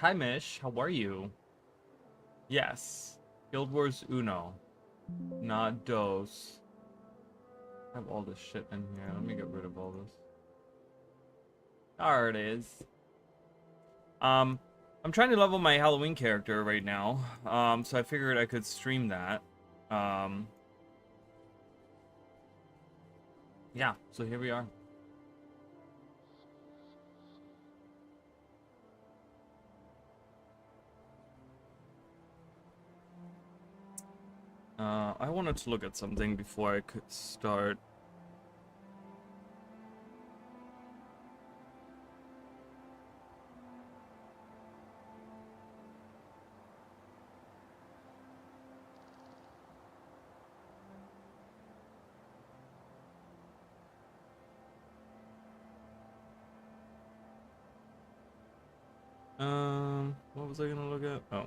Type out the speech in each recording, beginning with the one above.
Hi, Mish. How are you? Yes. Guild Wars Uno. Not Dos. I have all this shit in here. Let me get rid of all this. There it is. I'm trying to level my Halloween character right now. So I figured I could stream that. Yeah, so here we are. I wanted to look at something before I could start. What was I gonna look at? Oh.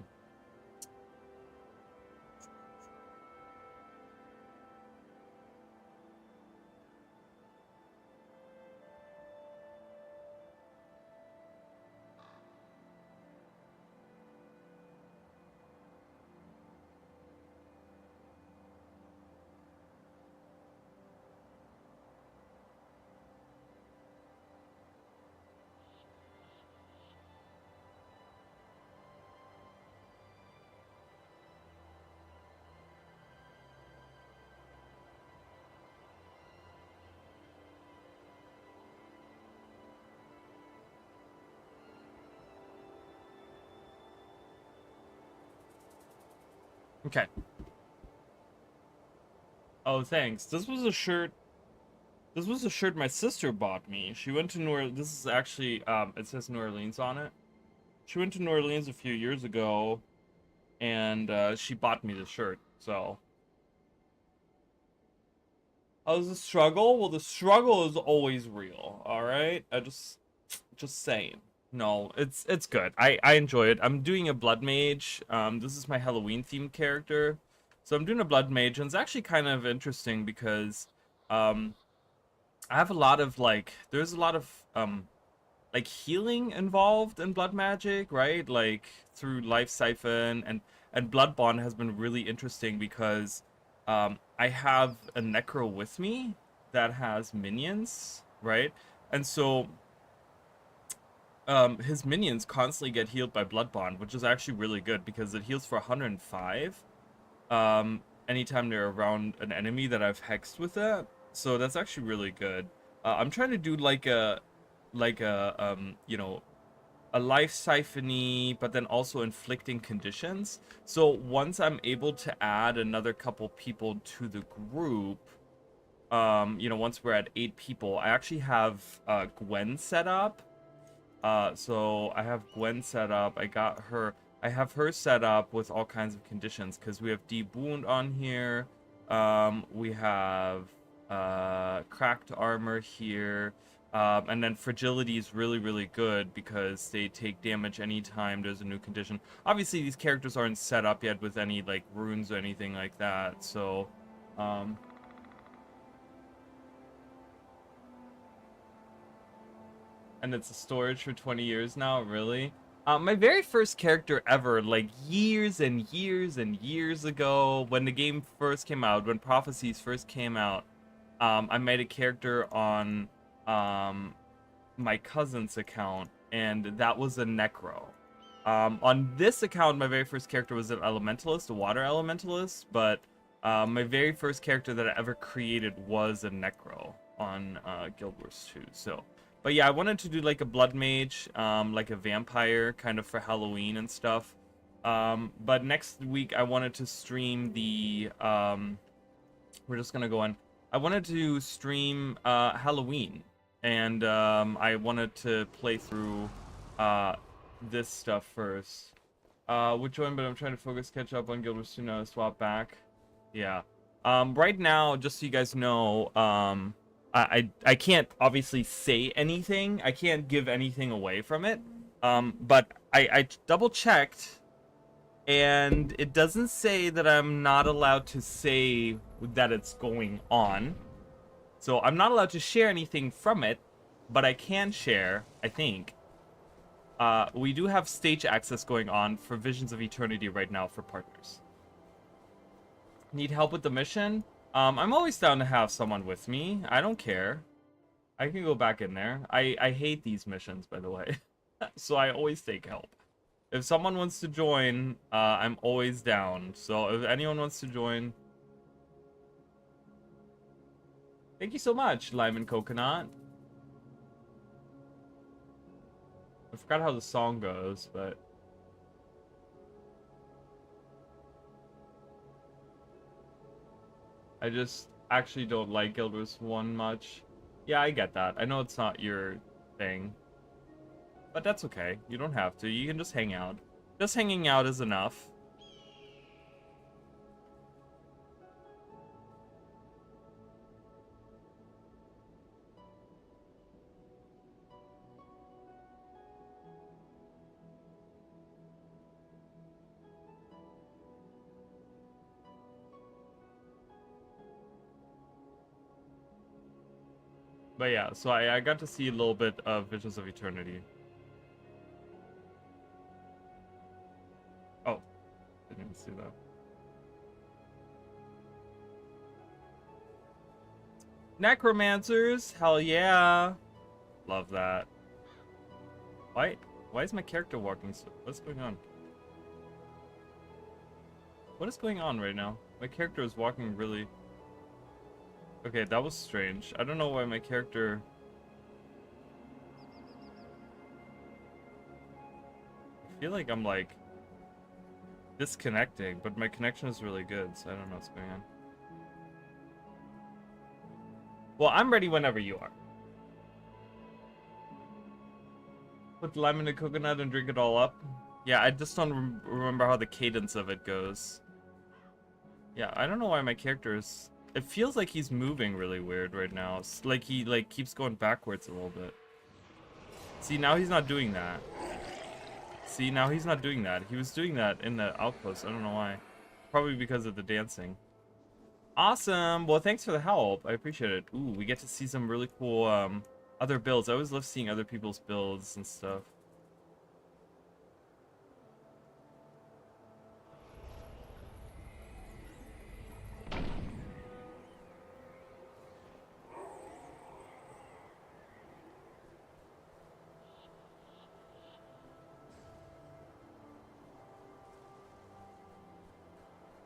Okay. Oh, thanks. This was a shirt. This was a shirt my sister bought me. She went to New Orleans. This is actually, it says New Orleans on it. She went to New Orleans a few years ago, and she bought me the shirt. So, how's the struggle? Well, the struggle is always real. All right, just saying. No, it's good. I enjoy it. I'm doing a blood mage. This is my Halloween themed character, so I'm doing a blood mage, and it's actually kind of interesting because I have a lot of there's a lot of like healing involved in blood magic, right? Like through life siphon and blood bond has been really interesting because I have a necro with me that has minions, right? And so his minions constantly get healed by blood bond, which is actually really good because it heals for 105 anytime they're around an enemy that I've hexed with that. So that's actually really good. I'm trying to do like a you know, a life siphony, but then also inflicting conditions. So once I'm able to add another couple people to the group, you know, once we're at 8 people, I actually have Gwen set up. So I have Gwen set up. I have her set up with all kinds of conditions because we have deep wound on here. We have cracked armor here. And then fragility is really, really good because they take damage anytime there's a new condition. Obviously, these characters aren't set up yet with any like runes or anything like that. So, and it's a storage for 20 years now, really. My very first character ever, like years and years and years ago, when the game first came out, when Prophecies first came out, I made a character on my cousin's account, and that was a Necro. On this account, my very first character was an Elementalist, a Water Elementalist, but my very first character that I ever created was a Necro on Guild Wars 2, so... But yeah, I wanted to do like a blood mage, like a vampire, kind of for Halloween and stuff. But next week I wanted to stream the, we're just gonna go on. I wanted to stream Halloween, and I wanted to play through this stuff first. Would join, but I'm trying to focus, catch up on Guild Wars 2 now, swap back. Yeah. Right now, just so you guys know, I can't obviously say anything. I can't give anything away from it. But I double checked, and it doesn't say that I'm not allowed to say that it's going on. So I'm not allowed to share anything from it, but I can share, I think, we do have stage access going on for Visions of Eternity right now for partners. Need help with the mission? I'm always down to have someone with me. I don't care. I can go back in there. I hate these missions, by the way. So I always take help. If someone wants to join, I'm always down. So if anyone wants to join... Thank you so much, Lime and Coconut. I forgot how the song goes, but... I just actually don't like Guild Wars 1 much. Yeah, I get that. I know it's not your thing. But that's okay. You don't have to. You can just hang out. Just hanging out is enough. But yeah, so I got to see a little bit of Visions of Eternity. Oh, didn't even see that. Necromancers, hell yeah. Love that. Why is my character walking so... What's going on? What is going on right now? My character is walking really... Okay, that was strange. I don't know why my character... I feel like I'm like... disconnecting, but my connection is really good, so I don't know what's going on. Well, I'm ready whenever you are. Put the lime in the coconut and drink it all up. Yeah, I just don't remember how the cadence of it goes. Yeah, I don't know why my character is... It feels like he's moving really weird right now. It's like he keeps going backwards a little bit. See, now he's not doing that. See, now he's not doing that. He was doing that in the outpost. I don't know why. Probably because of the dancing. Awesome. Well, thanks for the help. I appreciate it. Ooh, we get to see some really cool other builds. I always love seeing other people's builds and stuff.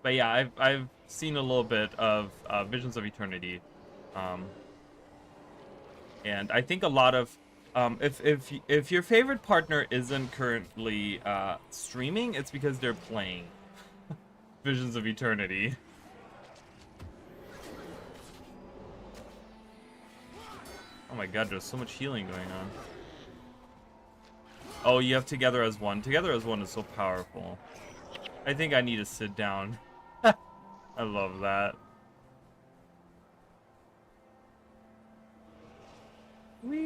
But yeah, I've seen a little bit of Visions of Eternity, and I think a lot of if your favorite partner isn't currently streaming, it's because they're playing Visions of Eternity. Oh my god, there's so much healing going on. Oh, you have Together as One. Together as One is so powerful. I think I need to sit down. I love that. Whee!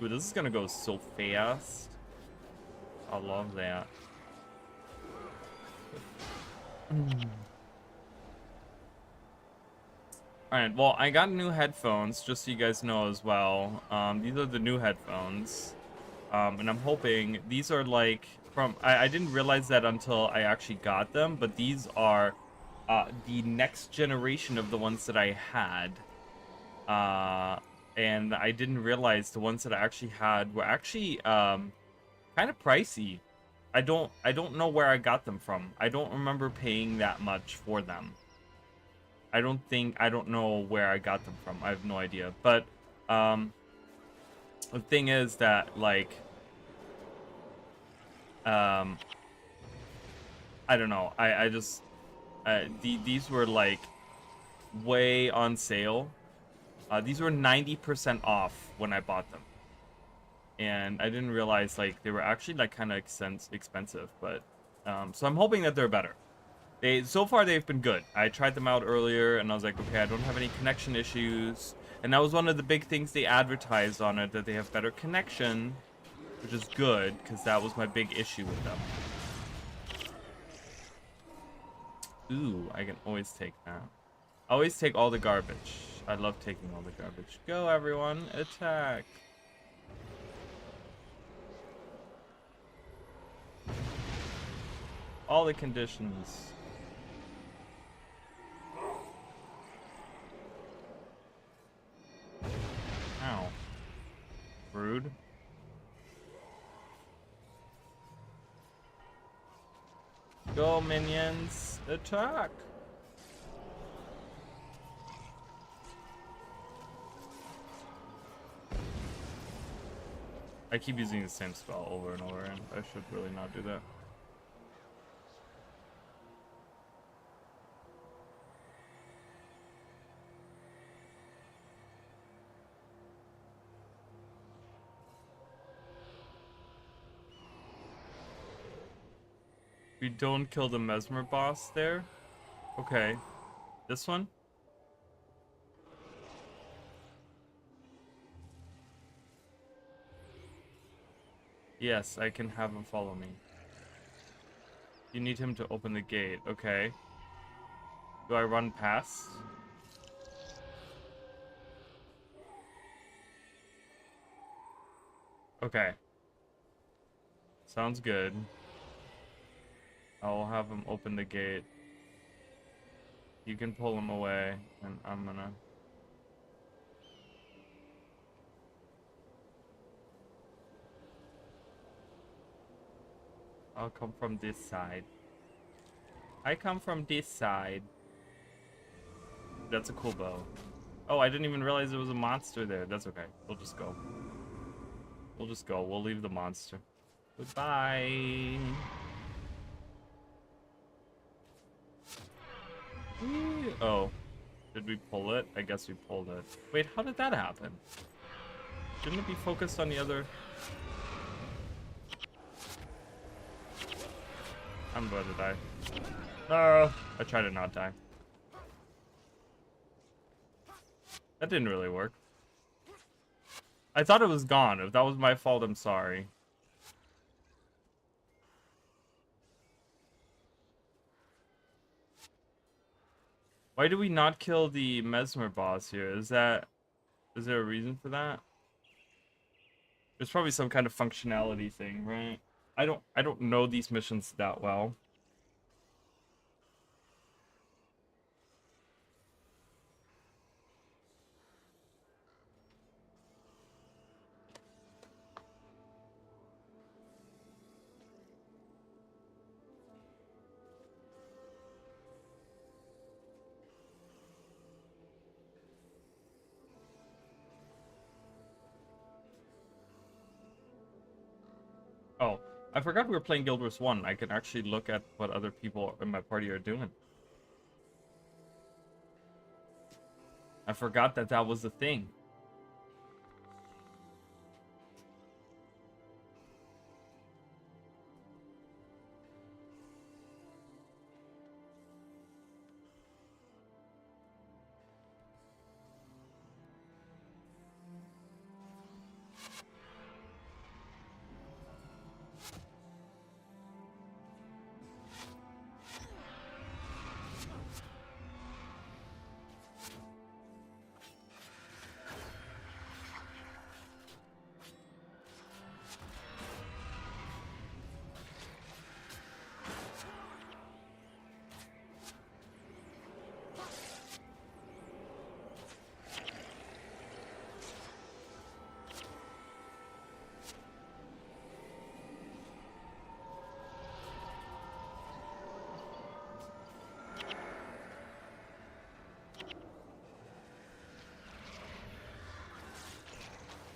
Ooh, this is gonna go so fast. I love that. Alright, well, I got new headphones, just so you guys know as well. These are the new headphones. And I'm hoping these are like from... I didn't realize that until I actually got them, but these are the next generation of the ones that I had. And I didn't realize the ones that I actually had were actually kind of pricey. I don't know where I got them from. I don't remember paying that much for them. I don't know where I got them from. I have no idea. But the thing is that, like, I don't know. I just these were like way on sale. These were 90% off when I bought them, and I didn't realize like they were actually like kind of expensive. But so I'm hoping that they're better. So far they've been good. I tried them out earlier and I was like, okay, I don't have any connection issues. And that was one of the big things they advertised on it, that they have better connection, which is good, because that was my big issue with them. Ooh, I can always take that. I always take all the garbage. I love taking all the garbage. Go, everyone, attack. All the conditions. Ow. Rude. Go, minions. Attack. I keep using the same spell over and over, and I should really not do that. We don't kill the Mesmer boss there. Okay. This one? Yes, I can have him follow me. You need him to open the gate. Okay. Do I run past? Okay. Sounds good. I'll have him open the gate. You can pull him away, and I'm gonna... I'll come from this side. I come from this side. That's a cool bow. Oh, I didn't even realize there was a monster there. That's okay. We'll just go. We'll just go. We'll leave the monster. Goodbye. Oh. Did we pull it? I guess we pulled it. Wait, how did that happen? Shouldn't it be focused on the other... I'm about to die. No! I tried to not die. That didn't really work. I thought it was gone. If that was my fault, I'm sorry. Why do we not kill the Mesmer boss here? Is there a reason for that? There's probably some kind of functionality thing, right? I don't know these missions that well. Oh, I forgot we were playing Guild Wars 1. I can actually look at what other people in my party are doing. I forgot that that was a thing.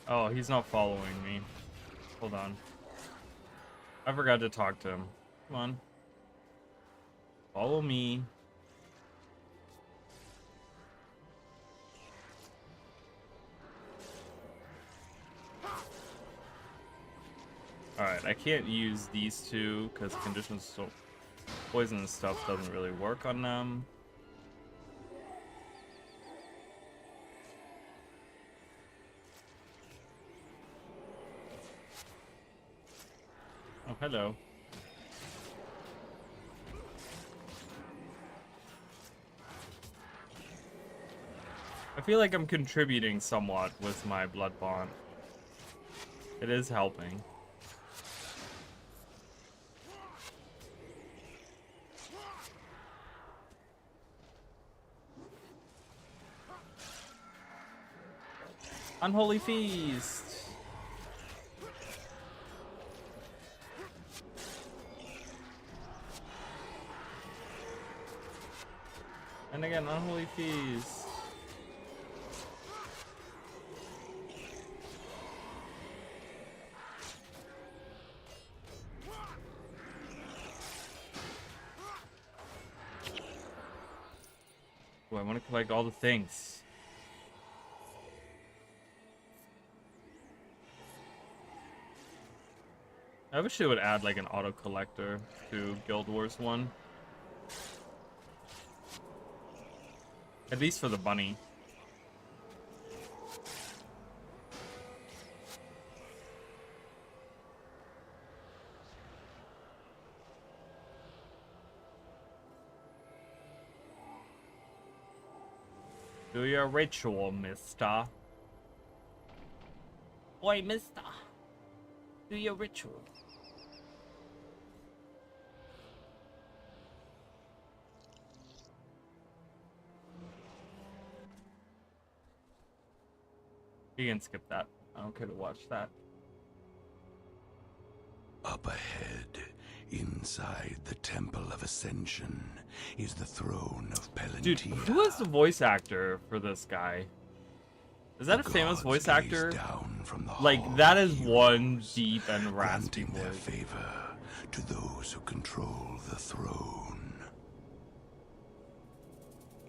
Oh, he's not following me. Hold on. I forgot to talk to him. Come on. Follow me. Alright, I can't use these two because conditions so poison and stuff doesn't really work on them. Oh, hello. I feel like I'm contributing somewhat with my blood bond. It is helping. Unholy feast. And again, unholy feast. Oh, I want to collect all the things. I wish they would add like an auto collector to Guild Wars 1. At least for the bunny. Do your ritual, mister. Oi, mister. Do your ritual. You can skip that. I don't care to watch that. Up ahead, inside the Temple of Ascension, is the throne of Palantir. Dude, who is the voice actor for this guy? Is that a famous voice actor? Down from the like, that is one deep and raspy granting their voice. favor to those who control the throne.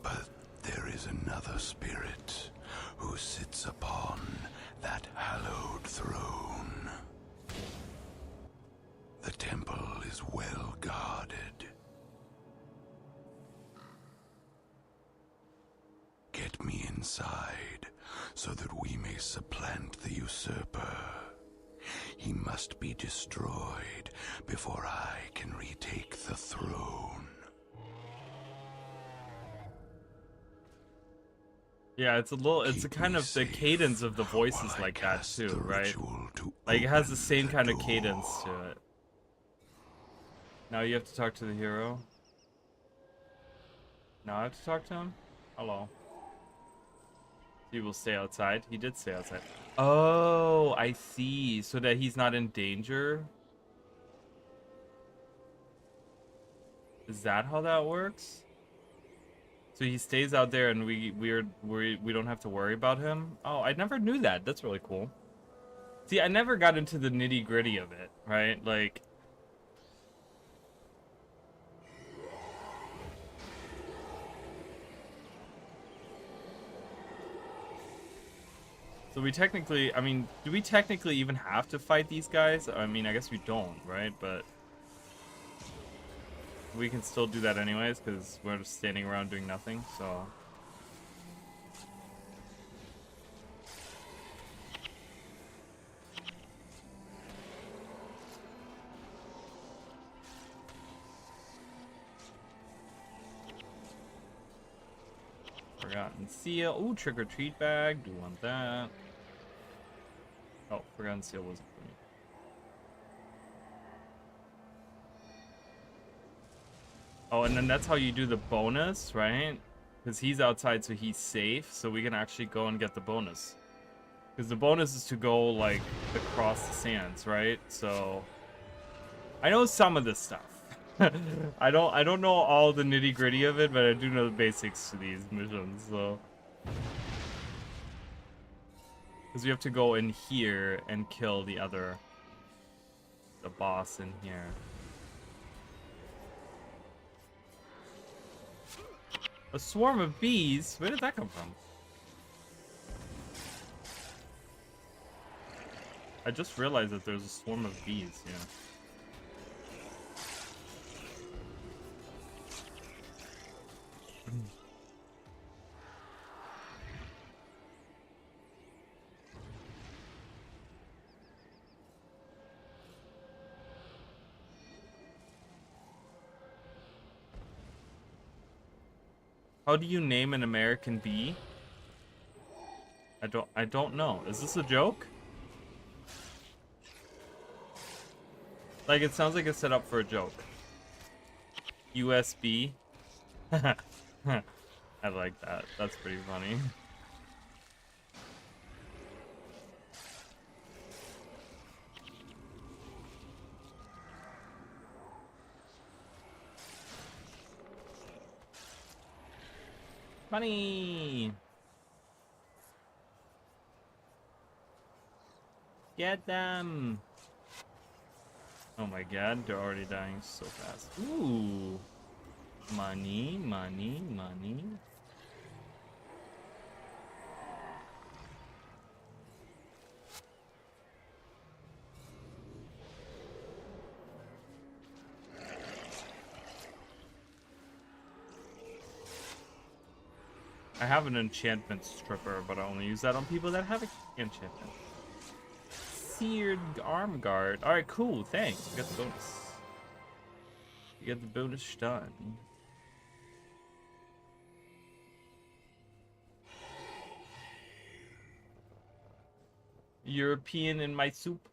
But there is another spirit who sits upon that hallowed throne. The temple is well guarded. Get me inside so that we may supplant the usurper. He must be destroyed before I can retake the throne. Yeah, it's a little, it's a kind of the cadence of the voices like that too, right? Like it has the same kind of cadence to it. Now you have to talk to the hero. Now I have to talk to him? Hello. He will stay outside. He did stay outside. Oh, I see. So that he's not in danger? Is that how that works? So he stays out there and we don't have to worry about him? Oh, I never knew that. That's really cool. See, I never got into the nitty-gritty of it, right? Like, so we technically, I mean, do we technically even have to fight these guys? I mean, I guess we don't, right? But we can still do that anyways, because we're just standing around doing nothing, so. Forgotten Seal. Ooh, trick or treat bag. Do want that. Oh, Forgotten Seal wasn't for me. Oh, and then that's how you do the bonus, right? Because he's outside, so he's safe. So we can actually go and get the bonus. Because the bonus is to go, like, across the sands, right? So I know some of this stuff. I don't know all the nitty-gritty of it, but I do know the basics to these missions, so. Because we have to go in here and kill the boss in here. A swarm of bees? Where did that come from? I just realized that there's a swarm of bees, yeah. How do you name an American bee? I don't know. Is this a joke? Like, it sounds like it's set up for a joke. USB. I like that. That's pretty funny. 20. Get them. Oh my god, they're already dying so fast. Ooh. Money, money, money. I have an enchantment stripper, but I only use that on people that have enchantment. Seared arm guard. Alright, cool, thanks. You got the bonus. You get the bonus done. European in my soup.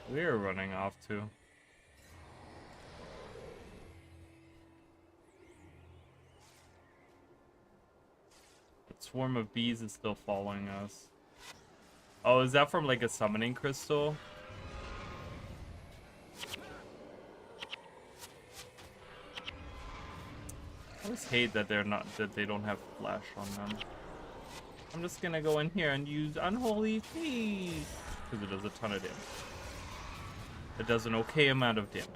We're running off too. The swarm of bees is still following us. Oh, is that from like a summoning crystal? I always hate that they don't have flash on them. I'm just gonna go in here and use unholy feast because it does a ton of damage. It does an okay amount of damage.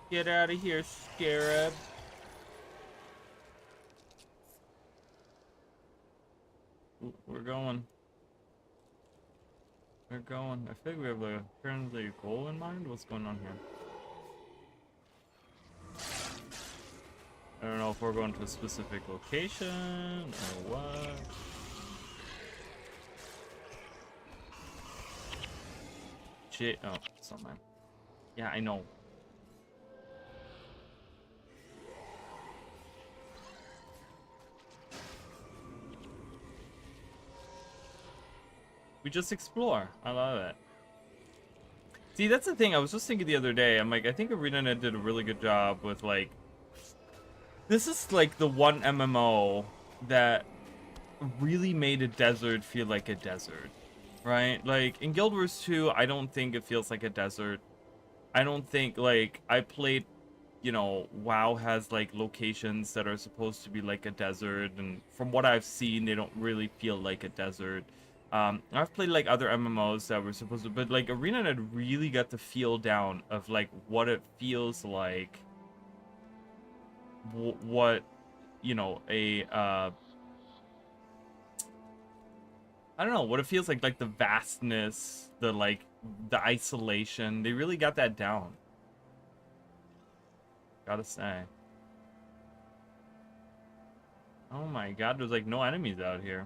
Get out of here, Scarab. Ooh, we're going. We're going. I think we have a currently goal in mind. What's going on here? I don't know if we're going to a specific location or what. Oh, it's not mine. Yeah, I know. We just explore. I love it. See, that's the thing. I was just thinking the other day. I'm like, I think ArenaNet did a really good job with like. This is like the one MMO that really made a desert feel like a desert, right? Like in Guild Wars 2, I don't think it feels like a desert. I don't think like I played. You know, WoW has like locations that are supposed to be like a desert, and from what I've seen, they don't really feel like a desert. I've played like other MMOs that were supposed to, but like ArenaNet really got the feel down of like what it feels like, what you know, I don't know what it feels like the vastness, the like the isolation. They really got that down. Gotta say. Oh my god, there's like no enemies out here.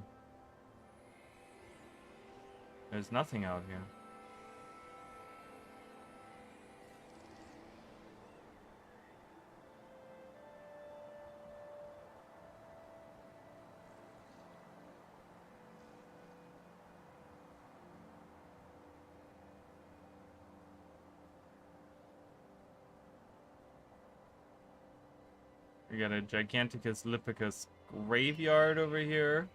There's nothing out here. We got a Giganticus Lipicus graveyard over here.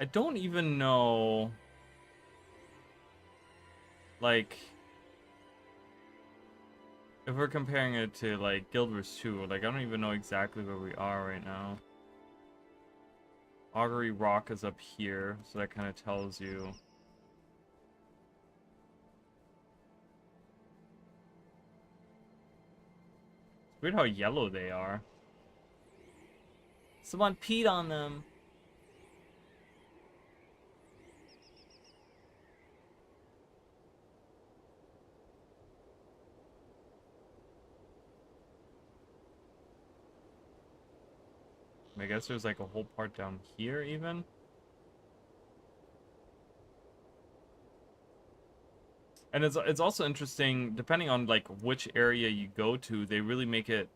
I don't even know, like, if we're comparing it to, like, Guild Wars 2, like, I don't even know exactly where we are right now. Augury Rock is up here, so that kind of tells you. It's weird how yellow they are. Someone peed on them. I guess there's like a whole part down here even. And it's also interesting, depending on like which area you go to, they really make it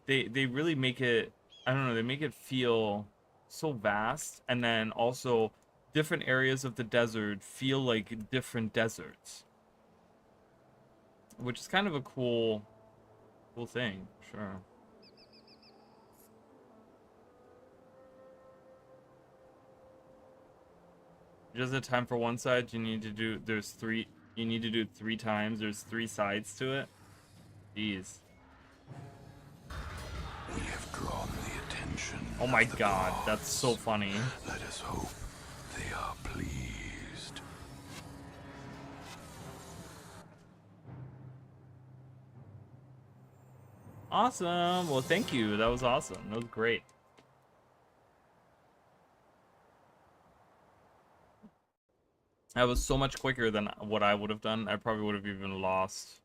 they really make it, I don't know, they make it feel so vast, and then also different areas of the desert feel like different deserts, which is kind of a cool thing, sure. Just a time for one side, you need to do, there's three, you need to do it 3 times, there's 3 sides to it. Jeez. We have drawn the attention. Oh my of the god, gods. that's so funny. Let us hope they are pleased. Awesome. Well, thank you. That was awesome. That was great. That was so much quicker than what I would have done. I probably would have even lost.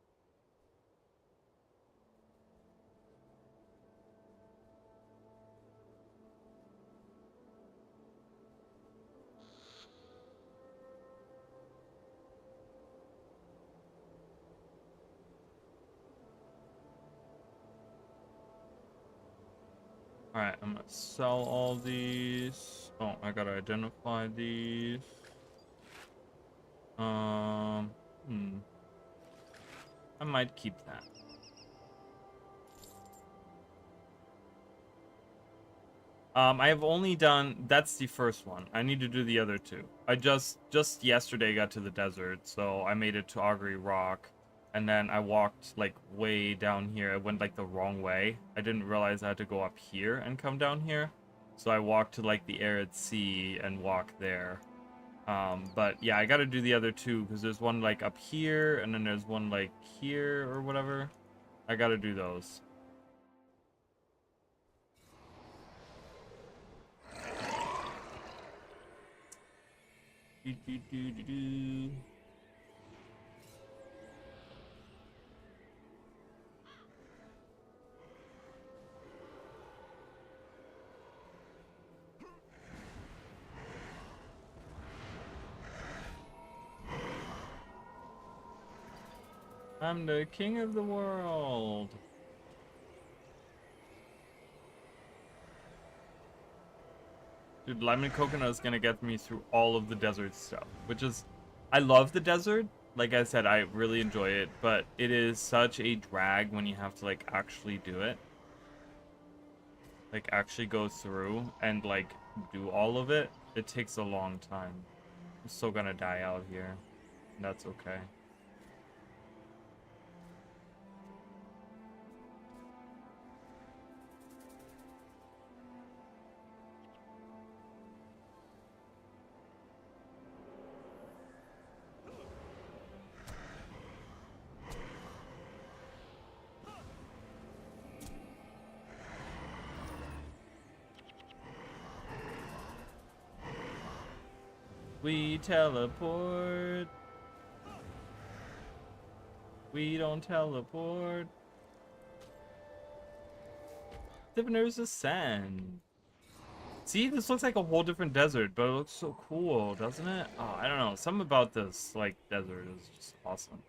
Alright, I'm gonna sell all these. Oh, I gotta identify these. I might keep that. I have only done, that's the first one. I need to do the other 2. I just yesterday got to the desert, so I made it to Augury Rock, and then I walked like way down here. I went like the wrong way. I didn't realize I had to go up here and come down here, so I walked to like the arid sea and walk there. But yeah, I gotta do the other 2 because there's one like up here, and then there's one like here or whatever. I gotta do those. Do, do, do, do, do. I'm the king of the world. Dude, lemon coconut is gonna get me through all of the desert stuff, which is, I love the desert. Like I said, I really enjoy it, but it is such a drag when you have to like actually do it. Like actually go through and like do all of it. It takes a long time. I'm still gonna die out here. And that's okay. We teleport. We don't teleport. Diviners Ascend. See, this looks like a whole different desert, but it looks so cool, doesn't it? Oh, I don't know. Something about this, like, desert is just awesome.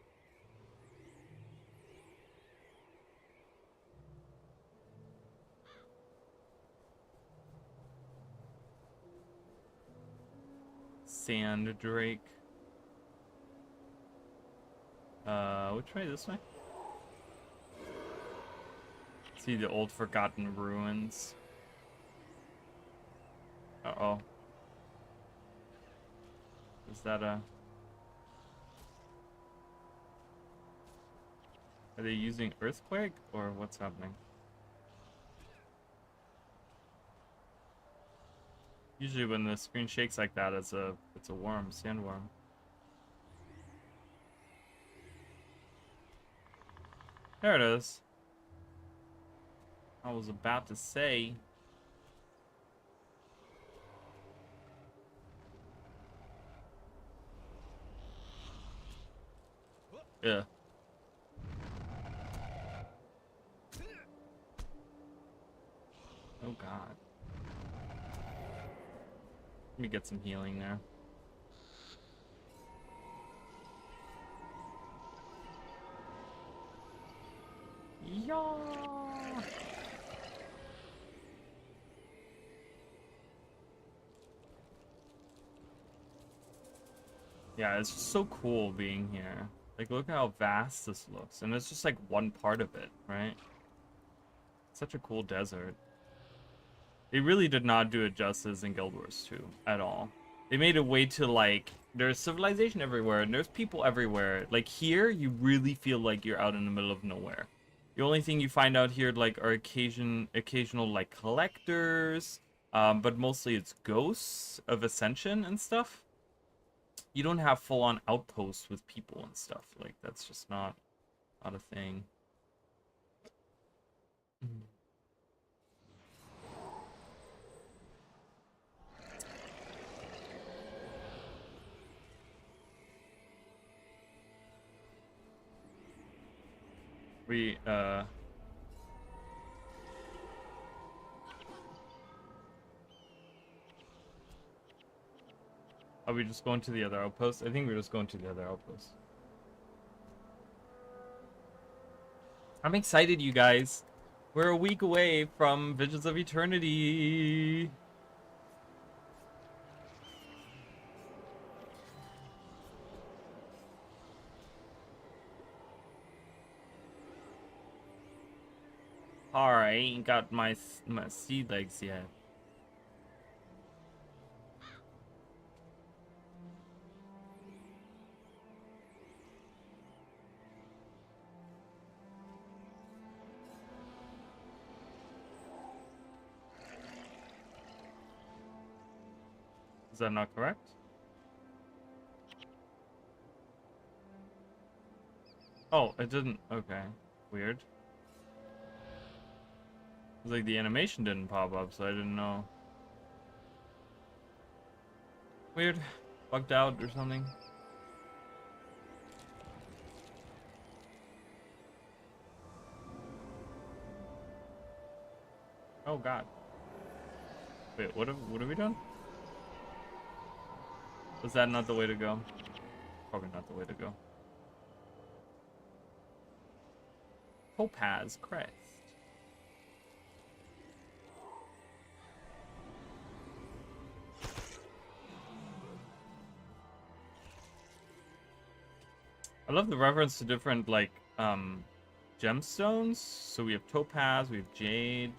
Sand Drake. Which way? This way? See the old forgotten ruins. Uh-oh. Is that a... Are they using earthquake or what's happening? Usually when the screen shakes like that, it's a worm, sandworm. There it is. I was about to say. Yeah. god. Let me get some healing there. Yeah. Yeah, it's just so cool being here. Like, look at how vast this looks. And it's just like one part of it, right? Such a cool desert. They really did not do it justice in Guild Wars 2 at all. They made a way to, like, there's civilization everywhere and there's people everywhere. Like, here, you really feel like you're out in the middle of nowhere. The only thing you find out here, like, are occasional, like, collectors. But mostly it's ghosts of Ascension and stuff. You don't have full-on outposts with people and stuff. Like, that's just not a thing. We, are we just going to the other outpost? I think we're just going to the other outpost. I'm excited, you guys. We're a week away from Visions of Eternity. Alright, I ain't got my sea legs yet. Is that not correct? Oh, it didn't. Okay. Weird. It's like the animation didn't pop up, so I didn't know. Weird. Bugged out or something. Oh god. Wait, what have we done? Was that not the way to go? Probably not the way to go. Topaz Crest. I love the reference to different, like, gemstones. So we have topaz, we have jade.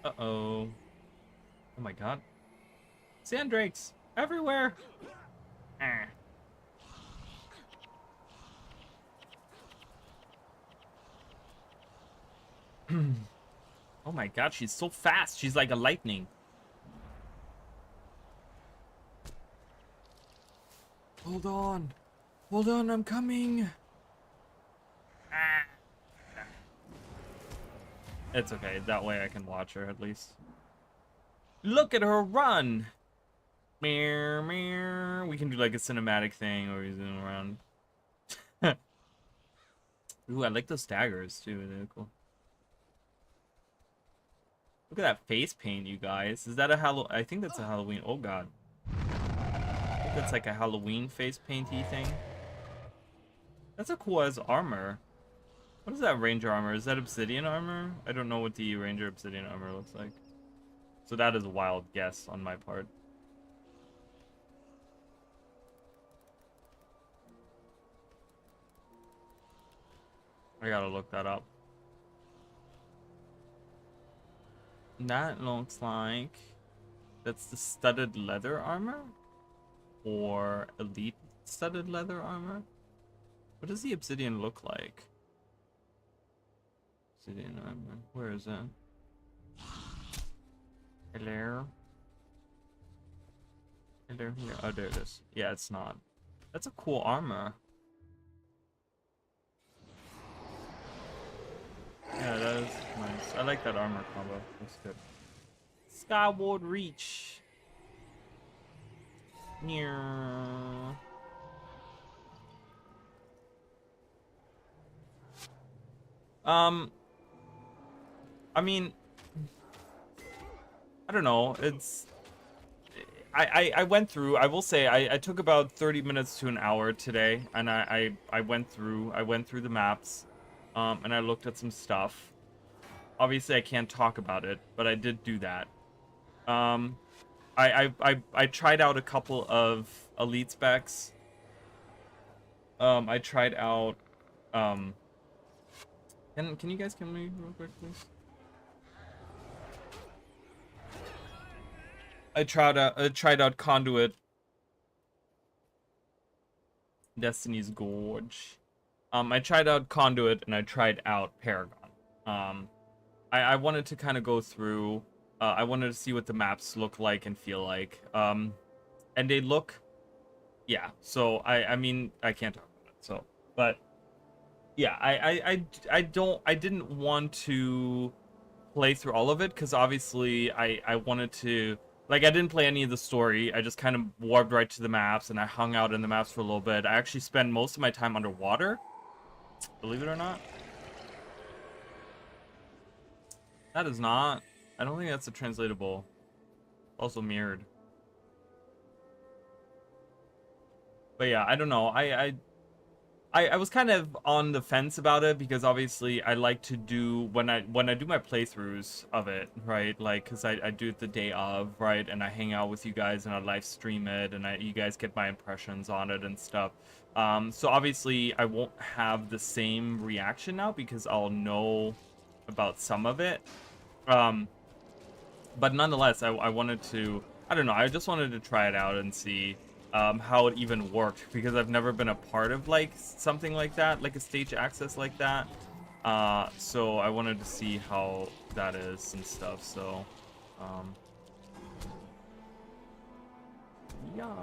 Uh-oh. Oh my god. Sandrakes! Everywhere! Ah. Oh my god, she's so fast. She's like a lightning. Hold on. Hold on, I'm coming. Ah. It's okay. That way I can watch her at least. Look at her run. Meow, meow. We can do like a cinematic thing where we zoom around. Ooh, I like those daggers too. They're cool. Look at that face paint, you guys. Is that a I think that's a Halloween. Oh god. I think that's like a Halloween face painty thing. That's a cool as armor. What is that ranger armor? Is that obsidian armor? I don't know what the ranger obsidian armor looks like. So that is a wild guess on my part. I gotta look that up. That looks like that's the studded leather armor or elite studded leather armor. What does the obsidian look like? Obsidian armor. Where is it? Hello? Hello here. Oh, there it is. Yeah, it's not. That's a cool armor. Yeah, that is nice. I like that armor combo. That's good. Skyward Reach. Yeah. I mean, I don't know. It's I went through. I will say I took about 30 minutes to an hour today, and I went through the maps, and I looked at some stuff. Obviously, I can't talk about it, but I did do that. I tried out a couple of elite specs. I tried out. Can you guys kill me real quick, please? I tried out Conduit, Destiny's Gorge. I tried out Conduit and I tried out Paragon. I wanted to kind of go through. I wanted to see what the maps look like and feel like. And they look, yeah. So I mean I can't talk about it. So, but yeah, I didn't want to play through all of it because obviously I wanted to. Like, I didn't play any of the story. I just kind of warped right to the maps, and I hung out in the maps for a little bit. I actually spent most of my time underwater, believe it or not. That is not. I don't think that's a translatable. Also mirrored. But yeah, I don't know. I was kind of on the fence about it because obviously I like to do when I do my playthroughs of it, right? Like, because I do it the day of, right? And I hang out with you guys and I live stream it and you guys get my impressions on it and stuff. So obviously I won't have the same reaction now because I'll know about some of it. But nonetheless, I wanted to, I don't know, I just wanted to try it out and see how it even worked because I've never been a part of like something like that, like a stage access like that. So I wanted to see how that is and stuff. So, yeah,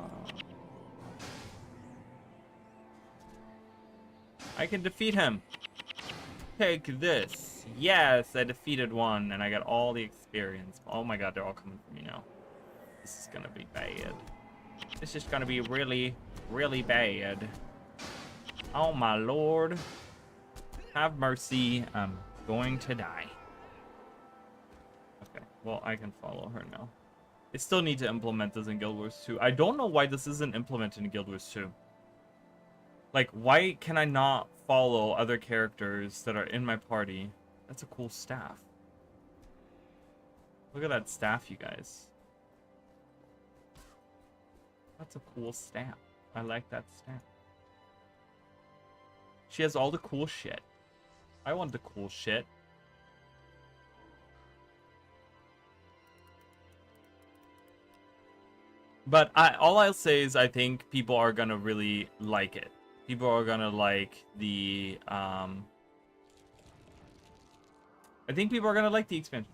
I can defeat him. Take this. Yes, I defeated one and I got all the experience. Oh my god, they're all coming for me now. This is gonna be bad. This is gonna be really, really bad. Oh my lord. Have mercy. I'm going to die. Okay, well, I can follow her now. They still need to implement this in Guild Wars 2. I don't know why this isn't implemented in Guild Wars 2. Like, why can I not follow other characters that are in my party? That's a cool staff. Look at that staff, you guys. That's a cool staff. I like that staff. She has all the cool shit. I want the cool shit. But all I'll say is I think people are gonna really like it. People are gonna like the I think people are gonna like the expansion.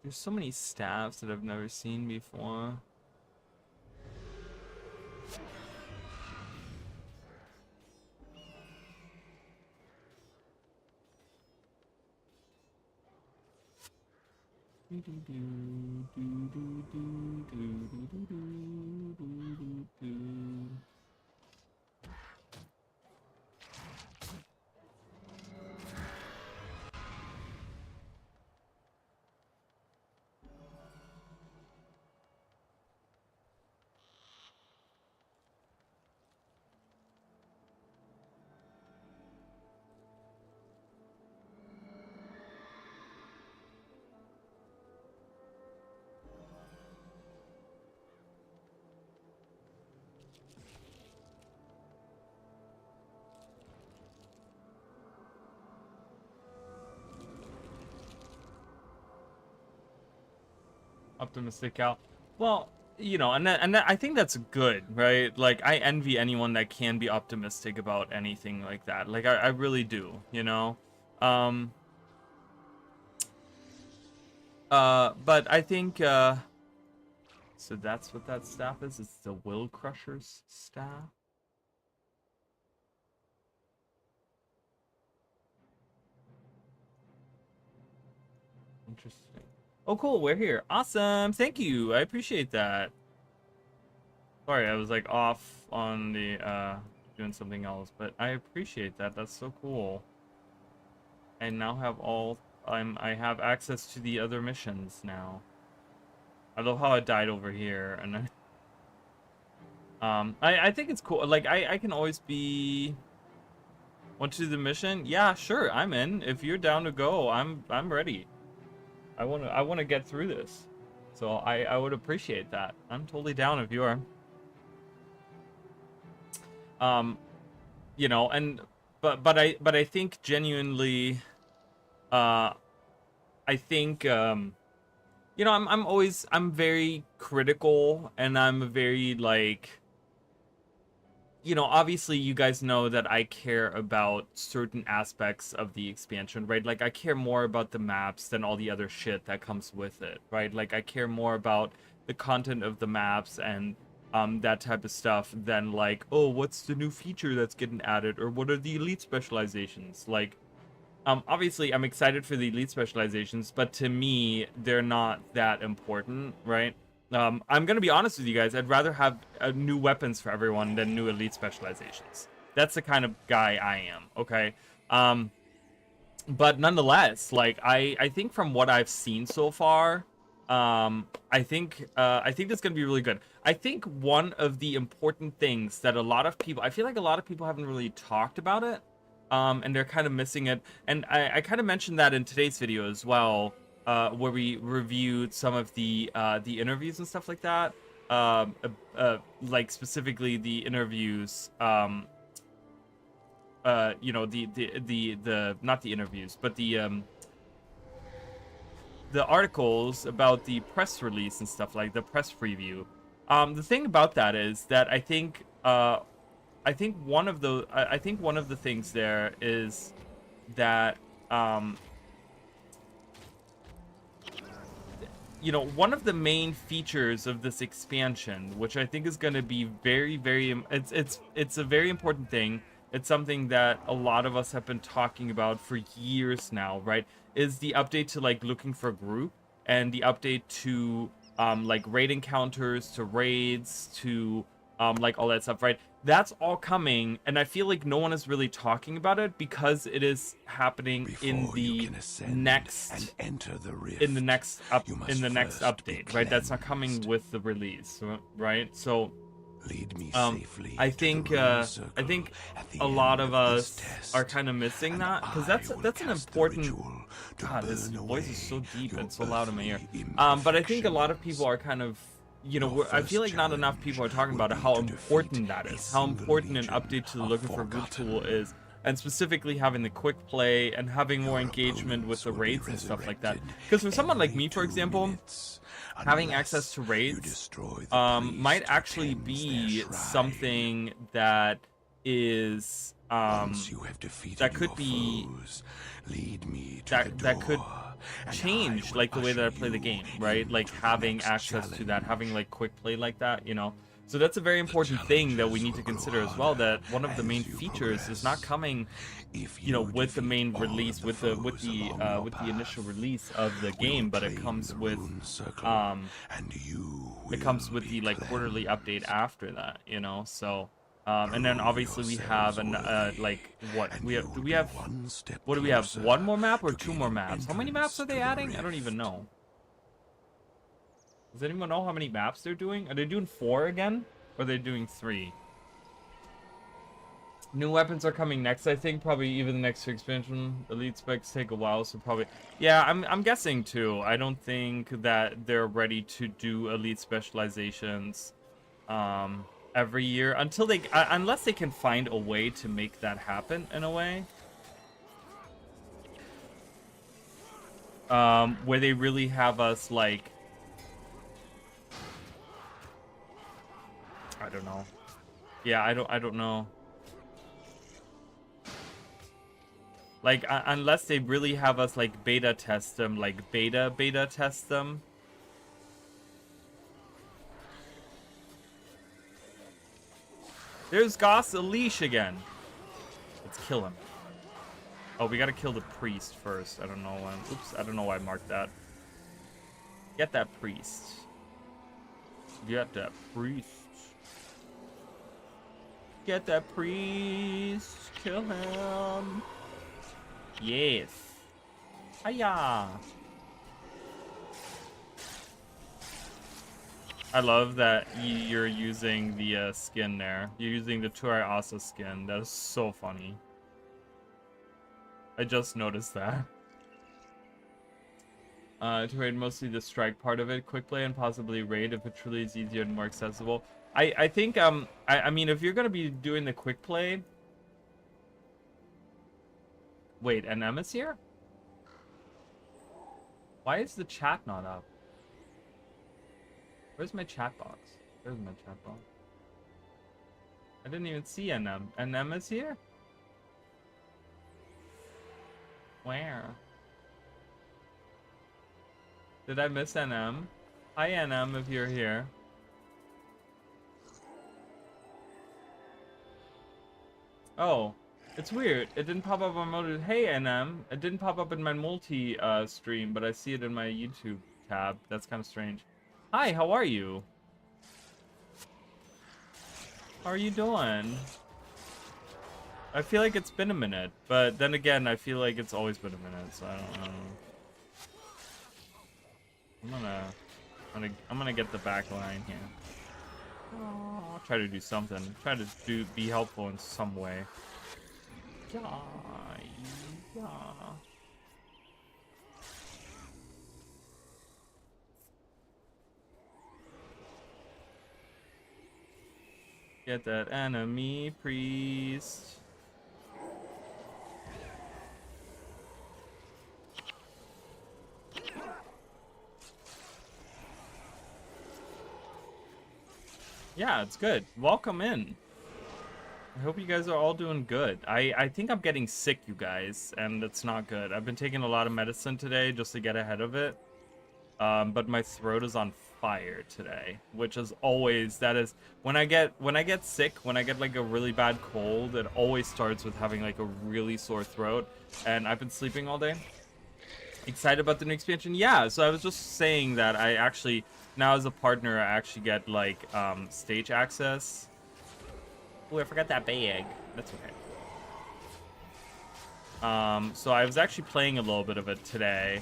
There's so many staffs that I've never seen before. Optimistic out. Well, you know, and I think that's good, right? Like, I envy anyone that can be optimistic about anything like that. Like, I really do, you know? But I think, So that's what that staff is. It's the Will Crusher's staff. Interesting. Oh, cool. We're here. Awesome. Thank you. I appreciate that. Sorry, I was like off on the doing something else, but I appreciate that. That's so cool. I now have I have access to the other missions now. I love how I died over here, and then I think it's cool. Like I can always be. Want to do the mission? Yeah, sure. I'm in. If you're down to go, I'm ready. I wanna get through this. So I would appreciate that. I'm totally down if you are. You know, and but I think genuinely I think you know, I'm very critical, and I'm very like, you know, obviously you guys know that I care about certain aspects of the expansion, right? Like I care more about the maps than all the other shit that comes with it, right? Like I care more about the content of the maps and that type of stuff than like, oh, what's the new feature that's getting added, or what are the elite specializations? Like, obviously I'm excited for the elite specializations, but to me, they're not that important, right? I'm gonna be honest with you guys. I'd rather have new weapons for everyone than new elite specializations. That's the kind of guy I am. Okay. But nonetheless, like I think from what I've seen so far, I think that's gonna be really good. I think one of the important things that I feel like a lot of people haven't really talked about it, and they're kind of missing it. And I kind of mentioned that in today's video as well. Where we reviewed some of the interviews and stuff like that, like specifically the interviews, you know, the not the interviews, but the articles about the press release and stuff, like the press preview. The thing about that is that I think one of the things there is that you know, one of the main features of this expansion, which I think is going to be very, it's a very important thing. It's something that a lot of us have been talking about for years now, right? Is the update to like looking for group, and the update to like raid encounters, to raids, to like all that stuff, right? That's all coming, and I feel like no one is really talking about it because it is happening in the next update, right? That's not coming with the release, right? So I think a lot of us are kind of missing that, because that's an important. God, this voice is so deep and so loud in my ear. But I think a lot of people are kind of, you know, I feel like not enough people are talking about how important that is, how important an update to the looking for group tool is, and specifically having the quick play and having more engagement with the raids and stuff like that. Because for someone like me, for example, having access to raids might actually be something that is that could be that could change like the way that I play the game, right? Like having access to that, having like quick play like that, you know. So that's a very important thing that we need to consider as well, that one of the main features is not coming, you know, with the main release, with the initial release of the game, but it comes with the like quarterly update after that, you know. So and then obviously we have like what do we have one more map or two more maps? How many maps are they adding? I don't even know. Does anyone know how many maps they're doing? Are they doing 4 again, or are they doing 3? New weapons are coming next, I think. Probably even the next expansion. Elite specs take a while, so probably. Yeah, I'm guessing too. I don't think that they're ready to do elite specializations every year until unless they can find a way to make that happen in a way. Where they really have us like, I don't know. Yeah, I don't know. Like, unless they really have us like beta test them, like beta test them. There's Goss Elish again. Let's kill him. Oh, we gotta kill the priest first. I don't know why. Oops, I don't know why I marked that. Get that priest. Get that priest. Get that priest. Kill him. Yes. Hiya. I love that you're using the skin there. You're using the Turai Asa skin. That is so funny. I just noticed that. To raid mostly the strike part of it, quick play and possibly raid if it truly is easier and more accessible. I think I mean if you're gonna be doing the quick play. Wait, NM is here? Why is the chat not up? Where's my chat box? There's my chat box. I didn't even see NM. NM is here? Where? Did I miss NM? Hi NM if you're here. Oh, it's weird. It didn't pop up on mode. Hey NM. It didn't pop up in my multi stream, but I see it in my YouTube tab. That's kind of strange. Hi, how are you? How are you doing? I feel like it's been a minute, but then again, I feel like it's always been a minute, so I don't know. I'm gonna get the back line here. I'll try to do something. Try to be helpful in some way. Yeah. Get that enemy priest. Yeah, it's good. Welcome in. I hope you guys are all doing good. I think I'm getting sick, you guys, and it's not good. I've been taking a lot of medicine today just to get ahead of it. But my throat is on fire today, which is always, that is, when I get sick, when I get like a really bad cold, it always starts with having like a really sore throat, and I've been sleeping all day. Excited about the new expansion? Yeah, so I was just saying that I actually, now as a partner, I actually get like stage access. Oh, I forgot that bag. That's okay. So I was actually playing a little bit of it today.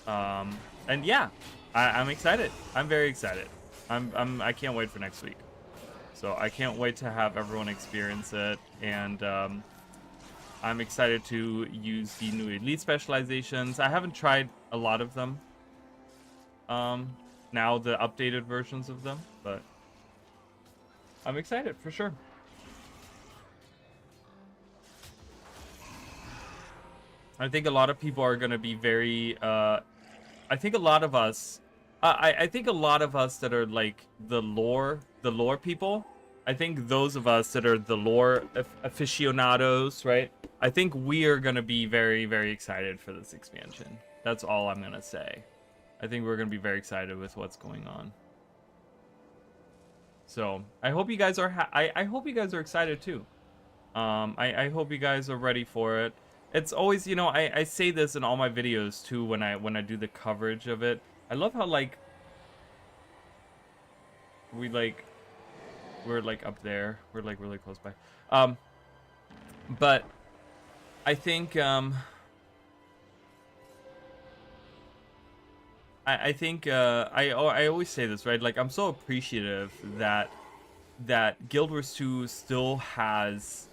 And yeah, I'm excited. I'm very excited. I can't wait for next week. So I can't wait to have everyone experience it, and I'm excited to use the new elite specializations. I haven't tried a lot of them. Now the updated versions of them, but I'm excited for sure. I think a lot of people are gonna be very I think a lot of us I think a lot of us that are like the lore people, I think those of us that are the lore aficionados, right? I think we are gonna be very, very excited for this expansion. That's all I'm gonna say. I think we're gonna be very excited with what's going on. So I hope you guys are I hope you guys are excited too. I hope you guys are ready for it. It's always, you know, I say this in all my videos too when I do the coverage of it. I love how like we're like up there. We're like really close by. But I think I think I always say this, right? Like I'm so appreciative that Guild Wars 2 still has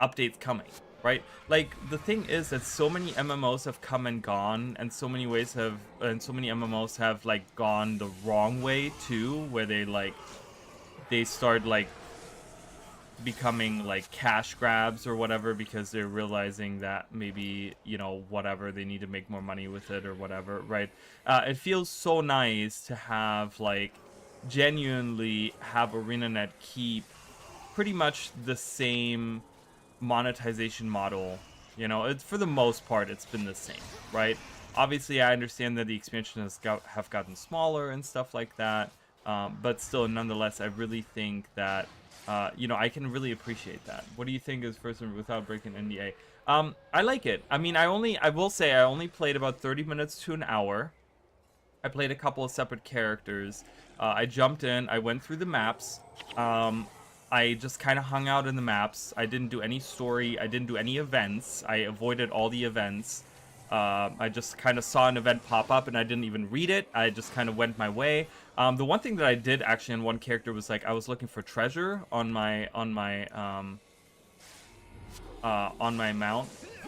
updates coming, right? Like the thing is that so many MMOs have come and gone, and so many MMOs have like gone the wrong way too, where they start like becoming like cash grabs or whatever because they're realizing that maybe, you know, whatever, they need to make more money with it or whatever, right? It feels so nice to have like genuinely have ArenaNet keep pretty much the same monetization model. You know, it's for the most part it's been the same, right? Obviously I understand that the expansion have gotten smaller and stuff like that, but still, nonetheless, I really think that you know, I can really appreciate that. What do you think is first and without breaking NDA? I like it. I mean, I will say I only played about 30 minutes to an hour. I played a couple of separate characters. I jumped in, I went through the maps. I just kind of hung out in the maps. I didn't do any story, I didn't do any events. I avoided all the events. I just kind of saw an event pop up and I didn't even read it. I just kind of went my way. The one thing that I did actually in one character was like I was looking for treasure on my mount.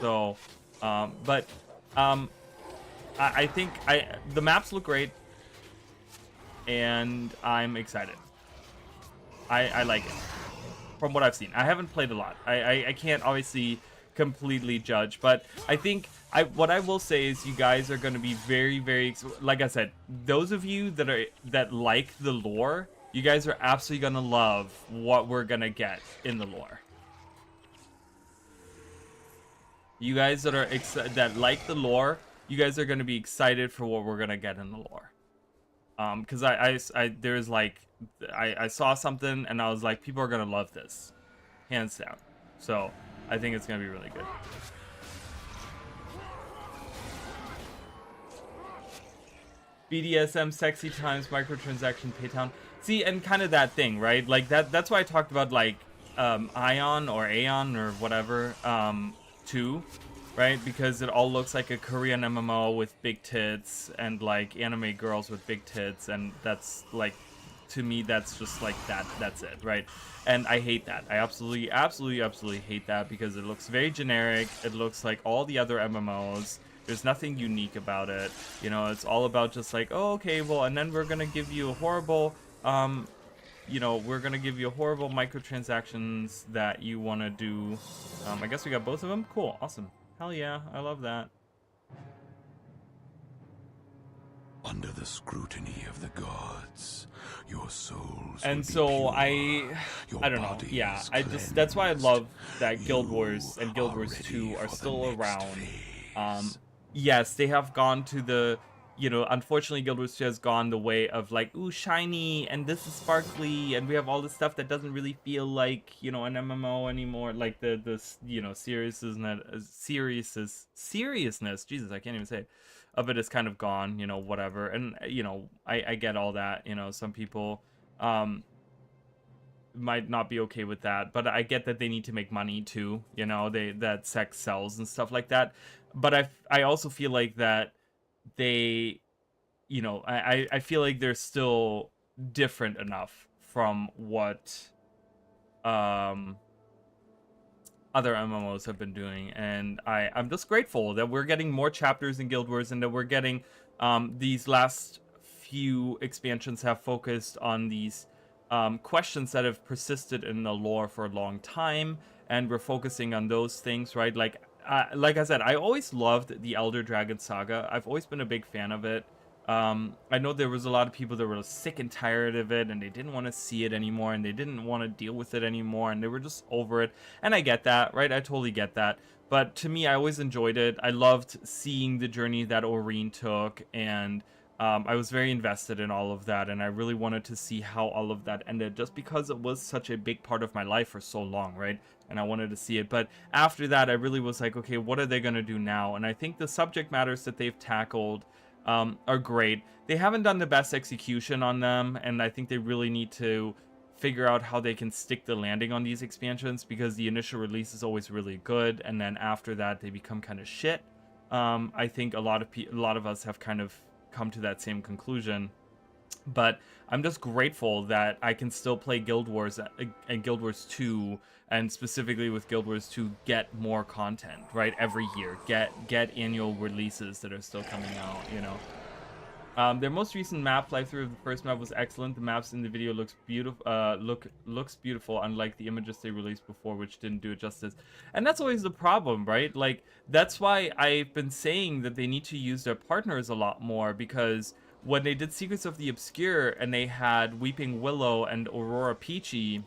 So, I think the maps look great, and I'm excited. I like it from what I've seen. I haven't played a lot. I can't obviously completely judge, but I think what I will say is you guys are going to be very like I said, those of you that like the lore, you guys are absolutely going to love what we're going to get in the lore. You guys that like the lore, you guys are going to be excited for what we're going to get in the lore. Because I saw something and I was like, people are going to love this. Hands down. So, I think it's going to be really good. BDSM, sexy times, microtransaction, paytown. See, and kind of that thing, right? Like, that's why I talked about, like, Ion or Aeon or whatever, 2. Right, because it all looks like a Korean MMO with big tits and like anime girls with big tits, and that's like, to me, that's just like that's it, right? And I hate that. I absolutely hate that because it looks very generic. It looks like all the other MMOs. There's nothing unique about it. You know, it's all about just like, oh, okay, well, and then we're gonna give you a horrible, you know, we're gonna give you horrible microtransactions that you want to do. I guess we got both of them. Cool, awesome. Hell yeah, I love that. Under the scrutiny of the gods, your souls. And so I don't know. Yeah, that's why I love that Guild Wars and Guild Wars 2 are still around. Yes, they have gone to the, you know, unfortunately Guild Wars 2 has gone the way of like, ooh, shiny, and this is sparkly, and we have all this stuff that doesn't really feel like, you know, an MMO anymore. Like the you know, seriousness, Jesus, I can't even say it, of it is kind of gone, you know, whatever. And, you know, I get all that, you know, some people might not be okay with that, but I get that they need to make money too, you know, that sex sells and stuff like that. But I also feel like that they, you know, I feel like they're still different enough from what other MMOs have been doing, and I'm just grateful that we're getting more chapters in Guild Wars, and that we're getting these last few expansions have focused on these questions that have persisted in the lore for a long time, and we're focusing on those things, right? Like I said, I always loved the Elder Dragon Saga. I've always been a big fan of it. I know there was a lot of people that were sick and tired of it, and they didn't want to see it anymore, and they didn't want to deal with it anymore, and they were just over it. And I get that, right? I totally get that. But to me, I always enjoyed it. I loved seeing the journey that Oreen took, and I was very invested in all of that, and I really wanted to see how all of that ended, just because it was such a big part of my life for so long, right? And I wanted to see it. But after that, I really was like, okay, what are they going to do now? And I think the subject matters that they've tackled are great. They haven't done the best execution on them, and I think they really need to figure out how they can stick the landing on these expansions, because the initial release is always really good, and then after that, they become kind of shit. I think a lot of us have kind of come to that same conclusion. But I'm just grateful that I can still play Guild Wars and Guild Wars 2, and specifically with Guild Wars 2, get more content, right? Every year, get annual releases that are still coming out, you know. Their most recent map playthrough of the first map was excellent. The maps in the video looks beautiful. Looks beautiful, unlike the images they released before, which didn't do it justice. And that's always the problem, right? Like, that's why I've been saying that they need to use their partners a lot more, because when they did Secrets of the Obscure and they had Weeping Willow and Aurora Peachy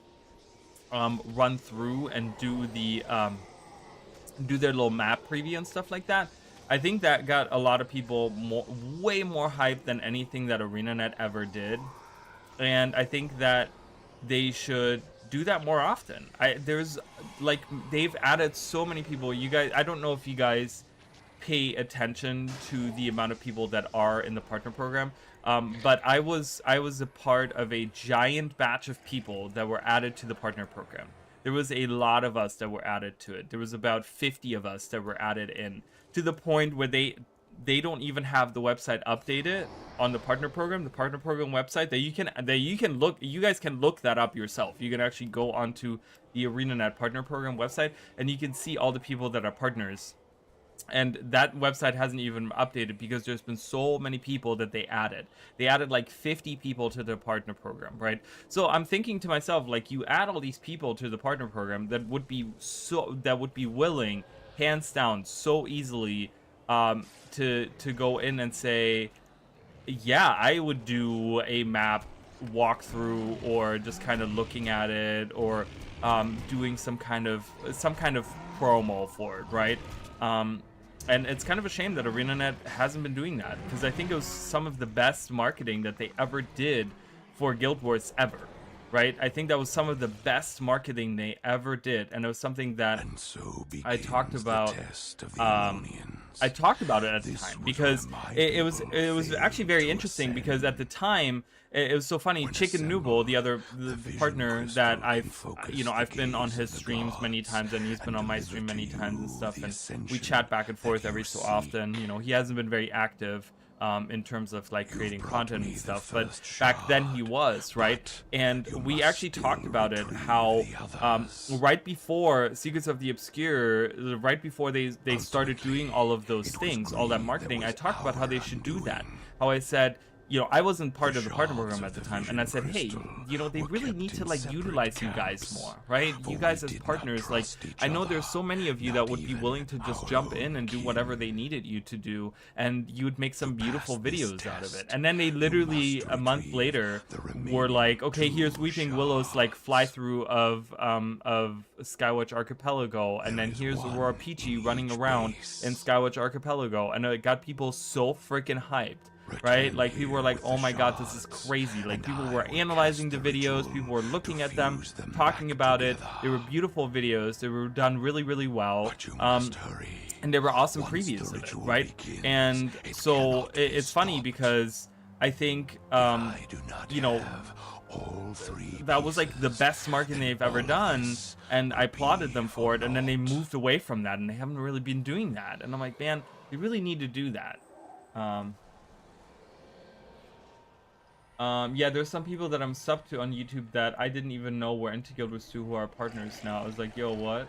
run through and do their little map preview and stuff like that, I think that got a lot of people way more hyped than anything that ArenaNet ever did. And I think that they should do that more often. There's like, they've added so many people. You guys, I don't know if you guys pay attention to the amount of people that are in the partner program, but I was a part of a giant batch of people that were added to the partner program. There was a lot of us that were added to it. There was about 50 of us that were added in, to the point where they don't even have the website updated on the partner program website, that you can look. You guys can look that up yourself. You can actually go onto the ArenaNet partner program website, and you can see all the people that are partners. And that website hasn't even updated because there's been so many people that they added. They added like 50 people to the partner program, right? So I'm thinking to myself, like, you add all these people to the partner program that would be willing, hands down, so easily, to go in and say, yeah, I would do a map walkthrough, or just kind of looking at it, or doing some kind of promo for it, right? And it's kind of a shame that ArenaNet hasn't been doing that, because I think it was some of the best marketing that they ever did for Guild Wars ever, right? I think that was some of the best marketing they ever did, and it was something that I talked about. I talked about it at the time, because it was actually very interesting, because at the time it was so funny. Chicken Noodle, the partner that I've been on his streams many times, and he's been on my stream many times and stuff, and we chat back and forth every so often. You know, he hasn't been very active in terms of like creating content and stuff, but back then he was, right? And we actually talked about it, how right before Secrets of the Obscure, right before they started doing all of those things, all that marketing, I talked about how they should do that. How I said, you know, I wasn't part of the partner program at the time, and I said, hey, you know, they really need to like utilize you guys more, right? You guys as partners, like, I know there's so many of you that would be willing to just jump in and do whatever they needed you to do, and you would make some beautiful videos out of it. And then they literally a month later were like, okay, here's Weeping Willow's like fly through of Skywatch Archipelago, and then here's Aurora Peachy running around in Skywatch Archipelago, and it got people so freaking hyped. Right? Like, people were like, oh my god, this is crazy. Like, people were analyzing the videos, people were looking at them, talking about it. They were beautiful videos, they were done really, really well. And they were awesome previews of it, right? And so it's funny, because I think, you know, that was like the best marketing they've ever done, and I applauded them for it, and then they moved away from that, and they haven't really been doing that. And I'm like, man, they really need to do that. Yeah, there's some people that I'm subbed to on YouTube that I didn't even know were into Guild Wars 2 who are partners now. I was like, yo, what?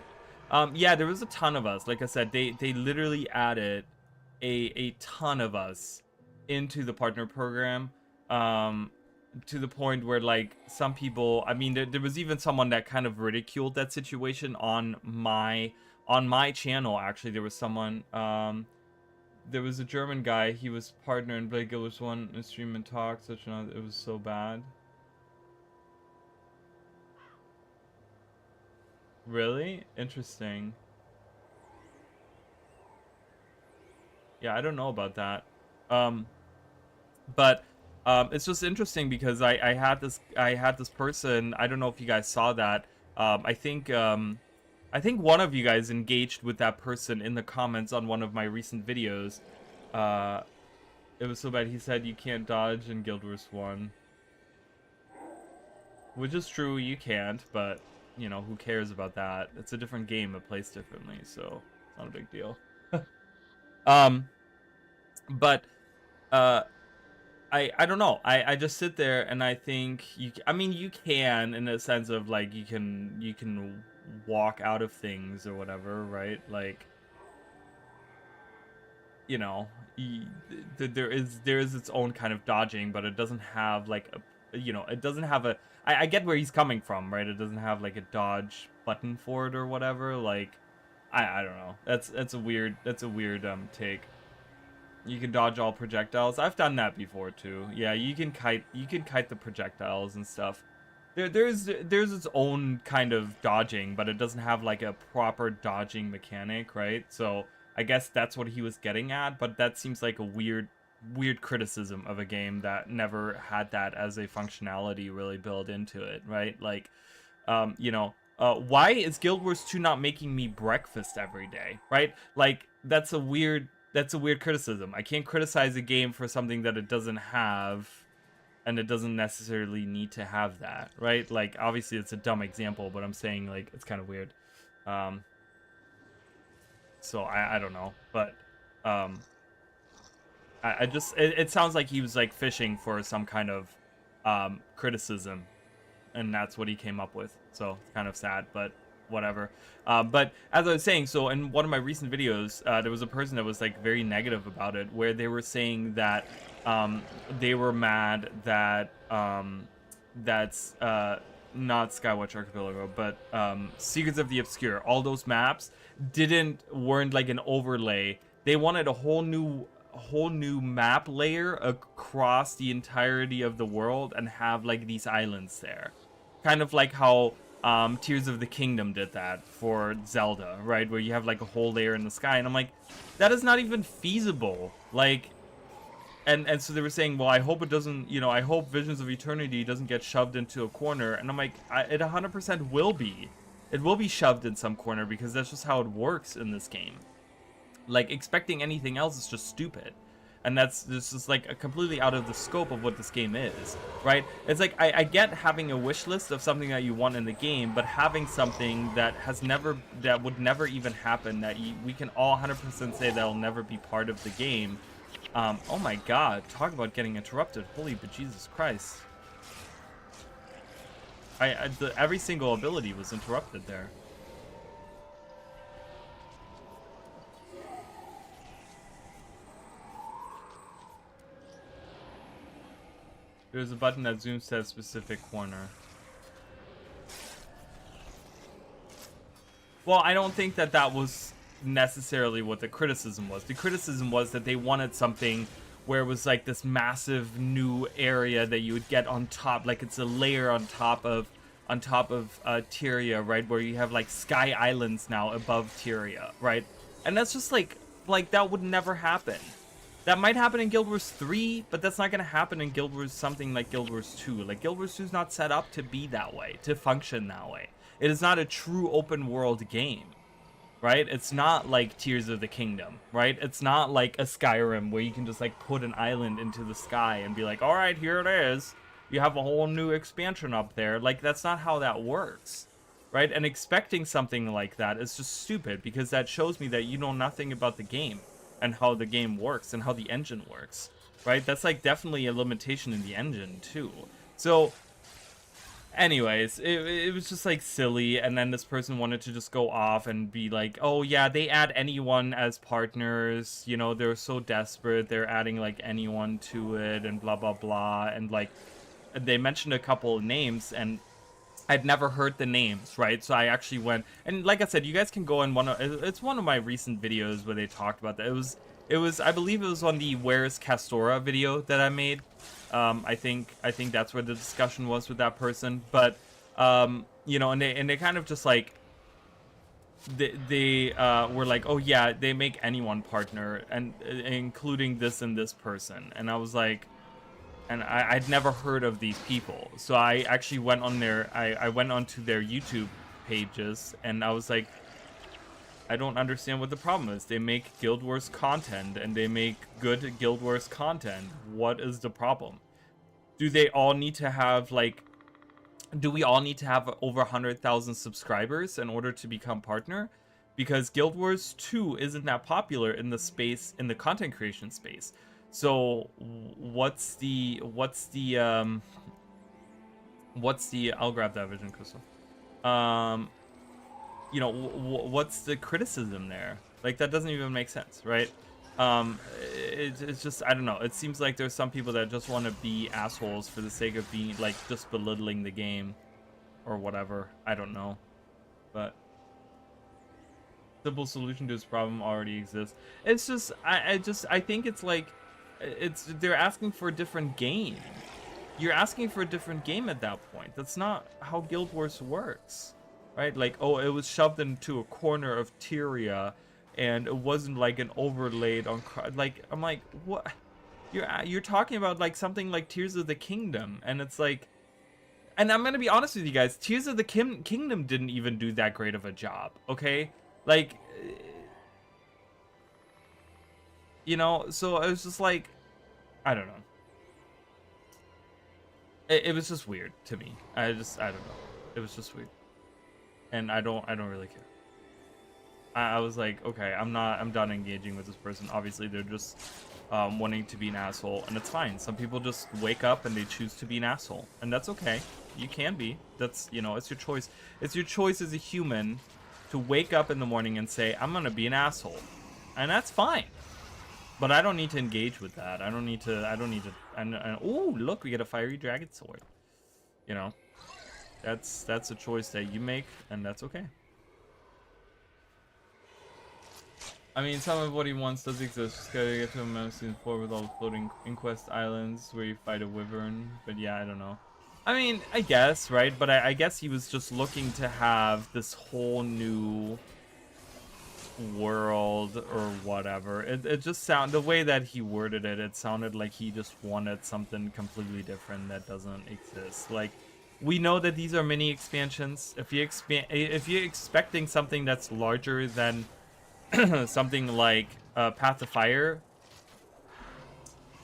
Yeah, there was a ton of us. Like I said, they literally added a ton of us into the partner program, to the point where, like, some people, I mean, there was even someone that kind of ridiculed that situation on my channel. Actually, there was someone, there was a German guy, he was partner in Blake Guild Wars 1 in stream and talk, it was so bad. Really? Interesting. Yeah, I don't know about that. But it's just interesting, because I had this person, I don't know if you guys saw that. I think one of you guys engaged with that person in the comments on one of my recent videos. It was so bad. He said you can't dodge in Guild Wars 1. Which is true, you can't, but, you know, who cares about that? It's a different game, it plays differently, so it's not a big deal. But, I don't know. I just sit there and I think, I mean, you can, in a sense of, like, you can walk out of things or whatever, right? Like, you know, there is its own kind of dodging, but it doesn't have like a, you know, it doesn't have a, I get where he's coming from, right? It doesn't have like a dodge button for it or whatever. Like, I don't know. That's a weird take. You can dodge all projectiles. I've done that before too. Yeah, you can kite the projectiles and stuff. There's its own kind of dodging, but it doesn't have like a proper dodging mechanic, right? So I guess that's what he was getting at, but that seems like a weird criticism of a game that never had that as a functionality really built into it, right? Like, Why is Guild Wars 2 not making me breakfast every day, right? Like, that's a weird criticism. I can't criticize a game for something that it doesn't have, and it doesn't necessarily need to have that, right? Like, obviously it's a dumb example, but I'm saying, like, it's kind of weird. So I don't know, but I just it sounds like he was like fishing for some kind of criticism, and that's what he came up with. So it's kind of sad, but whatever. But as I was saying, so in one of my recent videos, there was a person that was like very negative about it, where they were saying that they were mad that that's not Skywatch Archipelago, but Secrets of the Obscure. All those maps weren't like an overlay. They wanted a whole new map layer across the entirety of the world and have like these islands there, kind of like how Tears of the Kingdom did that for Zelda, right? Where you have like a whole layer in the sky, and I'm like, that is not even feasible. Like, and so they were saying, well, I hope it doesn't, I hope Visions of Eternity doesn't get shoved into a corner. And I'm like, it 100% will be. It will be shoved in some corner, because that's just how it works in this game. Like, expecting anything else is just stupid. And this is like completely out of the scope of what this game is, right? It's like, I get having a wish list of something that you want in the game, but having something that would never even happen, that we can all 100% say that'll never be part of the game. Oh my god, talk about getting interrupted. Holy bejesus Christ. Every single ability was interrupted there. There's a button that zooms to a specific corner. Well, I don't think that was necessarily what the criticism was. The criticism was that they wanted something where it was like this massive new area that you would get on top, like it's a layer on top of Tyria, right? Where you have like sky islands now above Tyria, right? And that's just like that would never happen. That might happen in Guild Wars 3, but that's not going to happen in Guild Wars something like Guild Wars 2. Like, Guild Wars 2 is not set up to be that way, to function that way. It is not a true open world game, right? It's not like Tears of the Kingdom, right? It's not like a Skyrim where you can just like put an island into the sky and be like, all right, here it is. You have a whole new expansion up there. Like, that's not how that works, right? And expecting something like that is just stupid, because that shows me that you know nothing about the game and how the game works and how the engine works, right? That's like definitely a limitation in the engine too. So anyways, it was just like silly, and then this person wanted to just go off and be like, oh yeah, they add anyone as partners, they're so desperate, they're adding like anyone to it and blah blah blah. And like, they mentioned a couple of names, and I'd never heard the names, right? So I actually went, and like I said, you guys can go in it's one of my recent videos where they talked about that. It was I believe it was on the Where's Castora video that I made. I think that's where the discussion was with that person. But and they kind of just like they were like, oh yeah, they make anyone partner, and including this and this person. And I was like, and I'd never heard of these people. So I actually went on I went onto their YouTube pages, and I was like, I don't understand what the problem is. They make Guild Wars content, and they make good Guild Wars content. What is the problem? Do they all need to have like, do we all need to have over 100,000 subscribers in order to become partner? Because Guild Wars 2 isn't that popular in the content creation space. So what's the I'll grab that vision crystal. What's the criticism there? Like, that doesn't even make sense, right? It's just, I don't know. It seems like there's some people that just want to be assholes for the sake of being like just belittling the game or whatever. I don't know, but simple solution to this problem already exists. It's just, I think it's like, they're asking for a different game. You're asking for a different game at that point. That's not how Guild Wars works, right? Like, oh, it was shoved into a corner of Tyria, and it wasn't like an overlaid on. Like, I'm like, what? You're talking about like something like Tears of the Kingdom, and it's like, And I'm gonna be honest with you guys, Tears of the Kingdom didn't even do that great of a job, okay? Like, you know, so it was just like, I don't know. It was just weird to me. I don't know. It was just weird. And I don't really care. I was like, okay, I'm done engaging with this person. Obviously, they're just wanting to be an asshole, and it's fine. Some people just wake up and they choose to be an asshole, and that's okay. You can be. That's, you know, it's your choice. It's your choice as a human to wake up in the morning and say, I'm gonna be an asshole, and that's fine. But I don't need to engage with that. I don't need to. And oh, look, we get a fiery dragon sword. You know, that's a choice that you make, and that's okay. I mean, some of what he wants does exist. Just gotta get to a season 4 with all the floating Inquest Islands where you fight a wyvern. But yeah, I don't know. I mean, I guess, right? But I guess he was just looking to have this whole new world or whatever. It just sounded, the way that he worded it, it sounded like he just wanted something completely different that doesn't exist. Like, we know that these are mini expansions. If you're expecting something that's larger than something like Path of Fire,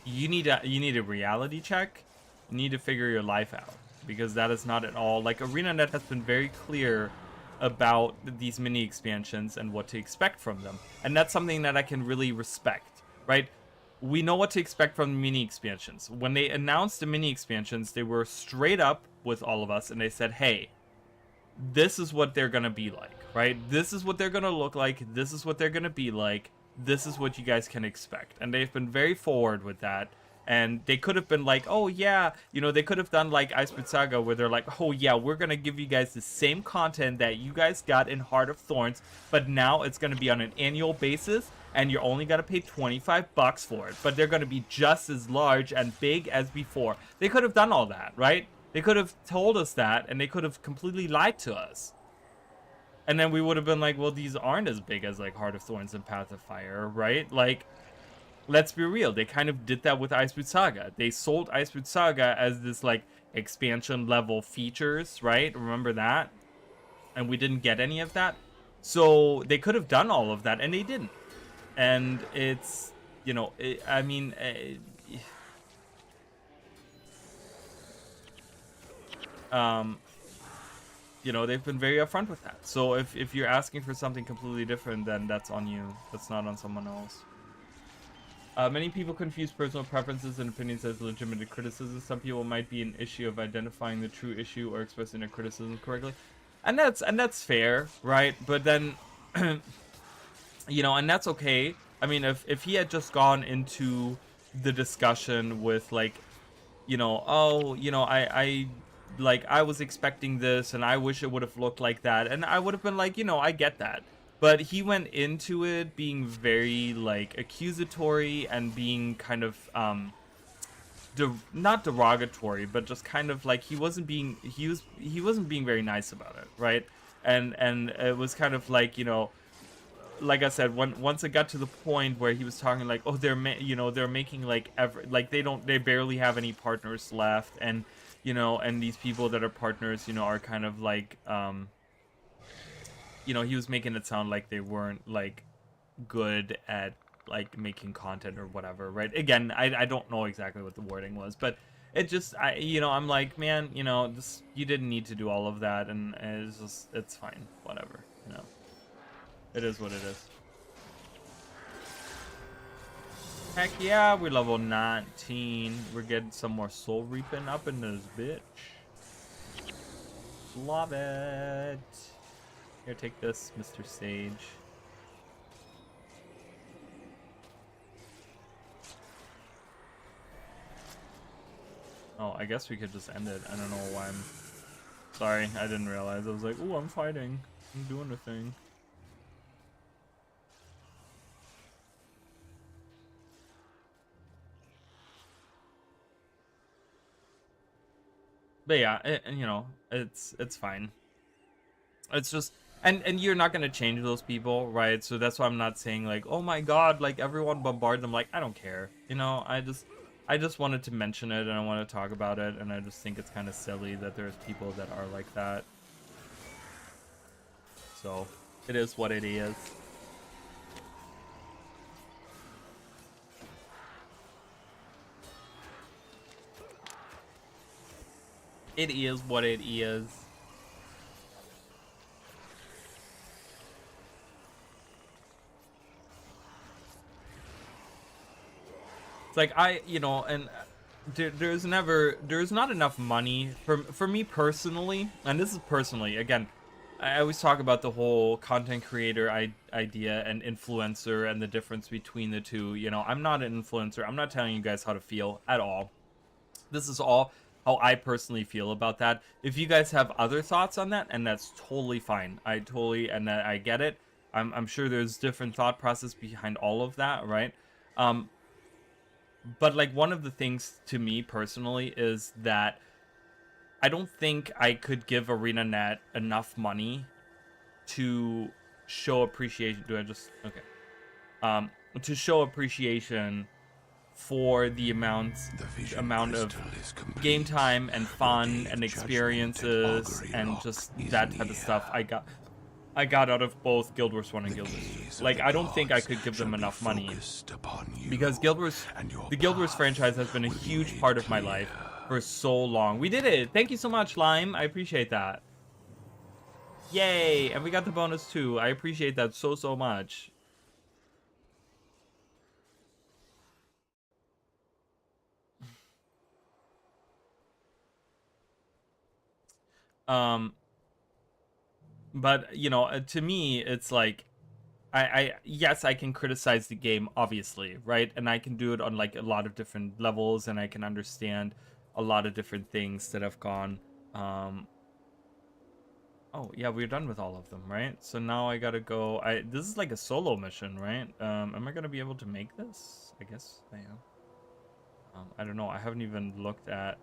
you need a reality check. You need to figure your life out, because that is not at all like ArenaNet has been very clear about these mini expansions and what to expect from them, and that's something that I can really respect, right? We know what to expect from mini expansions. When they announced the mini expansions, they were straight up with all of us, and they said, hey, this is what they're gonna be like, right? This is what they're gonna look like. This is what they're gonna be like. This is what you guys can expect. And they've been very forward with that. And they could have been like, oh yeah, you know, they could have done like Icebird Saga, where they're like, oh yeah, we're gonna give you guys the same content that you guys got in Heart of Thorns, but now it's gonna be on an annual basis, and you're only gonna pay $25 for it. But they're gonna be just as large and big as before. They could have done all that, right? They could have told us that, and they could have completely lied to us. And then we would have been like, well, these aren't as big as like Heart of Thorns and Path of Fire, right? Like, let's be real. They kind of did that with Icebird Saga. They sold Icebird Saga as this like expansion level features, right? Remember that? And we didn't get any of that. So they could have done all of that, and they didn't. And it's, you know, I mean, you know, they've been very upfront with that. So if you're asking for something completely different, then that's on you. That's not on someone else. Many people confuse personal preferences and opinions as legitimate criticism. Some people might be an issue of identifying the true issue or expressing their criticism correctly, and that's fair, right? But then, you know, and that's okay. I mean, if he had just gone into the discussion with like, you know, oh, you know, I was expecting this, and I wish it would have looked like that, and I would have been like, you know, I get that. But he went into it being very like accusatory and being kind of not derogatory, but just kind of like he wasn't being very nice about it, right? And it was kind of like, you know, like I said, once it got to the point where he was talking like, oh, they're making like they barely have any partners left, and you know, and these people that are partners, you know, are kind of like you know, he was making it sound like they weren't like good at like making content or whatever, right? Again, I don't know exactly what the wording was, but it just, you know, I'm like, man, you know, this, you didn't need to do all of that, and it's just, it's fine, whatever, you know, it is what it is. Heck yeah, we're level 19. We're getting some more soul reaping up in this bitch. Love it. Here, take this, Mr. Sage. Oh, I guess we could just end it. I don't know why I'm... Sorry, I didn't realize. I was like, ooh, I'm fighting. I'm doing a thing. But yeah, you know, it's fine. It's just, and you're not gonna change those people, right? So that's why I'm not saying like, oh my god, like everyone bombard them. Like, I don't care, you know. I just, I just wanted to mention it and I want to talk about it, and I just think it's kind of silly that there's people that are like that. So it is what it is. It is what it is. It's like you know, and there's not enough money for me personally, and this is personally, again, I always talk about the whole content creator idea and influencer and the difference between the two. You know, I'm not an influencer. I'm not telling you guys how to feel at all. This is all how I personally feel about that. If you guys have other thoughts on that, and that's totally fine. I get it. I'm sure there's different thought process behind all of that, right? But like, one of the things to me personally is that I don't think I could give ArenaNet enough money to show appreciation. Do I just okay? To show appreciation for the amount of game time and fun and experiences and just that type of stuff I got out of both Guild Wars 1 and Guild Wars 2. Like, I don't think I could give them enough money, because the Guild Wars franchise has been a huge part of my life for so long. We did it! Thank you so much, Lime. I appreciate that. Yay! And we got the bonus too. I appreciate that so much. But you know, to me, it's like, yes, I can criticize the game, obviously, right? And I can do it on like a lot of different levels, and I can understand a lot of different things that have gone. Oh yeah, we're done with all of them, right? So now I gotta go. This is like a solo mission, right? Am I gonna be able to make this? I guess I am. I don't know. I haven't even looked at.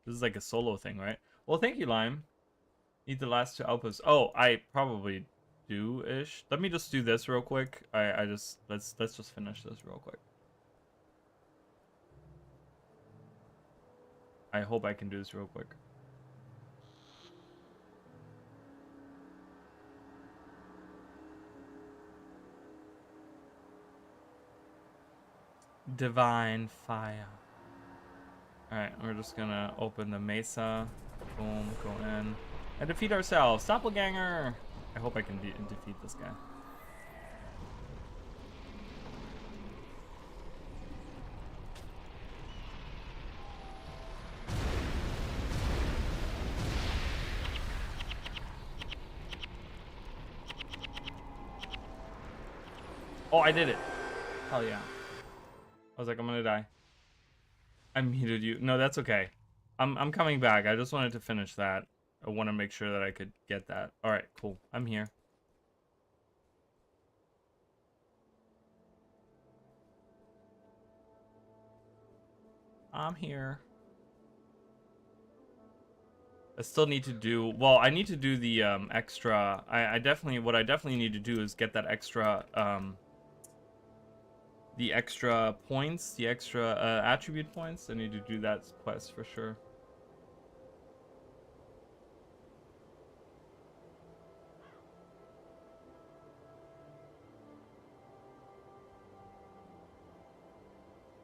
This is like a solo thing, right? Well, thank you, Lime. Need the last 2 outposts. Oh, I probably do-ish. Let me just do this real quick. Let's just finish this real quick. I hope I can do this real quick. Divine fire. Alright, we're just gonna open the mesa. Boom, go in. And defeat ourselves. Doppelganger! I hope I can defeat this guy. Oh, I did it! Hell yeah. I was like, I'm gonna die. I muted you. No, that's okay. I'm coming back. I just wanted to finish that. I want to make sure that I could get that. All right, cool. I'm here. I'm here. I still need to do, well, I need to do the extra. What I definitely need to do is get that extra the extra points, the extra attribute points. I need to do that quest for sure.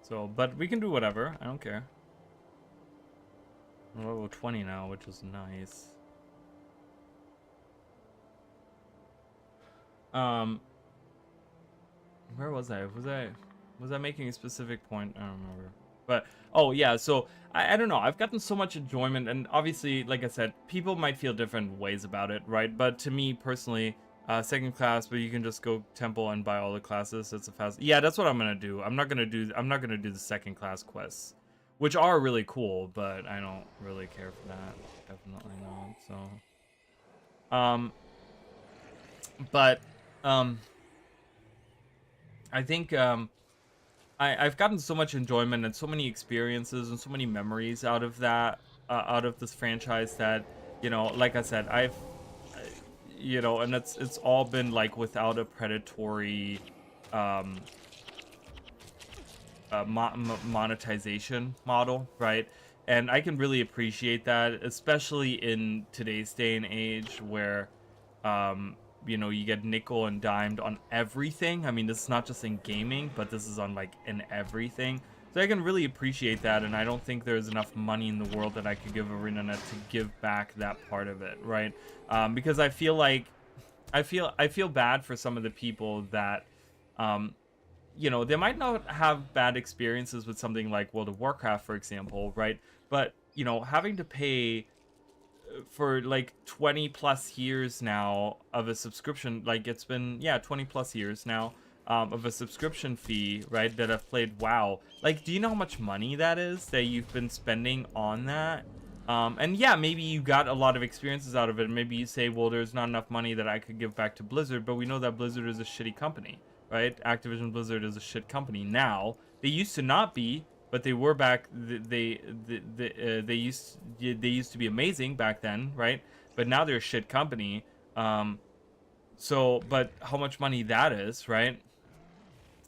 So, but we can do whatever. I don't care. I'm level 20 now, which is nice. Where was I? Was I making a specific point? I don't remember. But oh yeah, so I don't know. I've gotten so much enjoyment, and obviously, like I said, people might feel different ways about it, right? But to me personally, second class, but you can just go temple and buy all the classes. It's a fast. Yeah, that's what I'm gonna do. I'm not gonna do the second class quests, which are really cool, but I don't really care for that. Definitely not. So, I think I've gotten so much enjoyment and so many experiences and so many memories out of that, out of this franchise, that, you know, like I said, you know, and it's all been like without a predatory monetization model, right? And I can really appreciate that, especially in today's day and age where, you know, you get nickel and dimed on everything. I mean, this is not just in gaming, but this is on like in everything. So I can really appreciate that, and I don't think there's enough money in the world that I could give ArenaNet to give back that part of it, right? Because I feel like I feel bad for some of the people that, you know, they might not have bad experiences with something like World of Warcraft, for example, right? But, you know, having to pay for like 20 plus years now of a subscription, like it's been, yeah, 20 plus years now of a subscription fee, right? That I've played WoW. Like, do you know how much money that is that you've been spending on that? And yeah, maybe you got a lot of experiences out of it. Maybe you say, well, there's not enough money that I could give back to Blizzard, but we know that Blizzard is a shitty company, right? Activision Blizzard is a shit company now. They used to not be, but they were back. They used to be amazing back then, right? But now they're a shit company. So, but how much money that is, right?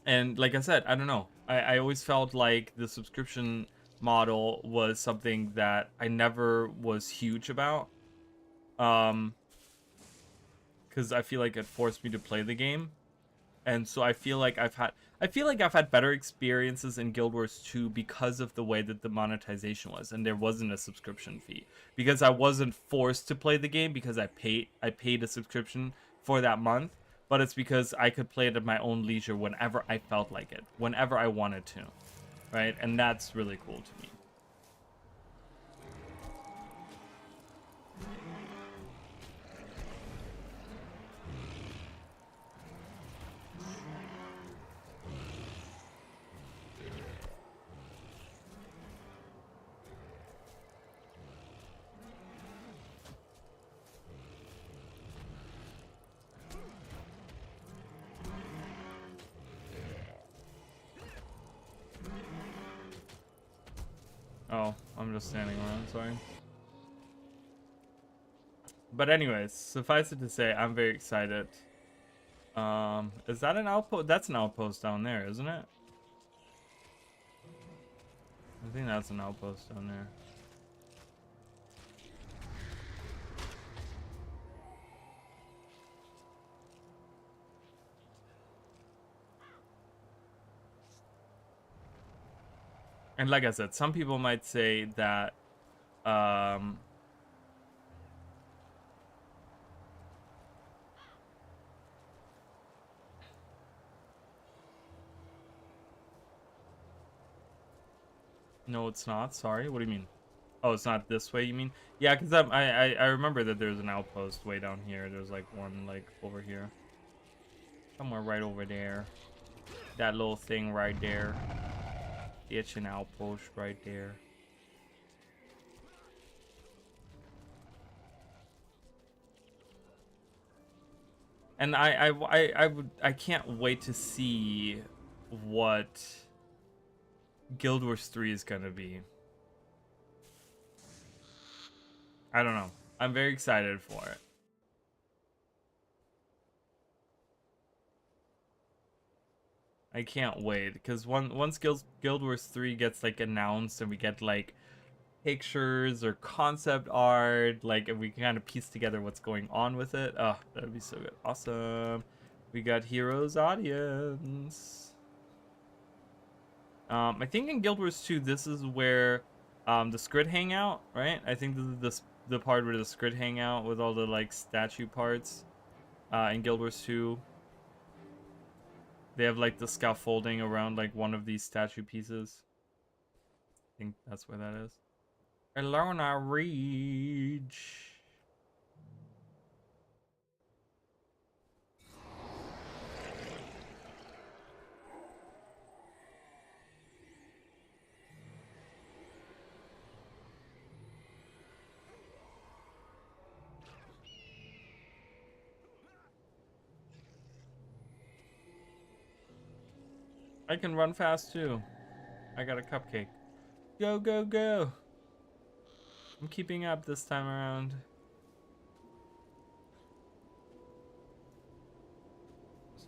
And like I said, I don't know. I always felt like the subscription model was something that I never was huge about. Because I feel like it forced me to play the game. And so I feel like I've had better experiences in Guild Wars 2 because of the way that the monetization was, and there wasn't a subscription fee. Because I wasn't forced to play the game because I paid a subscription for that month, but it's because I could play it at my own leisure whenever I felt like it, whenever I wanted to. Right? And that's really cool to me. Oh, I'm just standing around, sorry. But anyways, suffice it to say, I'm very excited. Is that an outpost? That's an outpost down there, isn't it? I think that's an outpost down there. And like I said, some people might say that, no, it's not. Sorry, what do you mean? Oh, it's not this way, you mean? Yeah, because I remember that there's an outpost way down here. There's like one like over here. Somewhere right over there. That little thing right there. It's an outpost right there. And I can't wait to see what Guild Wars 3 is gonna be. I don't know. I'm very excited for it. I can't wait because once Guild Wars 3 gets like announced and we get like pictures or concept art, like, and we can kind of piece together what's going on with it. Oh, that would be so good. Awesome. We got Heroes Audience. I think in Guild Wars 2, this is where the Squid hang out, right? I think this is the part where the Squid hang out with all the like statue parts in Guild Wars 2. They have like the scaffolding around like one of these statue pieces. I think that's where that is. Elona Reach. I can run fast too. I got a cupcake. Go, go, go. I'm keeping up this time around.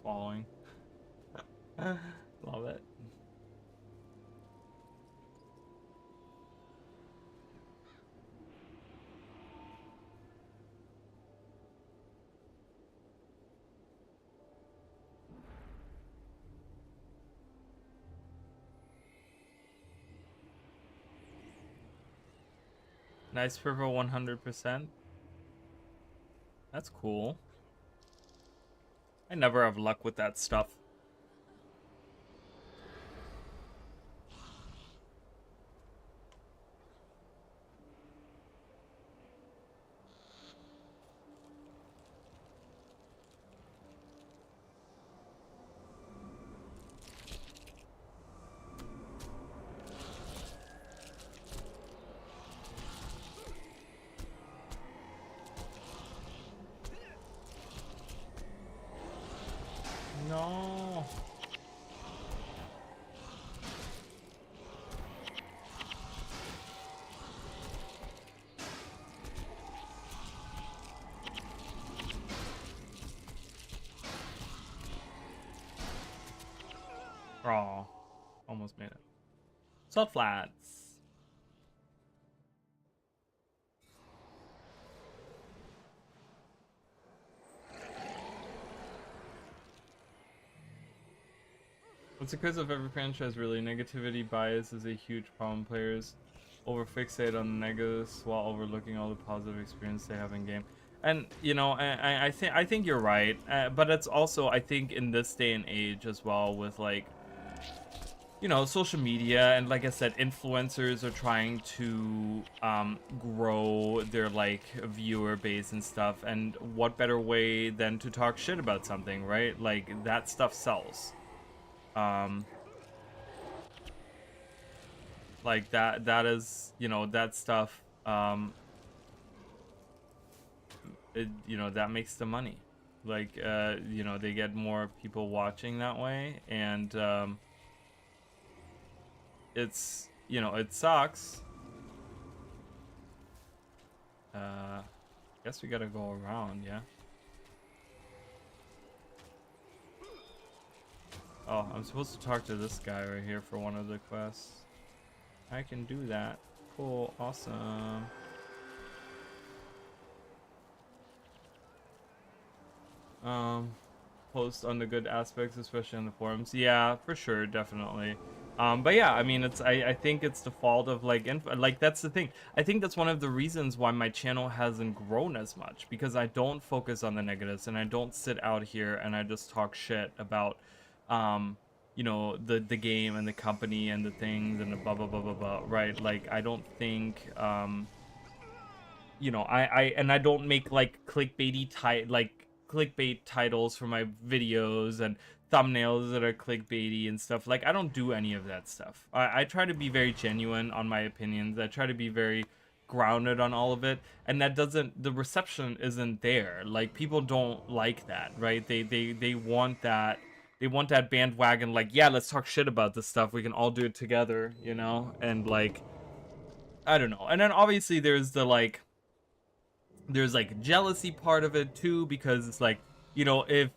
swallowing. Love it. Nice purple 100%. That's cool. I never have luck with that stuff. No. Oh, almost made it. Salt flats. What's the cause of every franchise really? Negativity bias is a huge problem. Players overfixate on the negatives while overlooking all the positive experience they have in game. And you know, I think you're right, but it's also, I think, in this day and age as well, with like, you know, social media, and like I said, influencers are trying to grow their like viewer base and stuff, and what better way than to talk shit about something, right? Like, that stuff sells. Like that is, you know, that stuff, you know, that makes the money. Like, you know, they get more people watching that way, and it's, you know, it sucks. Guess we gotta go around, yeah. Oh, I'm supposed to talk to this guy right here for one of the quests. I can do that. Cool, awesome. Post on the good aspects, especially on the forums. Yeah, for sure, definitely. But yeah, I mean, I think it's the fault of like that's the thing. I think that's one of the reasons why my channel hasn't grown as much, because I don't focus on the negatives, and I don't sit out here and I just talk shit about you know, the game and the company and the things and the blah blah blah blah blah, right? Like, I don't think you know, I don't make like clickbait titles for my videos and thumbnails that are clickbaity and stuff. Like, I don't do any of that stuff. I try to be very genuine on my opinions. I try to be very grounded on all of it, and that doesn't, the reception isn't there. Like, people don't like that, right? They want that, they want that bandwagon, like, yeah, let's talk shit about this stuff, we can all do it together, you know? And like, I don't know. And then obviously there's the like, there's like a jealousy part of it too, because it's like, you know, if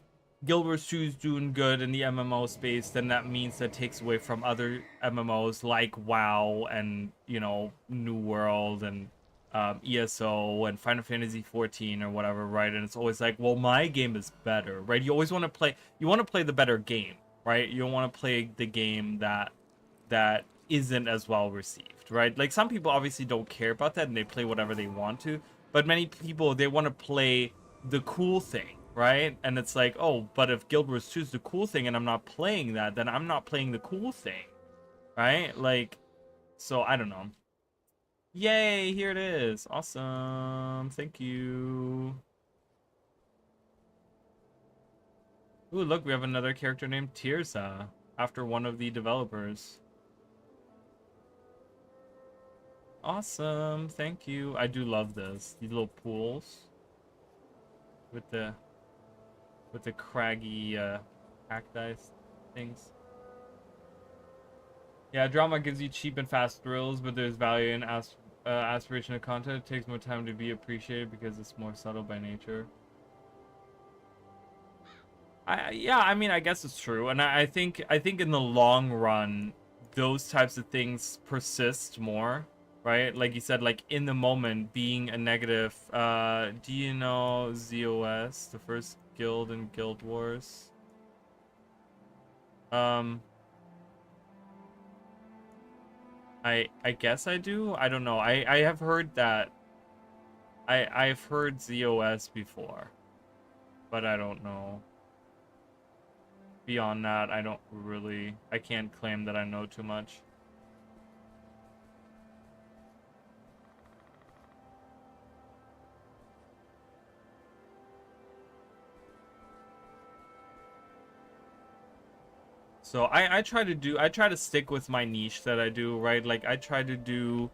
Guild Wars 2 is doing good in the MMO space, then that means that takes away from other MMOs like WoW and, you know, New World and ESO and Final Fantasy 14 or whatever, right? And it's always like, well, my game is better, right? You always want to play, you want to play the better game, right? You don't want to play the game that isn't as well received, right? Like, some people obviously don't care about that and they play whatever they want to, but many people, they want to play the cool thing, right? And it's like, oh, but if Guild Wars 2 is the cool thing and I'm not playing that, then I'm not playing the cool thing, right? Like, so I don't know. Yay, here it is. Awesome. Thank you. Ooh, look, we have another character named Tirza, after one of the developers. Awesome. Thank you. I do love this. These little pools with the craggy cacti things. Yeah, drama gives you cheap and fast thrills, but there's value in aspirational content. It takes more time to be appreciated because it's more subtle by nature. Yeah, I mean, I guess it's true, and I think in the long run, those types of things persist more, right? Like you said, like in the moment, being a negative. Do you know ZOS, the first guild in Guild Wars? Um, I guess I do. I don't know. I have heard that. I've heard ZOS before, but I don't know. Beyond that, I can't claim that I know too much. So I try to stick with my niche that I do, right? Like I try to do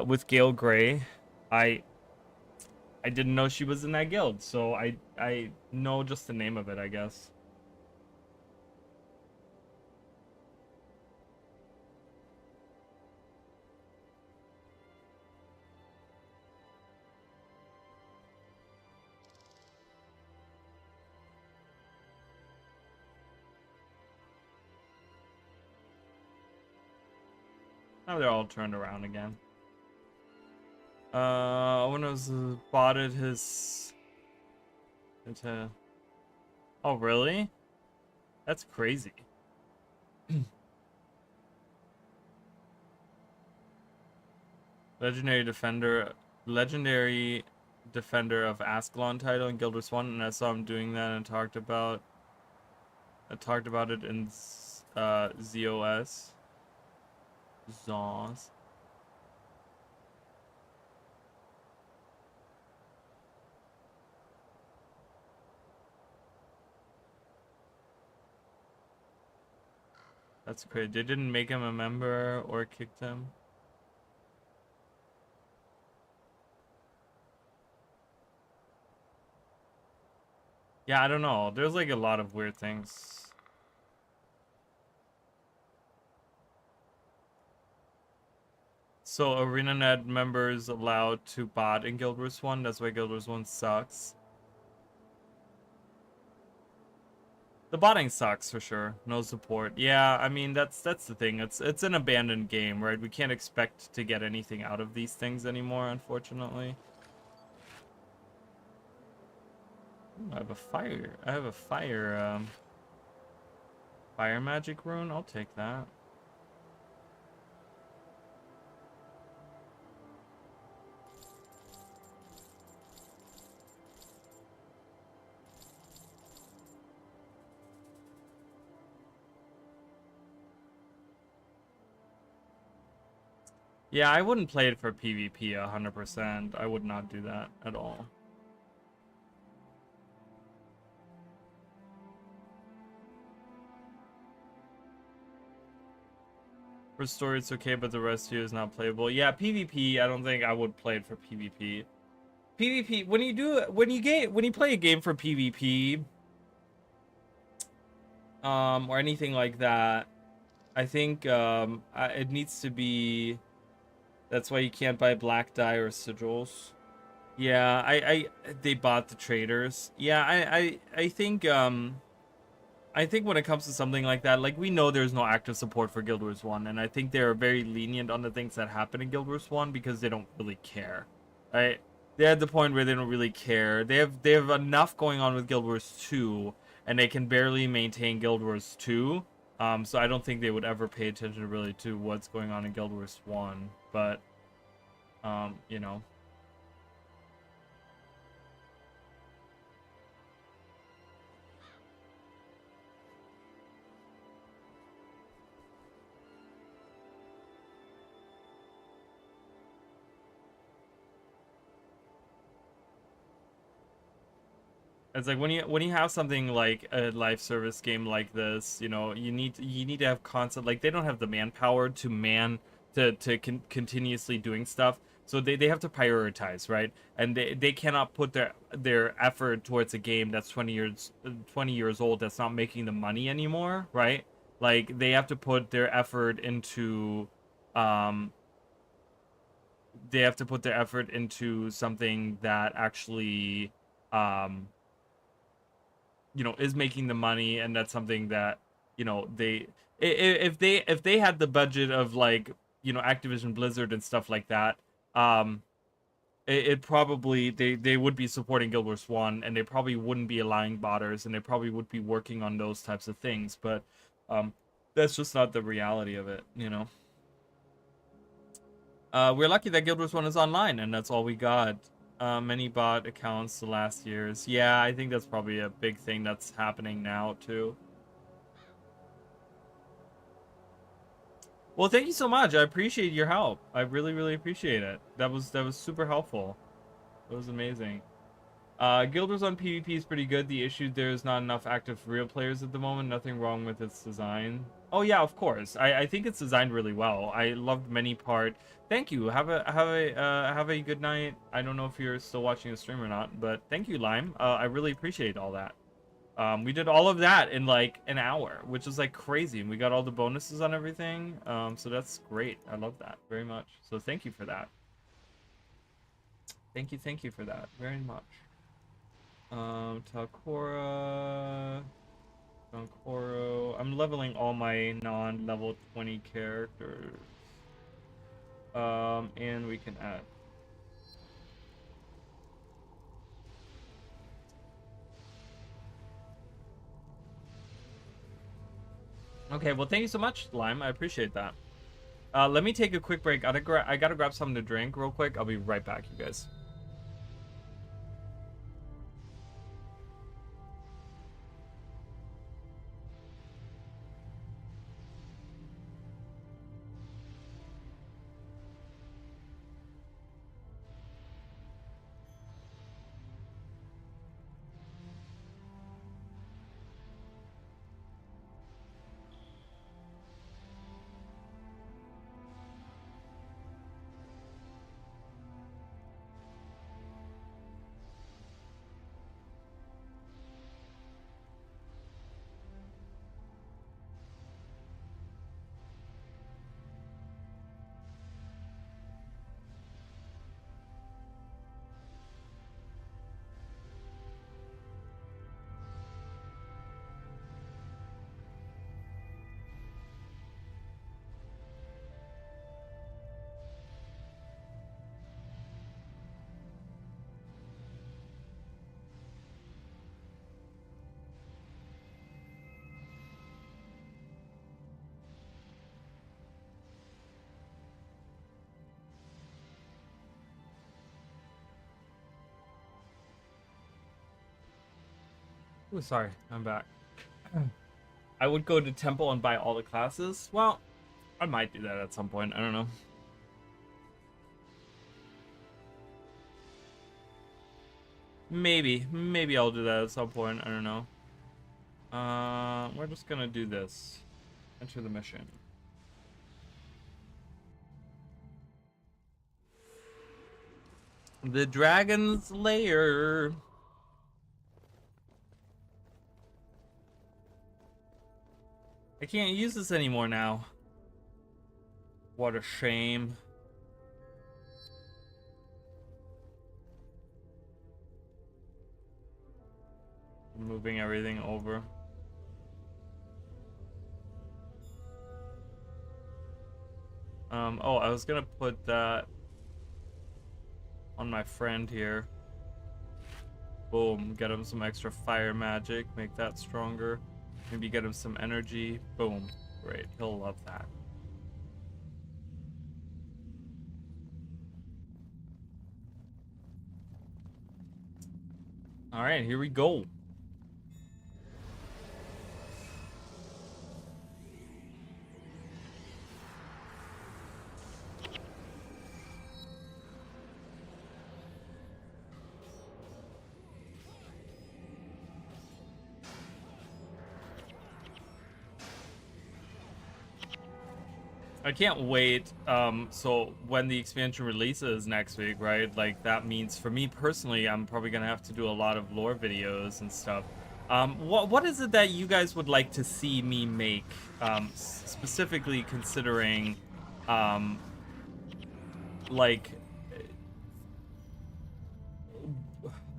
with Gale Gray. I I didn't know she was in that guild, so I know just the name of it, I guess. Now they're all turned around again. When it was botted his into. Oh really? That's crazy. Legendary defender, legendary defender of Ascalon title in Guild Wars 1, and I saw him doing that and I talked about it in ZOS. Zos. That's crazy. They didn't make him a member or kicked him. Yeah, I don't know. There's like a lot of weird things. So ArenaNet members allowed to bot in Guild Wars 1. That's why Guild Wars 1 sucks. The botting sucks for sure. No support. Yeah, I mean that's the thing. It's an abandoned game, right? We can't expect to get anything out of these things anymore, unfortunately. Ooh, I have a fire magic rune. I'll take that. Yeah, I wouldn't play it for PvP 100%. I would not do that at all. For story, it's okay, but the rest here is not playable. Yeah, PvP, I don't think I would play it for PvP. PvP, when you play a game for PvP, or anything like that, I think it needs to be. That's why you can't buy black dye or sigils. Yeah, they bought the traders. Yeah, I think when it comes to something like that, like we know there's no active support for Guild Wars 1, and I think they're very lenient on the things that happen in Guild Wars 1 because they don't really care. Right? They're at the point where they don't really care. They have enough going on with Guild Wars 2, and they can barely maintain Guild Wars 2. So I don't think they would ever pay attention really to what's going on in Guild Wars 1. But you know. It's like when you have something like a live service game like this, you know, you need to have constant, like they don't have the manpower to continuously doing stuff. So they have to prioritize, right? And they cannot put their effort towards a game that's 20 years old that's not making the money anymore, right? Like they have to put their effort into um something that actually you know, is making the money, and that's something that, you know, if they had the budget of like, you know, Activision Blizzard and stuff like that, it probably they would be supporting Guild Wars 1, and they probably wouldn't be allowing botters, and they probably would be working on those types of things, but that's just not the reality of it, you know. We're lucky that Guild Wars 1 is online, and that's all we got. Many bot accounts the last years. Yeah, I think that's probably a big thing that's happening now too. Well, thank you so much. I appreciate your help. I really, really appreciate it. That was super helpful. That was amazing. Guild Wars on PvP is pretty good. The issue there is not enough active real players at the moment. Nothing wrong with its design. Oh yeah, of course. I think it's designed really well. I loved many part. Thank you. Have a good night. I don't know if you're still watching the stream or not, but thank you, Lime. I really appreciate all that. We did all of that in like an hour, which is like crazy, and we got all the bonuses on everything. So that's great. I love that very much. So thank you for that. Thank you for that very much. Talcora, Donkoro. I'm leveling all my non-level 20 characters. And we can add. Okay, well, thank you so much, Lime. I appreciate that. Let me take a quick break. I gotta grab something to drink real quick. I'll be right back, you guys. Ooh, sorry, I'm back. I would go to Temple and buy all the classes. Well, I might do that at some point. I don't know. Maybe I'll do that at some point. I don't know. We're just gonna do this. Enter the mission. The Dragon's Lair. I can't use this anymore now. What a shame. Moving everything over. Oh, I was gonna put that on my friend here. Boom, get him some extra fire magic, make that stronger. Maybe get him some energy. Boom. Great. He'll love that. Alright, here we go. I can't wait. So when the expansion releases next week, right? Like that means for me personally, I'm probably gonna have to do a lot of lore videos and stuff. What is it that you guys would like to see me make? Specifically considering, like,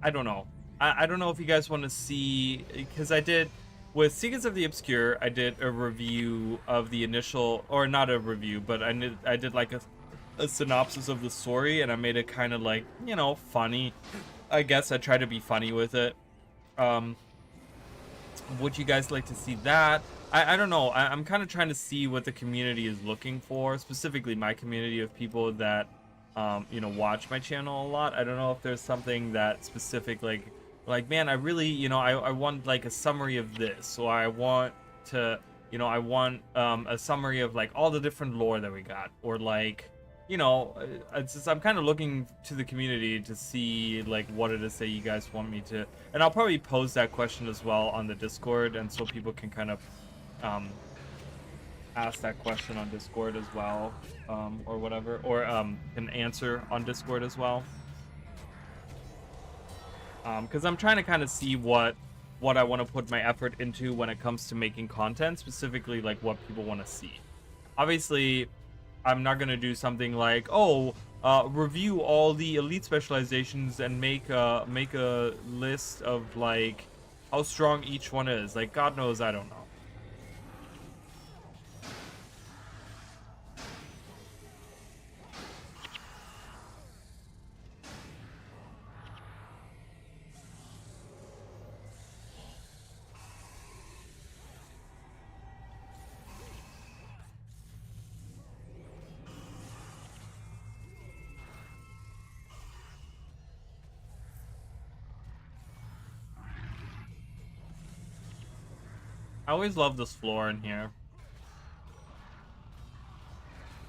I don't know. I don't know if you guys want to see, because I did with Secrets of the Obscure, I did a review of the initial, or not a review, but I did like a synopsis of the story, and I made it kind of like, you know, funny. I guess I try to be funny with it. Would you guys like to see that? I don't know. I'm kind of trying to see what the community is looking for, specifically my community of people that, you know, watch my channel a lot. I don't know if there's something that specific, like, man, I really, you know, I want like a summary of this, or I want to, you know, I want a summary of like all the different lore that we got, or like, you know, it's just, I'm kind of looking to the community to see like what it is that you guys want me to, and I'll probably pose that question as well on the Discord, and so people can kind of ask that question on Discord as well, or whatever, or can answer on Discord as well. Because I'm trying to kind of see what I want to put my effort into when it comes to making content, specifically like what people want to see. Obviously, I'm not gonna do something like, oh, review all the elite specializations and make a list of like how strong each one is. Like, God knows, I don't know. I always love this floor in here.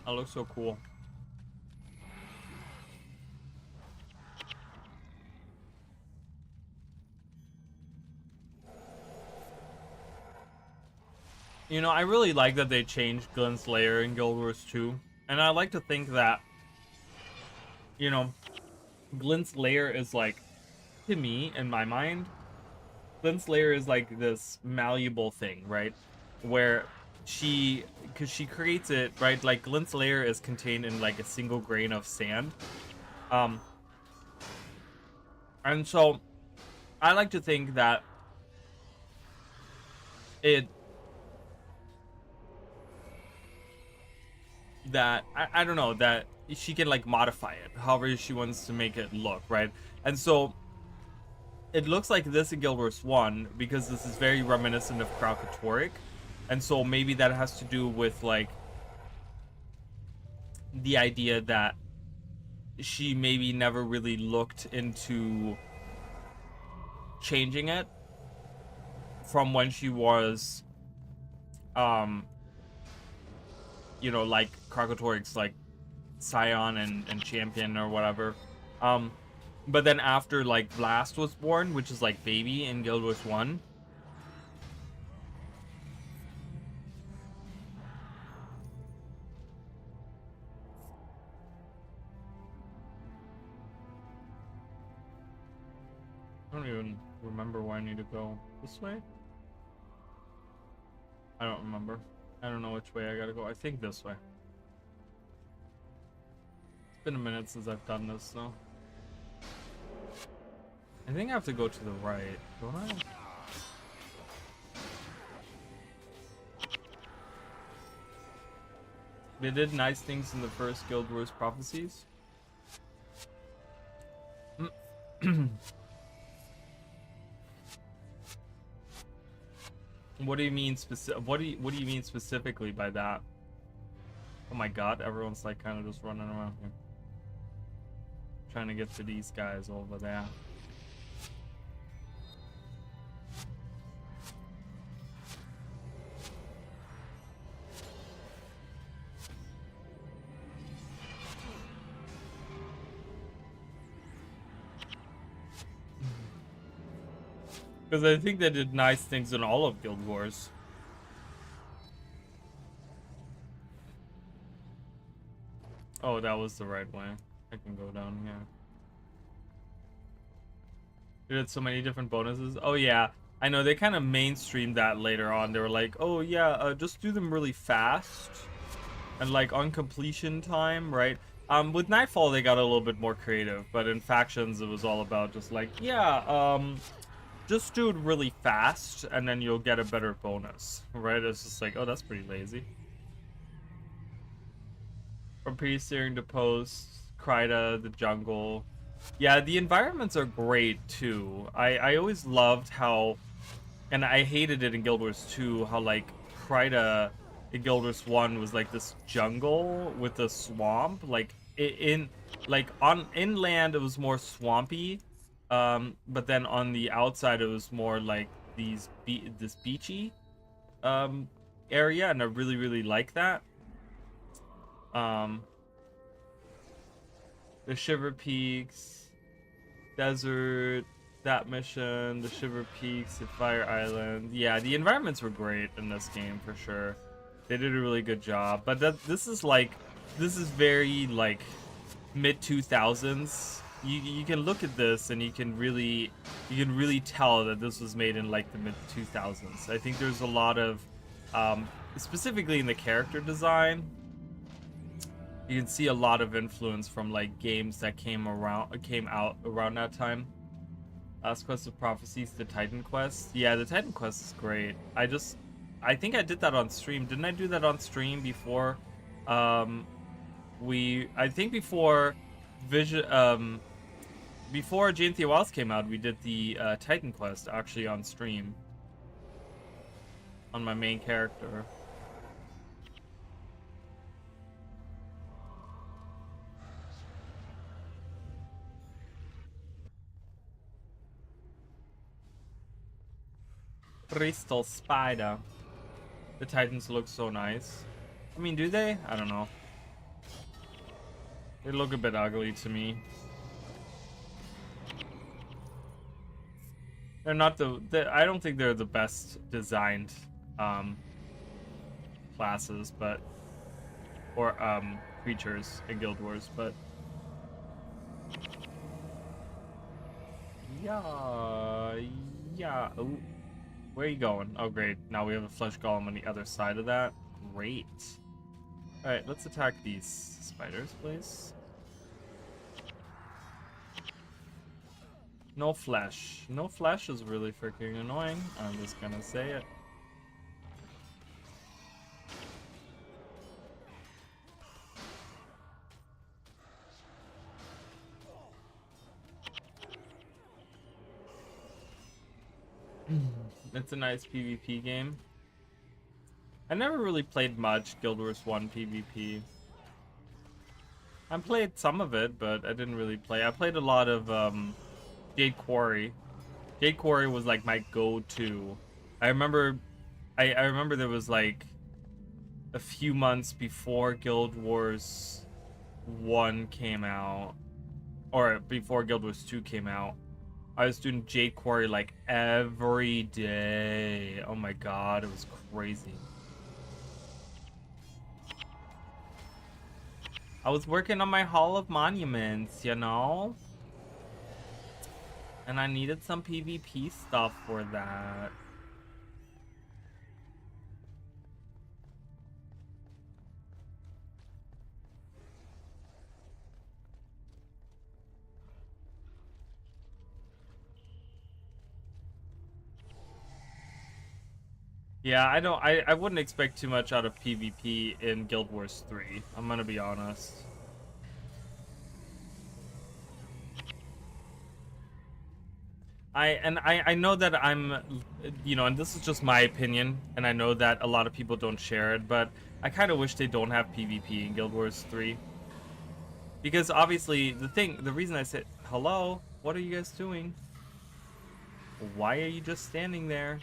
That looks so cool. You know, I really like that they changed Glenn's lair in Guild Wars 2. And I like to think that, you know, Glenn's lair is like, to me, in my mind, Glenn's lair is like this malleable thing, right? Where because she creates it, right? Like, Glenn's lair is contained in like a single grain of sand. And so I like to think that I don't know, that she can like modify it however she wants to make it look, right? And so it looks like this in Guild Wars 1 because this is very reminiscent of Kralkatorrik, and so maybe that has to do with like the idea that she maybe never really looked into changing it from when she was you know, like Kralkatorrik's like scion and champion or whatever. But then after like Blast was born, which is like baby in Guild Wars 1, I don't even remember where I need to go. This way? I don't remember. I don't know which way I gotta go. I think this way. It's been a minute since I've done this, though. I think I have to go to the right, don't I? They did nice things in the first Guild Wars Prophecies. What do you mean what do you mean specifically by that? Oh my god, everyone's like kind of just running around here. Trying to get to these guys over there. Because I think they did nice things in all of Guild Wars. Oh, that was the right way. I can go down here. They did so many different bonuses. Oh yeah, I know, they kind of mainstreamed that later on. They were like, oh yeah, just do them really fast. And like on completion time, right? With Nightfall, they got a little bit more creative, but in Factions, it was all about just like, yeah, just do it really fast, and then you'll get a better bonus, right? It's just like, oh, that's pretty lazy. From pre-steering to post, Kryta, the jungle. Yeah, the environments are great, too. I always loved how, and I hated it in Guild Wars 2, how, like, Kryta in Guild Wars 1 was, like, this jungle with a swamp. Like, on inland, it was more swampy. But then on the outside, it was more, like, this beachy, area, and I really, really like that. The Shiver Peaks, Desert, that mission, the Shiver Peaks, the Fire Island. Yeah, the environments were great in this game for sure. They did a really good job. But this is very like mid 2000s. You can look at this and you can really tell that this was made in like the mid 2000s. I think there's a lot of specifically in the character design. You can see a lot of influence from like games that came out around that time. Last Quest of Prophecies, the Titan Quest. Yeah, the Titan Quest is great. I think I did that on stream. Didn't I do that on stream before? I think before before Jane the Wilds came out, we did the Titan Quest actually on stream on my main character. Crystal Spider. The Titans look so nice. I mean, do they? I don't know. They look a bit ugly to me. They're not I don't think they're the best designed classes, but or creatures in Guild Wars, but yeah. Ooh. Where are you going? Oh, great. Now we have a flesh golem on the other side of that. Great. Alright, let's attack these spiders, please. No flesh. No flesh is really freaking annoying. I'm just gonna say it. It's a nice PvP game. I never really played much Guild Wars 1 PvP. I played some of it, but I didn't really play. I played a lot of Jade Quarry. Jade Quarry was like my go-to. I remember there was like a few months before Guild Wars 1 came out, or before Guild Wars 2 came out. I was doing Jade Quarry like every day. Oh my god, it was crazy. I was working on my Hall of Monuments, you know? And I needed some PvP stuff for that. Yeah, I wouldn't expect too much out of PvP in Guild Wars 3. I'm gonna be honest. I know that I'm, you know, and this is just my opinion, and I know that a lot of people don't share it, but I kind of wish they don't have PvP in Guild Wars 3. Because obviously, the reason I said, hello, what are you guys doing? Why are you just standing there?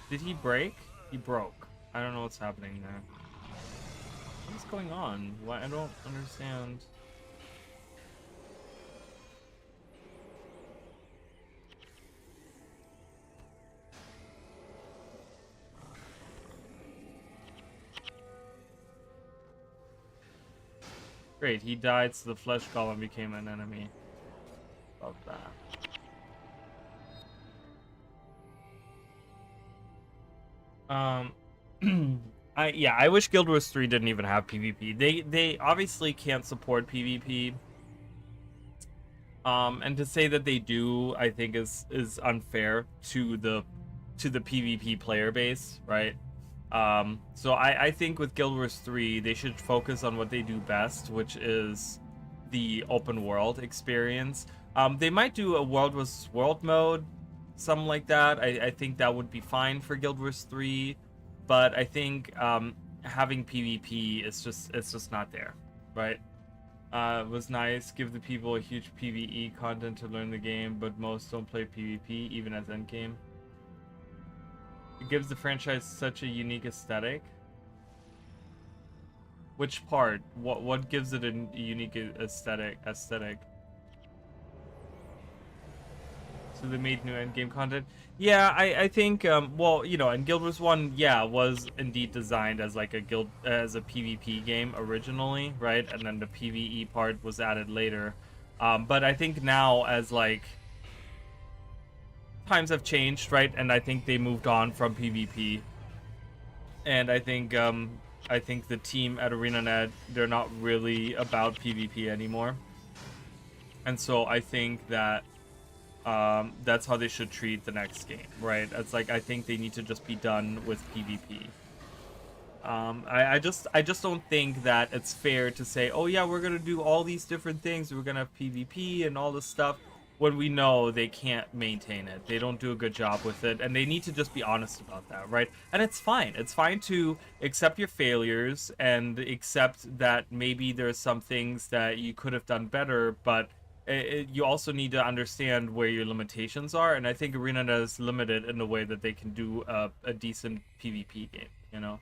Did he break? He broke. I don't know what's happening there. What's going on? Why? I don't understand. Great, he died, so the flesh golem became an enemy. Love that. Yeah, I wish Guild Wars 3 didn't even have PvP. They obviously can't support PvP. And to say that they do, I think is unfair to the PvP player base, right? So I think with Guild Wars 3, they should focus on what they do best, which is the open world experience. They might do a world versus world mode, something like that. I think that would be fine for Guild Wars 3, but I think having PvP is just not there, right? It was nice, give the people a huge PvE content to learn the game, but most don't play PvP, even as endgame. It gives the franchise such a unique aesthetic. Which part? What gives it a unique aesthetic? So they made new endgame content. Yeah, I think well, you know, and Guild Wars 1, yeah, was indeed designed as like a PvP game originally, right? And then the PvE part was added later. But I think now, as like times have changed, right? And I think they moved on from PvP. And I think the team at ArenaNet, they're not really about PvP anymore. And so I think that that's how they should treat the next game, right? It's like, I think they need to just be done with PvP. I just don't think that it's fair to say, oh yeah, we're gonna do all these different things, we're gonna have PvP and all this stuff, when we know they can't maintain it. They don't do a good job with it, and they need to just be honest about that, right? And it's fine. It's fine to accept your failures and accept that maybe there's some things that you could have done better, but you also need to understand where your limitations are, and I think ArenaNet is limited in the way that they can do a decent PvP game, you know?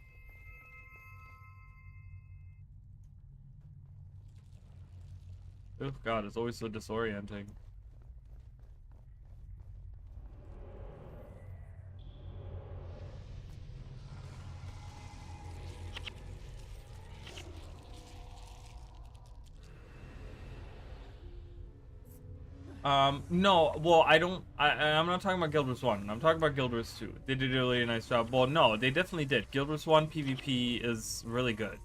Oh god, it's always so disorienting. No, well, I'm not talking about Guild Wars 1. I'm talking about Guild Wars 2. They did a really nice job. Well, no, they definitely did. Guild Wars 1 PvP is really good.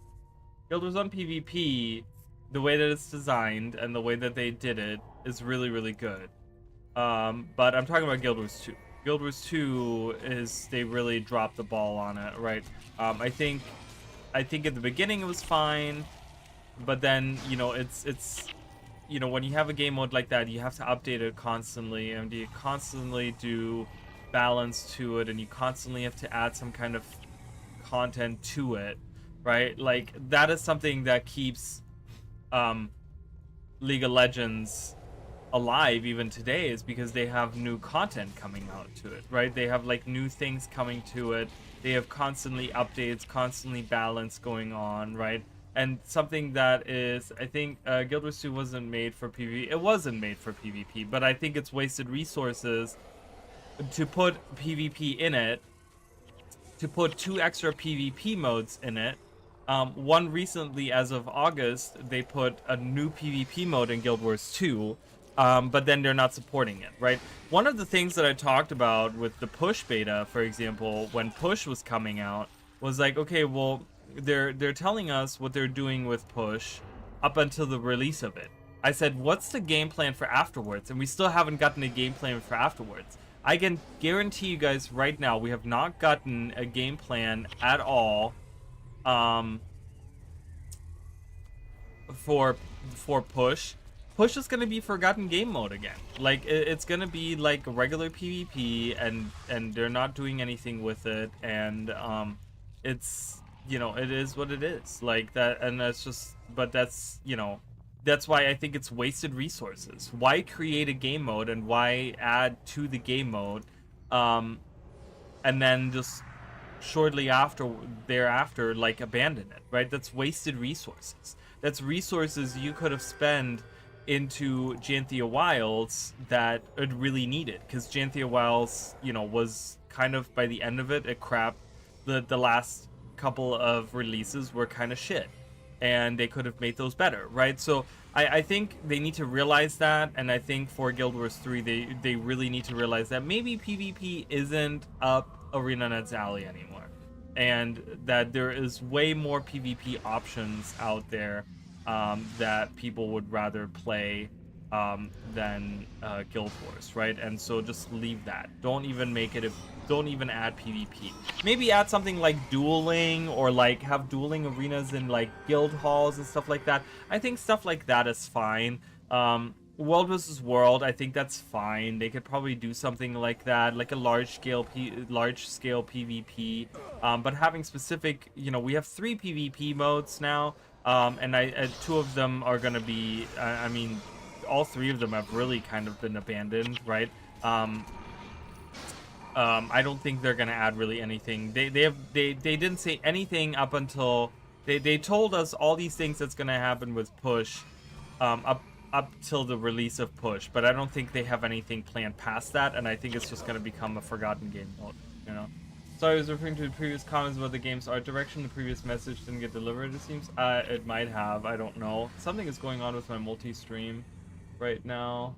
Guild Wars 1 PvP, the way that it's designed and the way that they did it is really, really good. But I'm talking about Guild Wars 2. Guild Wars 2 they really dropped the ball on it, right? I think at the beginning it was fine, but then, you know, it's you know, when you have a game mode like that, you have to update it constantly, and you constantly do balance to it, and you constantly have to add some kind of content to it, right? Like, that is something that keeps League of Legends alive even today, is because they have new content coming out to it, right? They have like new things coming to it. They have constantly updates, constantly balance going on, right? And something that is, I think, Guild Wars 2 wasn't made for PvP. It wasn't made for PvP, but I think it's wasted resources to put PvP in it, to put 2 extra PvP modes in it. One recently, as of August, they put a new PvP mode in Guild Wars 2, but then they're not supporting it, right? One of the things that I talked about with the push beta, for example, when push was coming out, was like, okay, well, they're telling us what they're doing with push up until the release of it. I said, what's the game plan for afterwards? And we still haven't gotten a game plan for afterwards. I can guarantee you guys right now, we have not gotten a game plan at all for push. Push is going to be forgotten game mode again. Like, it's going to be like regular PvP, and they're not doing anything with it, and it's, you know, it is what it is, like that. And that's just, but that's, you know, that's why I think it's wasted resources. Why create a game mode and why add to the game mode, and then just shortly thereafter, like, abandon it, right? That's wasted resources. That's resources you could have spent into Janthia Wilds that it really needed, because Janthia Wilds, you know, was kind of, by the end of it, a crap. The last couple of releases were kind of shit, and they could have made those better, right? So I think they need to realize that, and I think for Guild Wars 3, they really need to realize that maybe PvP isn't up ArenaNet's alley anymore. and that there is way more PvP options out there that people would rather play than Guild Wars, right? And so just leave that. Don't even make it. Don't even add PvP. Maybe add something like dueling, or like have dueling arenas in like guild halls and stuff like that. I think stuff like that is fine. World versus world, I think that's fine. They could probably do something like that, like a large scale PvP. But having specific, we have 3 PvP modes now, and two of them are gonna be. I mean, all 3 of them have really kind of been abandoned, right? I don't think they're gonna add really anything. They didn't say anything up until they told us all these things that's gonna happen with push, up till the release of push. But I don't think they have anything planned past that, and I think it's just gonna become a forgotten game mode. So I was referring to the previous comments about the game's art direction. The previous message didn't get delivered, it seems. It might have. I don't know. Something is going on with my multi-stream right now.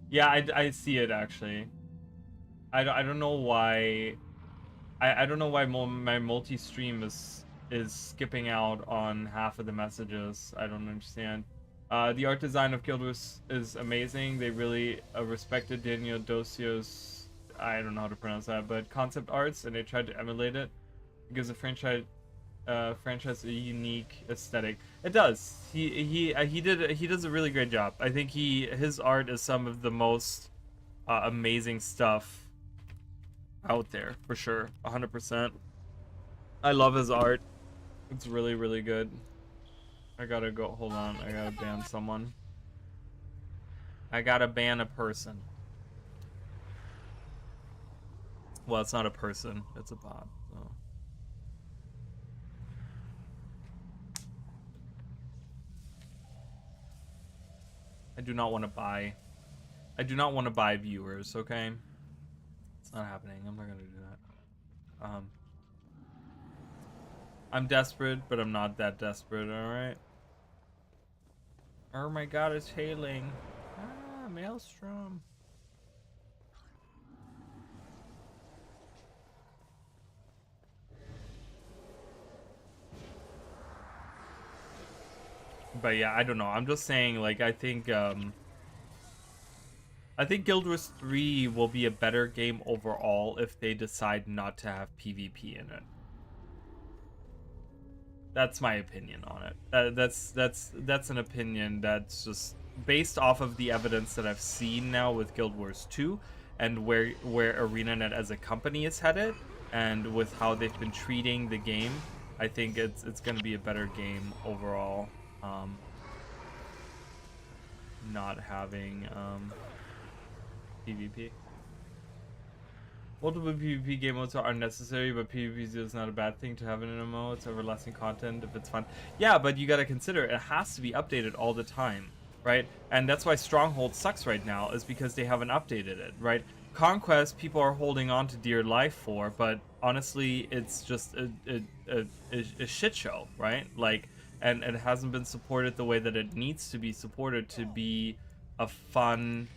Yeah, I see it actually. I don't know why. I don't know why my multi-stream is skipping out on half of the messages. I don't understand. The art design of Guild Wars is amazing. They really respected Daniel Docio's, I don't know how to pronounce that, but concept arts, and they tried to emulate it. It gives the franchise a unique aesthetic. It does. He does a really great job. I think his art is some of the most amazing stuff out there, for sure. 100%. I love his art. It's really, really good. I gotta go. Hold on. I gotta ban someone. I gotta ban a person. Well, it's not a person. It's a bot. So. I do not want to buy. I do not want to buy viewers, okay? It's not happening. I'm not gonna do that. I'm desperate, but I'm not that desperate, alright? Oh my god, it's hailing. Ah, Maelstrom. But yeah, I don't know. I'm just saying, like, I think Guild Wars 3 will be a better game overall if they decide not to have PvP in it. That's my opinion on it. That's an opinion that's just based off of the evidence that I've seen now with Guild Wars 2 and where ArenaNet as a company is headed, and with how they've been treating the game. I think it's going to be a better game overall. Not having PvP. Multiple PvP game modes are unnecessary, but PvP is not a bad thing to have in an MMO. It's everlasting content if it's fun. Yeah, but you gotta consider it has to be updated all the time, right? And that's why Stronghold sucks right now, is because they haven't updated it, right? Conquest, people are holding on to dear life for, but honestly, it's just a shit show, right? Like, and it hasn't been supported the way that it needs to be supported to be a fun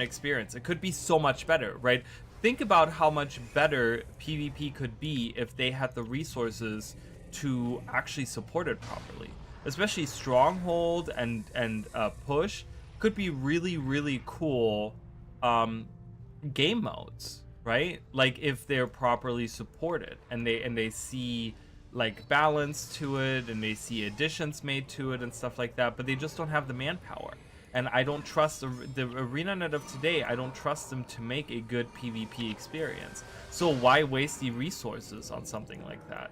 experience. It could be so much better, right? Think about how much better PvP could be if they had the resources to actually support it properly. Especially Stronghold and Push could be really, really cool game modes, right? Like if they're properly supported and they see like balance to it, and they see additions made to it and stuff like that, but they just don't have the manpower. And I don't trust the ArenaNet of today. I don't trust them to make a good PvP experience. So why waste the resources on something like that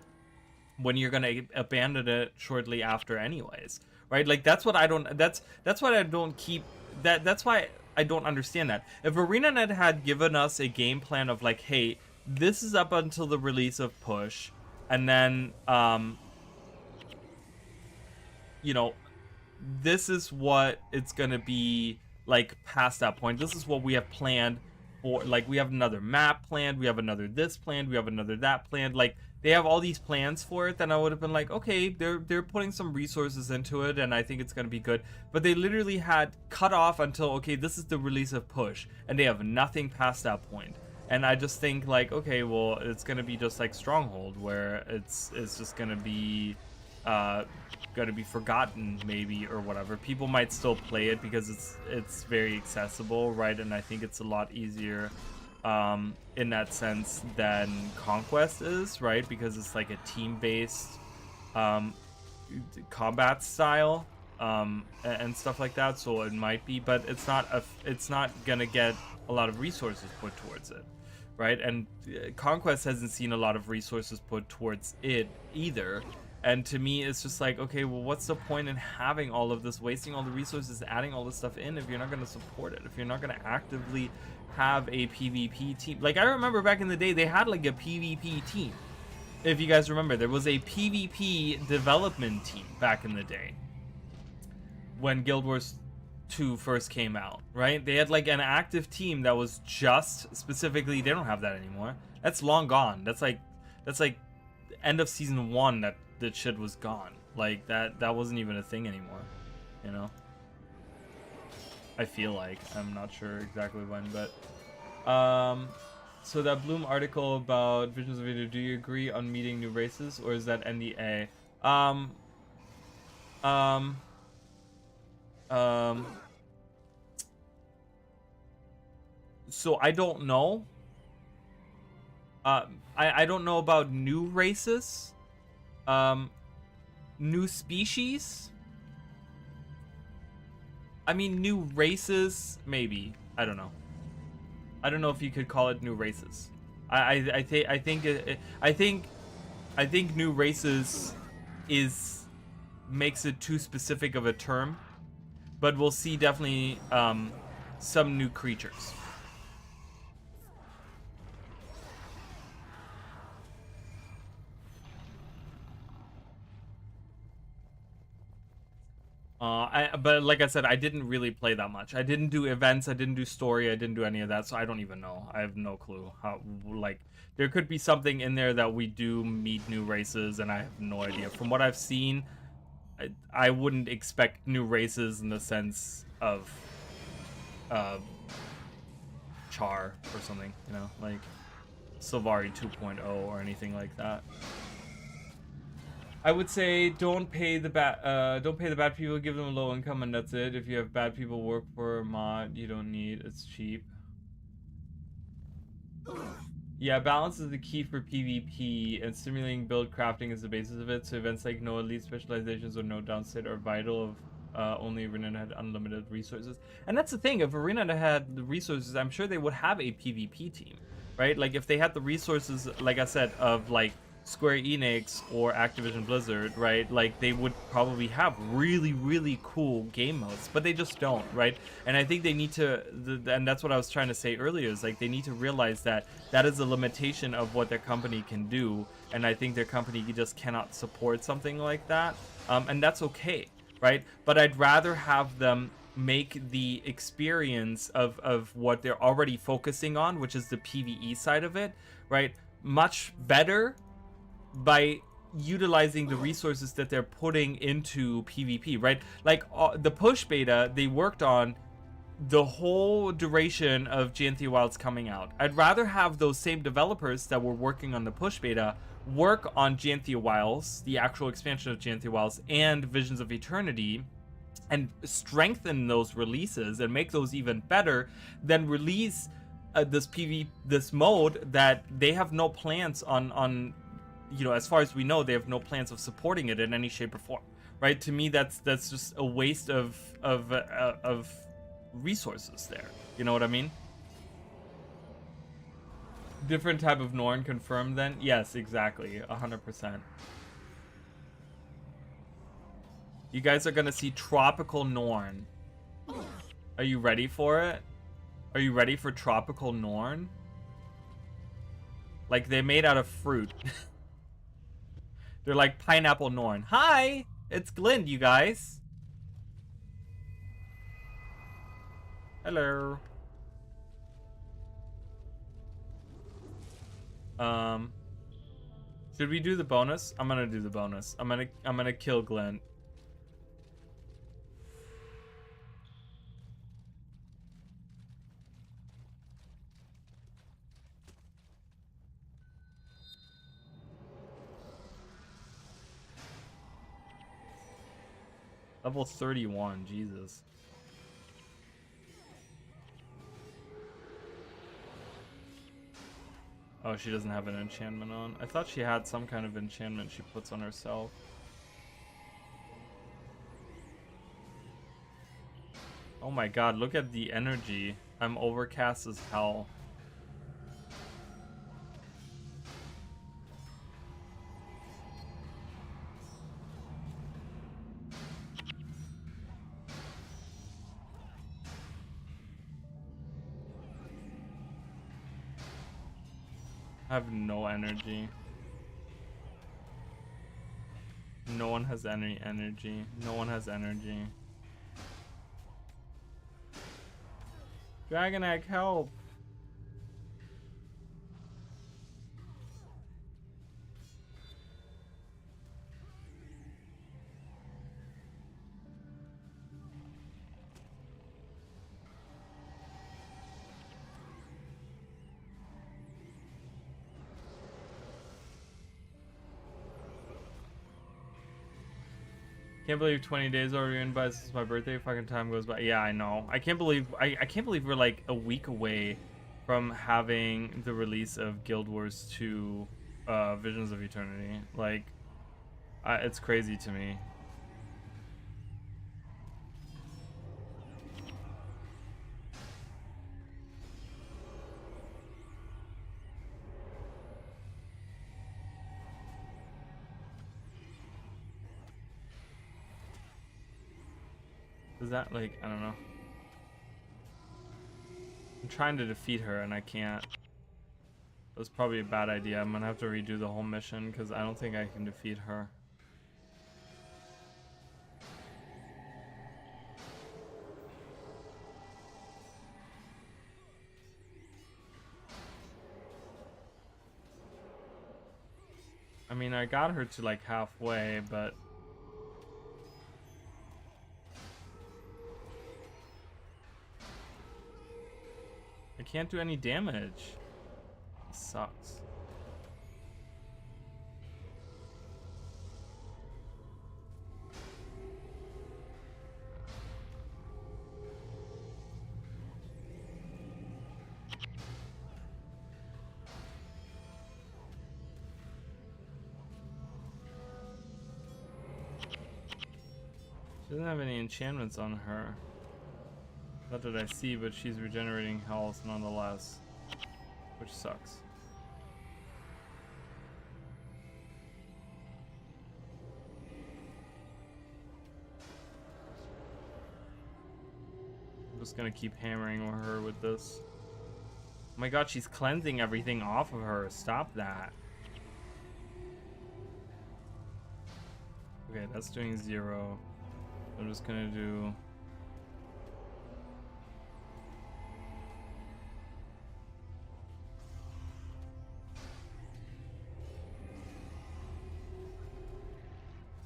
when you're gonna abandon it shortly after anyways, right? Like that's what I don't. That's what I don't keep. That's why I don't understand that. If ArenaNet had given us a game plan of like, hey, this is up until the release of Push, and then you know, this is what it's gonna be like past that point. This is what we have planned for, like, we have another map planned, we have another this planned, we have another that planned. Like, they have all these plans for it, then I would have been like, okay, they're putting some resources into it, and I think it's gonna be good. But they literally had cut off until, okay, this is the release of Push, and they have nothing past that point. And I just think, like, okay, well, it's gonna be just like Stronghold, where it's just gonna be forgotten, maybe, or whatever. People might still play it because it's very accessible, right? And I think it's a lot easier in that sense than Conquest is, right? Because it's like a team-based combat style and stuff like that. So it might be, but it's not gonna get a lot of resources put towards it, right? And Conquest hasn't seen a lot of resources put towards it either. And to me, it's just like, okay, well, what's the point in having all of this, wasting all the resources, adding all this stuff in if you're not going to support it, if you're not going to actively have a PvP team? Like, I remember back in the day, they had like a PvP team. If you guys remember, there was a PvP development team back in the day when Guild Wars 2 first came out, right? They had like an active team that was just specifically, they don't have that anymore. That's long gone. That's like end of season 1 that shit was gone. Like that wasn't even a thing anymore, you know? I feel like, I'm not sure exactly when, but so that Bloom article about Visions of Video, do you agree on meeting new races, or is that NDA? So I don't know. I don't know about new races. New species? I mean, new races, maybe. I don't know. I don't know if you could call it new races. I think new races makes it too specific of a term, but we'll see definitely some new creatures. But like I said, I didn't really play that much. I didn't do events, I didn't do story, I didn't do any of that, so I don't even know. I have no clue how, like, there could be something in there that we do meet new races, and I have no idea. From what I've seen, I wouldn't expect new races in the sense of Char or something, you know, like Sylvari 2.0 or anything like that. I would say don't pay the bad people, give them a low income, and that's it. If you have bad people work for a mod, you don't need, it's cheap. Yeah, balance is the key for PvP, and stimulating build crafting is the basis of it. So events like no elite specializations or no downside are vital if only Arena had unlimited resources. And that's the thing, if Arena had the resources, I'm sure they would have a PvP team, right? Like if they had the resources, like I said, of like Square Enix or Activision Blizzard, right? Like they would probably have really, really cool game modes, but they just don't, right? And I think they need to, and that's what I was trying to say earlier, is like they need to realize that that is a limitation of what their company can do, and I think their company just cannot support something like that, and that's okay, right? But I'd rather have them make the experience of what they're already focusing on, which is the PvE side of it, right, much better by utilizing the resources that they're putting into PvP, right? Like the push beta, they worked on the whole duration of GNT Wilds coming out. I'd rather have those same developers that were working on the push beta work on GNT Wilds, the actual expansion of GNT Wilds, and Visions of Eternity, and strengthen those releases and make those even better than release this mode that they have no plans on, you know, as far as we know, they have no plans of supporting it in any shape or form, right? To me, that's just a waste of resources there. You know what I mean? Different type of Norn confirmed then? Yes, exactly, 100%. You guys are gonna see tropical Norn. Are you ready for it? Are you ready for tropical Norn? Like they're made out of fruit. They're like pineapple Norn. Hi! It's Glyn, you guys. Hello. Um, should we do the bonus? I'm gonna do the bonus. I'm gonna kill Glenn. Level 31, Jesus. Oh, she doesn't have an enchantment on. I thought she had some kind of enchantment she puts on herself. Oh my god, look at the energy. I'm overcast as hell. I have no energy. No one has any energy. No one has energy. Dragon Egg, help! Can't believe 20 days already in by since my birthday. Fucking time goes by. Yeah, I know. I can't believe I can't believe we're like a week away from having the release of Guild Wars 2 Visions of Eternity. Like it's crazy to me. Is that like, I don't know. I'm trying to defeat her and I can't. That's probably a bad idea. I'm gonna have to redo the whole mission because I don't think I can defeat her. I mean, I got her to like halfway, but I can't do any damage. It sucks. She doesn't have any enchantments on her. Not that I see, but she's regenerating health nonetheless, which sucks. I'm just gonna keep hammering her with this. Oh my god, she's cleansing everything off of her. Stop that. Okay, that's doing 0. I'm just gonna do...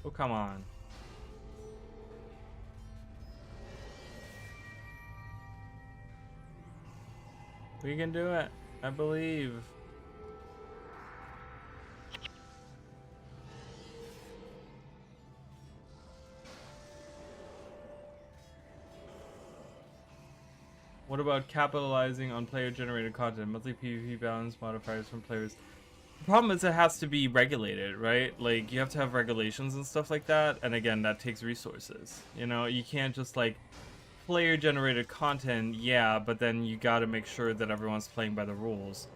Oh, come on. We can do it. I believe. What about capitalizing on player-generated content? Monthly PvP balance modifiers from players. The problem is it has to be regulated, right? Like, you have to have regulations and stuff like that. And again, that takes resources. You know, you can't just, like, player-generated content, yeah, but then you gotta make sure that everyone's playing by the rules.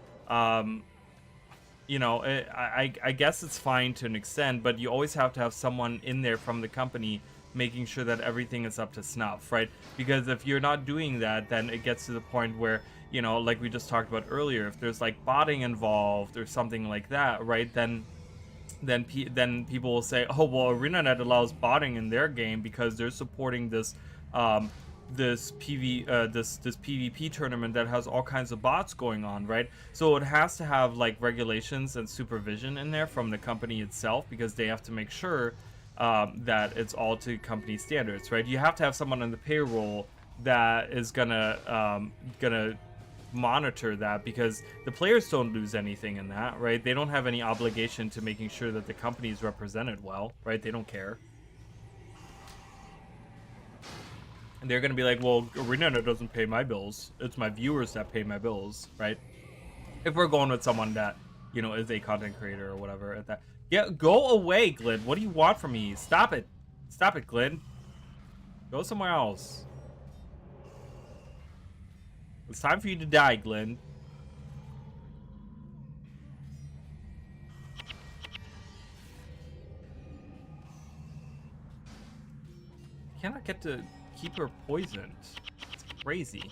You know, I guess it's fine to an extent, but you always have to have someone in there from the company making sure that everything is up to snuff, right? Because if you're not doing that, then it gets to the point where, you know, like we just talked about earlier, if there's like botting involved or something like that, right, then people will say, oh, well, ArenaNet allows botting in their game because they're supporting this this PvP tournament that has all kinds of bots going on, right? So it has to have like regulations and supervision in there from the company itself, because they have to make sure that it's all to company standards, right? You have to have someone on the payroll that is gonna monitor that, because the players don't lose anything in that, right? They don't have any obligation to making sure that the company is represented well, right? They don't care. And they're gonna be like, well, ArenaNet doesn't pay my bills. It's my viewers that pay my bills, right? If we're going with someone that, you know, is a content creator or whatever at that. Yeah, go away, Glid. What do you want from me? Stop it. Stop it, Glid. Go somewhere else. It's time for you to die, Glid. I cannot get to keep her poisoned. It's crazy.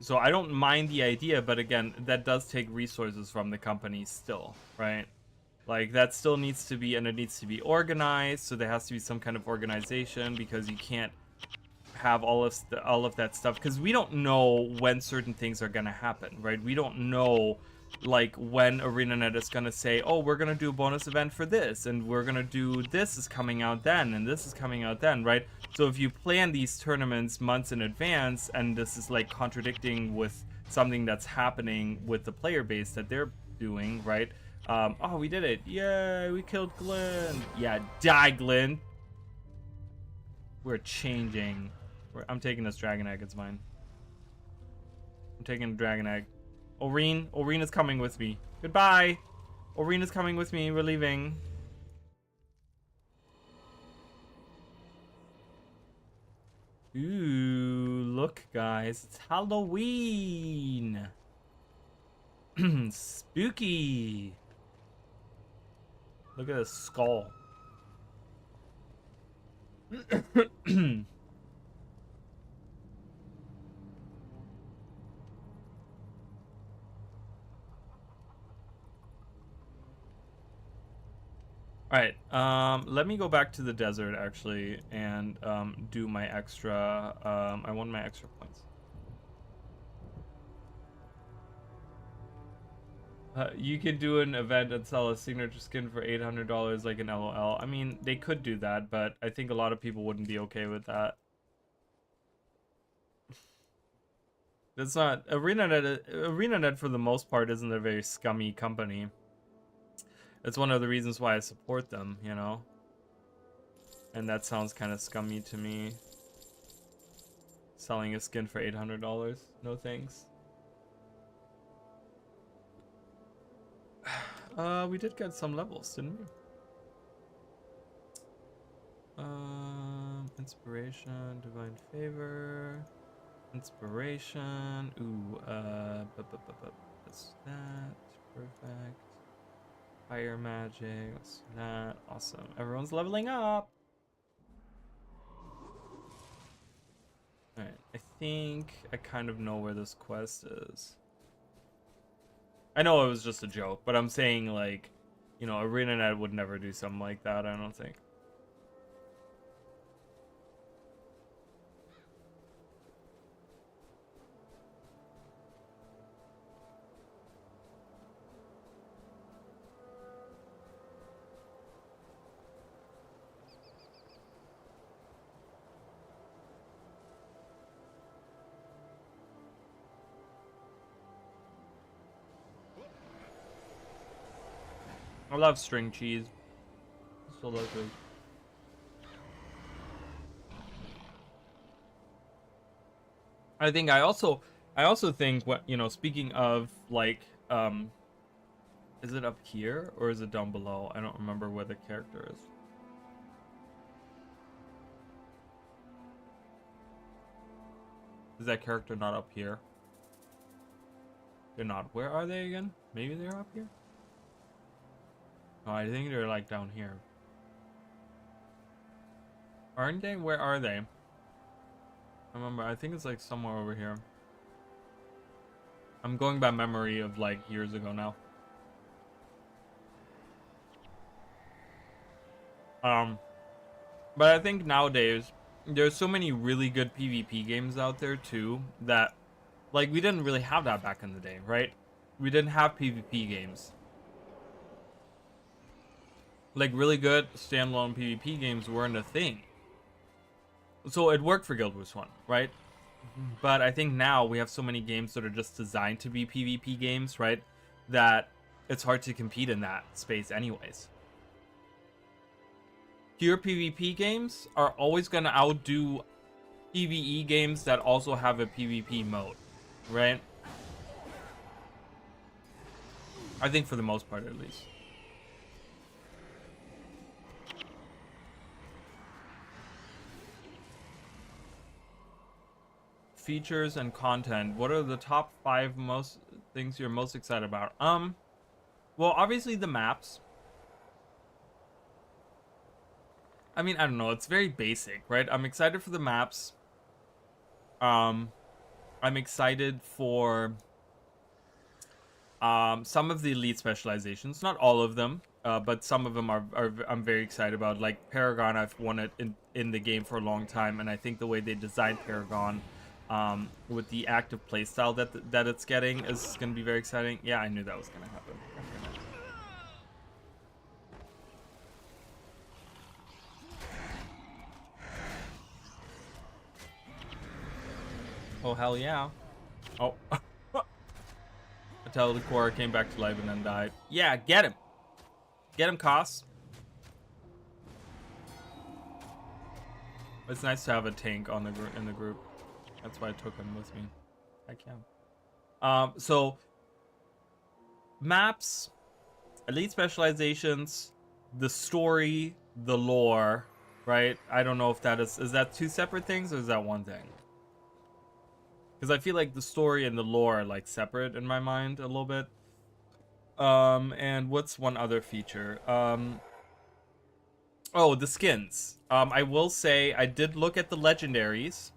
So I don't mind the idea, but again, that does take resources from the company still, right? Like, that still needs to be, and it needs to be organized, so there has to be some kind of organization, because you can't have all of that stuff, because we don't know when certain things are gonna happen, right? We don't know, like, when ArenaNet is gonna say, oh, we're gonna do a bonus event for this, and we're gonna do this is coming out then, and this is coming out then, right? So if you plan these tournaments months in advance, and this is like contradicting with something that's happening with the player base that they're doing, right? Oh, we did it. Yay, we killed Glenn. Yeah, die, Glenn. We're changing. I'm taking this dragon egg. It's mine. I'm taking the dragon egg. Oreen is coming with me. Goodbye. Oreen is coming with me. We're leaving. Ooh, look, guys. It's Halloween. Spooky. Look at this skull. Alright, let me go back to the desert, actually, and do my extra, I want my extra points. You could do an event and sell a signature skin for $800 like an LOL. I mean, they could do that, but I think a lot of people wouldn't be okay with that. That's not... ArenaNet, for the most part, isn't a very scummy company. It's one of the reasons why I support them, you know? And that sounds kind of scummy to me. Selling a skin for $800. No thanks. We did get some levels, didn't we? Inspiration, divine favor, inspiration. Ooh, what's that? Perfect. Fire magic. What's that? Awesome. Everyone's leveling up. Alright, I think I kind of know where this quest is. I know it was just a joke, but I'm saying, like, you know, ArenaNet would never do something like that, I don't think. I love string cheese. It's delicious. I also think, what, you know, speaking of, like, is it up here or is it down below? I don't remember where the character is. Is that character not up here? They're not. Where are they again? Maybe they're up here? Oh, I think they're like down here. Aren't they? Where are they? I remember, I think it's like somewhere over here. I'm going by memory of like years ago now. But I think nowadays there's so many really good PvP games out there too that like we didn't really have that back in the day, right? We didn't have PvP games. Like really good standalone PvP games weren't a thing. So it worked for Guild Wars 1, right? But I think now we have so many games that are just designed to be PvP games, right? That it's hard to compete in that space anyways. Pure PvP games are always going to outdo PvE games that also have a PvP mode, right? I think for the most part, at least. Features and content. What are the top 5 most things you're most excited about? Well, obviously the maps. I mean, I don't know. It's very basic, right? I'm excited for the maps. I'm excited for some of the elite specializations. Not all of them, but some of them are I'm very excited about. Like Paragon, I've wanted in the game for a long time, and I think the way they designed Paragon, with the active playstyle that it's getting is going to be very exciting. Yeah, I knew that was going to happen. Oh, hell yeah. Oh. Until the core came back to life and then died. Yeah, get him. Get him, Koss. It's nice to have a tank on in the group. That's why I took him with me. I can. So maps, elite specializations, the story, the lore, right? I don't know if that is that 2 separate things or is that one thing? Because I feel like the story and the lore are like separate in my mind a little bit. And what's one other feature? Oh, the skins. I will say I did look at the legendaries.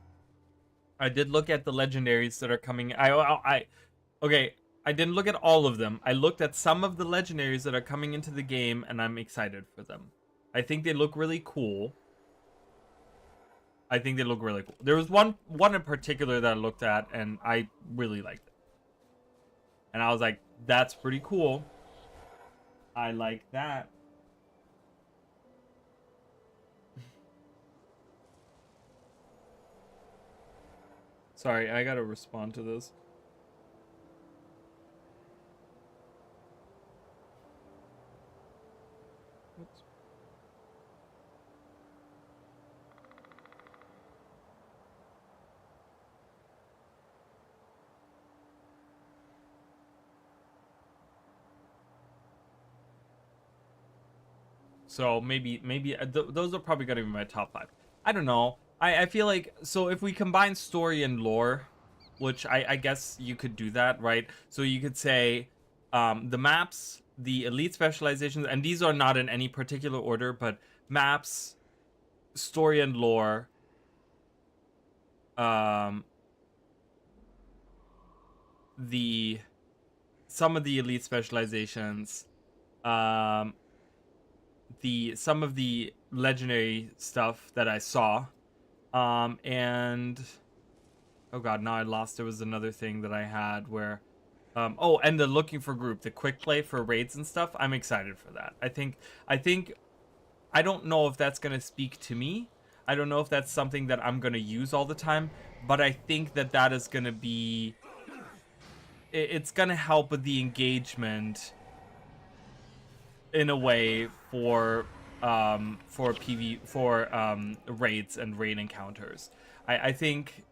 I did look at the legendaries that are coming. Okay, I didn't look at all of them. I looked at some of the legendaries that are coming into the game, and I'm excited for them. I think they look really cool. There was one in particular that I looked at, and I really liked it. And I was like, that's pretty cool. I like that. Sorry, I gotta respond to this. Oops. So maybe those are probably gonna be my top 5. I don't know. I feel like, so if we combine story and lore, which I guess you could do that, right? So you could say the maps, the elite specializations, and these are not in any particular order, but maps, story and lore, some of the elite specializations, some of the legendary stuff that I saw, and oh god, now I lost. There was another thing that I had where oh, and the looking for group, the quick play for raids and stuff. I'm excited for that. I think I don't know if that's gonna speak to me. I don't know if that's something that I'm gonna use all the time, but I think that is gonna be, it's gonna help with the engagement in a way for raids and raid encounters. I think,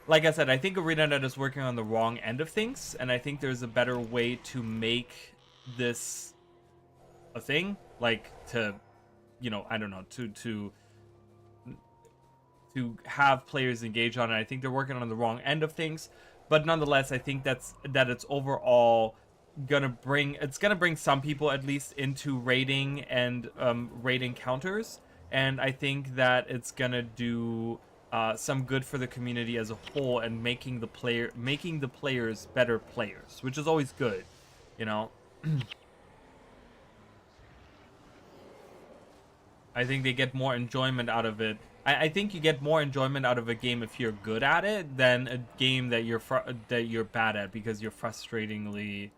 like I said, I think ArenaNet is working on the wrong end of things, and I think there's a better way to make this a thing, like to, you know, I don't know, to have players engage on it. I think they're working on the wrong end of things, but nonetheless, I think that it's overall gonna bring some people at least into raiding and raid encounters, and I think that it's gonna do some good for the community as a whole, and making the players better players, which is always good, you know. I think they get more enjoyment out of it. I think you get more enjoyment out of a game if you're good at it than a game that you're bad at, because you're frustratingly,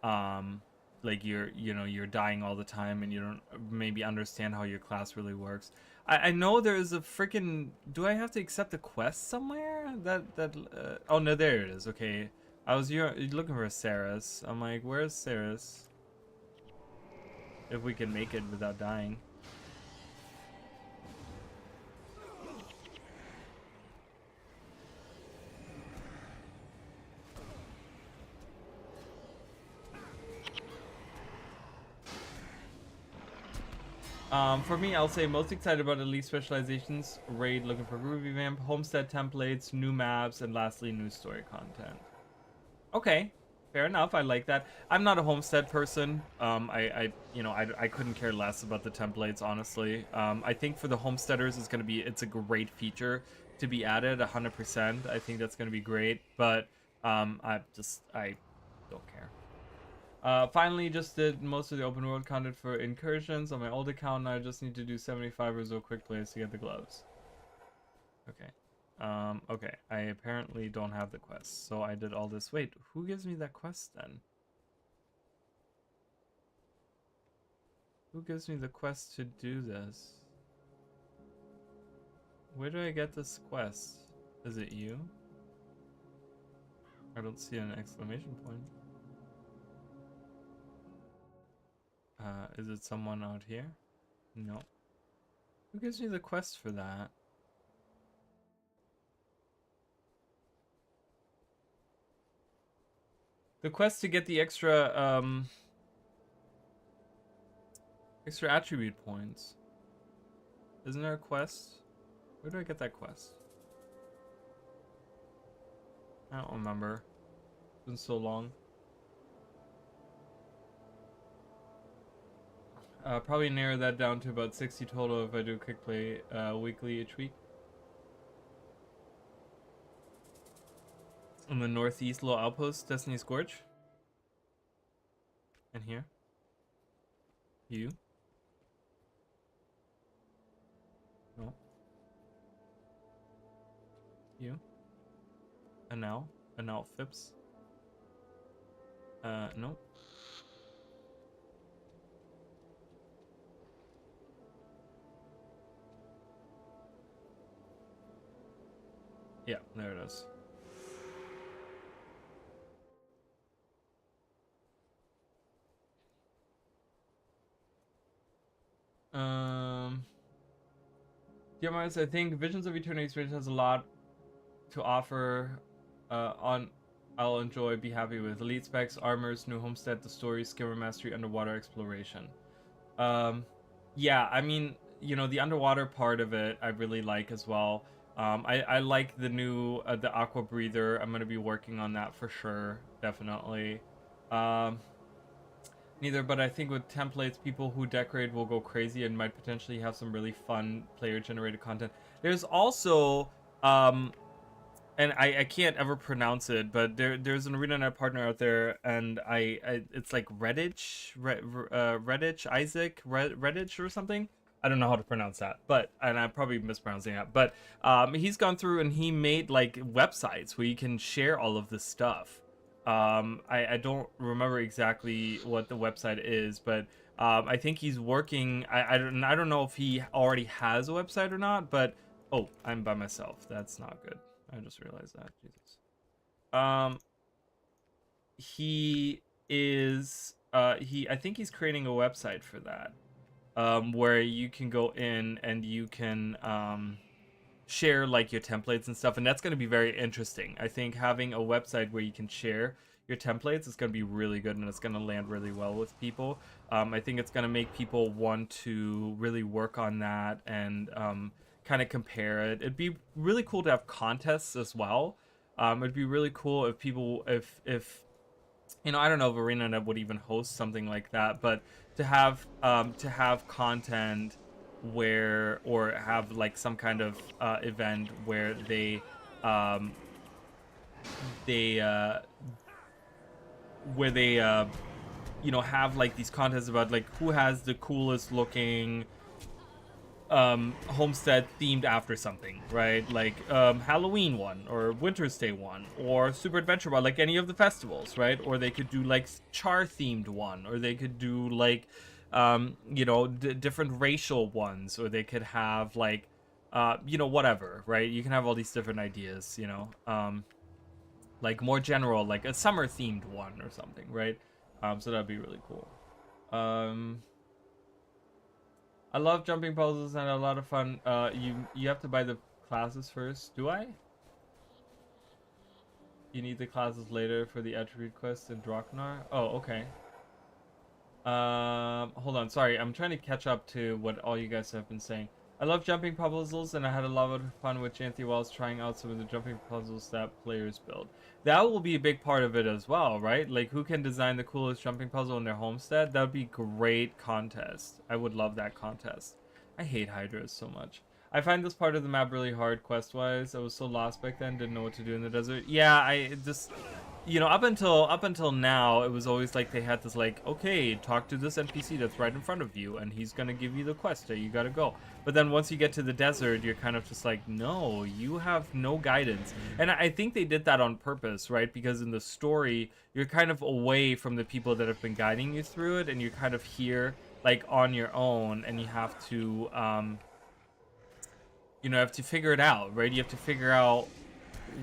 like you're dying all the time and you don't maybe understand how your class really works. I know there is a freaking. Do I have to accept a quest somewhere? Oh no, there it is. Okay, you're looking for Saris. I'm like, where's Saris? If we can make it without dying. For me, I'll say most excited about Elite Specializations, Raid looking for Ruby Vamp, Homestead templates, new maps, and lastly, new story content. Okay, fair enough. I like that. I'm not a Homestead person. I couldn't care less about the templates, honestly. I think for the Homesteaders, it's a great feature to be added, 100%. I think that's gonna be great, but I don't care. Finally, just did most of the open world content for incursions on my old account. Now I just need to do 75 or so quick plays to get the gloves. Okay. Okay. I apparently don't have the quest, so I did all this. Wait, who gives me that quest then? Who gives me the quest to do this? Where do I get this quest? Is it you? I don't see an exclamation point. Is it someone out here? No. Who gives me the quest for that? The quest to get the extra attribute points. Isn't there a quest? Where do I get that quest? I don't remember. It's been so long. Probably narrow that down to about 60 total if I do quick play weekly each week. In the northeast, little outpost, Destiny's Gorge. And here. You. No. You. And now Phipps. No. Yeah, there it is. Yeah, Mars, I think Visions of Eternity Experience has a lot to offer. I'll enjoy, be happy with elite specs, armors, new homestead, the story, skimmer mastery, underwater exploration. Yeah, I mean, you know, the underwater part of it I really like as well. I like the new the aqua breather. I'm gonna be working on that for sure, definitely. Neither, but I think with templates, people who decorate will go crazy and might potentially have some really fun player-generated content. There's also, and I can't ever pronounce it, but there's an ArenaNet partner out there, and it's like Redditch or something. I don't know how to pronounce that, and I'm probably mispronouncing that, but he's gone through and he made like websites where you can share all of this stuff. I don't remember exactly what the website is, but I think he's working. I don't know if he already has a website or not, but oh, I'm by myself. That's not good. I just realized that. Jesus. He is I think he's creating a website for that, where you can go in and you can share like your templates and stuff, and that's going to be very interesting. I think having a website where you can share your templates is going to be really good, and it's going to land really well with people. I think it's going to make people want to really work on that and kind of compare it. It'd be really cool to have contests as well. It'd be really cool if people, if you know, I don't know if ArenaNet would even host something like that, but to have content or have like some kind of event where um, they where they you know, have like these contests about like who has the coolest looking homestead themed after something, right? Like Halloween one or Winter's Day one or Super Adventure one, like any of the festivals, right? Or they could do like char themed one, or they could do like you know, different racial ones, or they could have like you know, whatever, right? You can have all these different ideas, you know, like more general, like a summer themed one or something, right? So that'd be really cool. um I love jumping puzzles and a lot of fun. You have to buy the classes first. Do I? You need the classes later for the attribute quest in Draknar. Oh, okay. Hold on. Sorry, I'm trying to catch up to what all you guys have been saying. I love jumping puzzles, and I had a lot of fun with Janthi while I was trying out some of the jumping puzzles that players build. That will be a big part of it as well, right? Like, who can design the coolest jumping puzzle in their homestead? That would be great contest. I would love that contest. I hate Hydras so much. I find this part of the map really hard quest-wise. I was so lost back then, didn't know what to do in the desert. Yeah, I just, you know, up until now, it was always like they had this like, okay, talk to this NPC that's right in front of you, and he's gonna give you the quest that you gotta go. But then once you get to the desert, you're kind of just like, no, you have no guidance. And I think they did that on purpose, right? Because in the story, you're kind of away from the people that have been guiding you through it, and you're kind of here like on your own, and you have to you know, have to figure it out, right? You have to figure out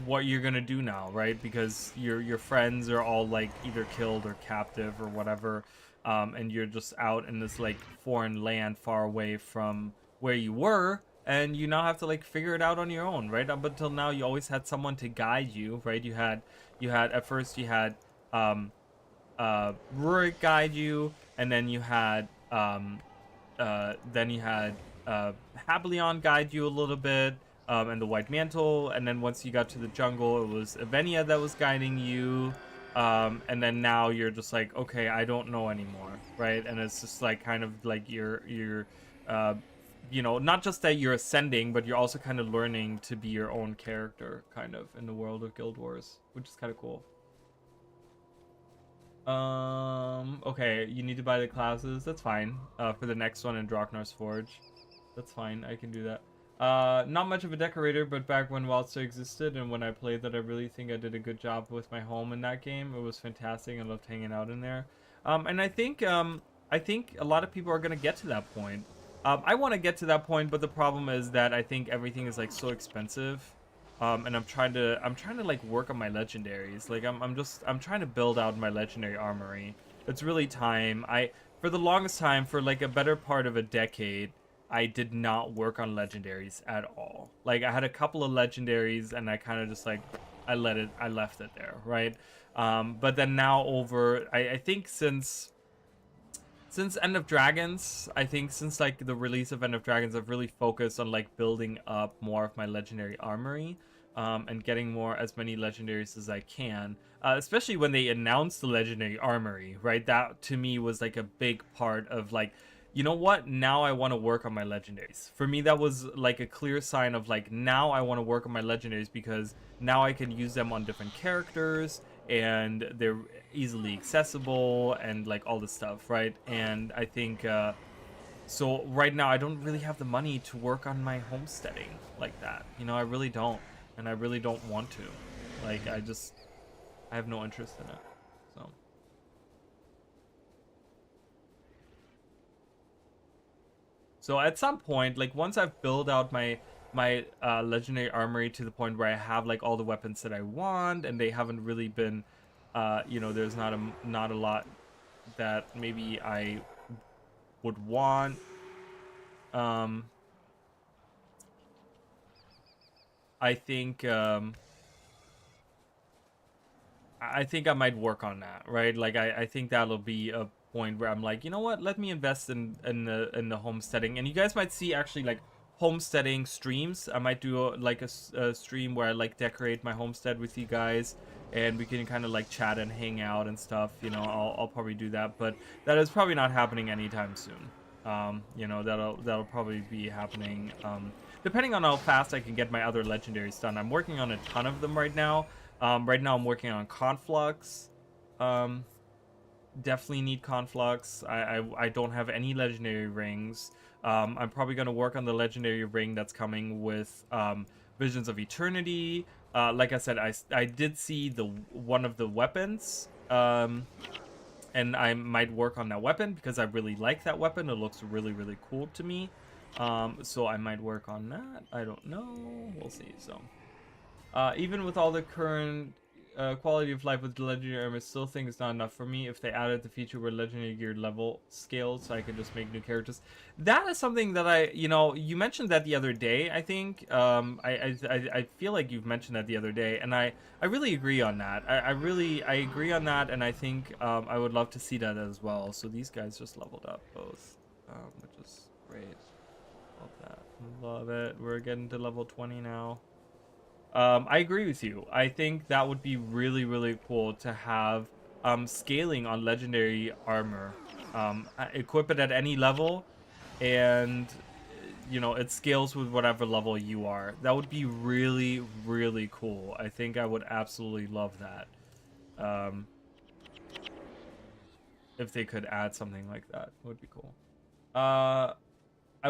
what you're gonna do now, right? Because your friends are all like either killed or captive or whatever, and you're just out in this like foreign land far away from where you were, and you now have to like figure it out on your own, right? Up until now, you always had someone to guide you, right? You had at first you had Rurik guide you, and then you had Hableon guide you a little bit, and the White Mantle, and then once you got to the jungle, it was Evenia that was guiding you, and then now you're just like, okay, I don't know anymore, right? And it's just like kind of like you're you know, not just that you're ascending, but you're also kind of learning to be your own character, kind of, in the world of Guild Wars, which is kind of cool. Okay, you need to buy the classes. That's fine. For the next one in Draknar's Forge. That's fine, I can do that. Not much of a decorator, but back when Wildstar existed and when I played that, I really think I did a good job with my home in that game. It was fantastic. I loved hanging out in there. And I think a lot of people are gonna get to that point. I want to get to that point, but the problem is that I think everything is like so expensive. And I'm trying to like work on my legendaries. Like I'm trying to build out my legendary armory. It's really time. For the longest time, for like a better part of a decade, I did not work on legendaries at all. Like I had a couple of legendaries and I kind of just like I left it there, right? But then now I think since End of Dragons, I think since like the release of End of Dragons, I've really focused on like building up more of my legendary armory, and getting as many legendaries as I can, especially when they announced the legendary armory, right? That to me was like a big part of like, you know what, now I want to work on my legendaries. For me, that was like a clear sign of like, now I want to work on my legendaries because now I can use them on different characters and they're easily accessible and like all this stuff, right? And I think so right now I don't really have the money to work on my homesteading like that, you know. I really don't, and I really don't want to. Like I have no interest in it. So at some point, like once I've built out my legendary armory to the point where I have like all the weapons that I want, and they haven't really been, you know, there's not a lot that maybe I would want. I think I might work on that, right? Like I think that'll be a point where I'm like, you know what, let me invest in the homesteading. And you guys might see actually like homesteading streams. I might do a stream where I like decorate my homestead with you guys, and we can kind of like chat and hang out and stuff, you know. I'll probably do that, but that is probably not happening anytime soon. You know, that'll probably be happening. Depending on how fast I can get my other legendaries done. I'm working on a ton of them right now. Right now I'm working on Conflux. Definitely need Conflux. I don't have any legendary rings. I'm probably going to work on the legendary ring that's coming with Visions of Eternity. Like I said, I did see the one of the weapons, and I might work on that weapon because I really like that weapon. It looks really, really cool to me. So I might work on that. I don't know. We'll see. So even with all the current quality of life with the legendary armor, still think it's not enough for me. If they added the feature where legendary gear level scales, so I could just make new characters. That is something that I, you know, you mentioned that the other day. I think I feel like you've mentioned that the other day, and I really agree on that. I agree on that, and I think I would love to see that as well. So these guys just leveled up both, which is great. Love that. Love it. We're getting to level 20 now. I agree with you. I think that would be really, really cool to have scaling on legendary armor. Equip it at any level, and you know, it scales with whatever level you are. That would be really, really cool. I think I would absolutely love that. If they could add something like that, it would be cool. I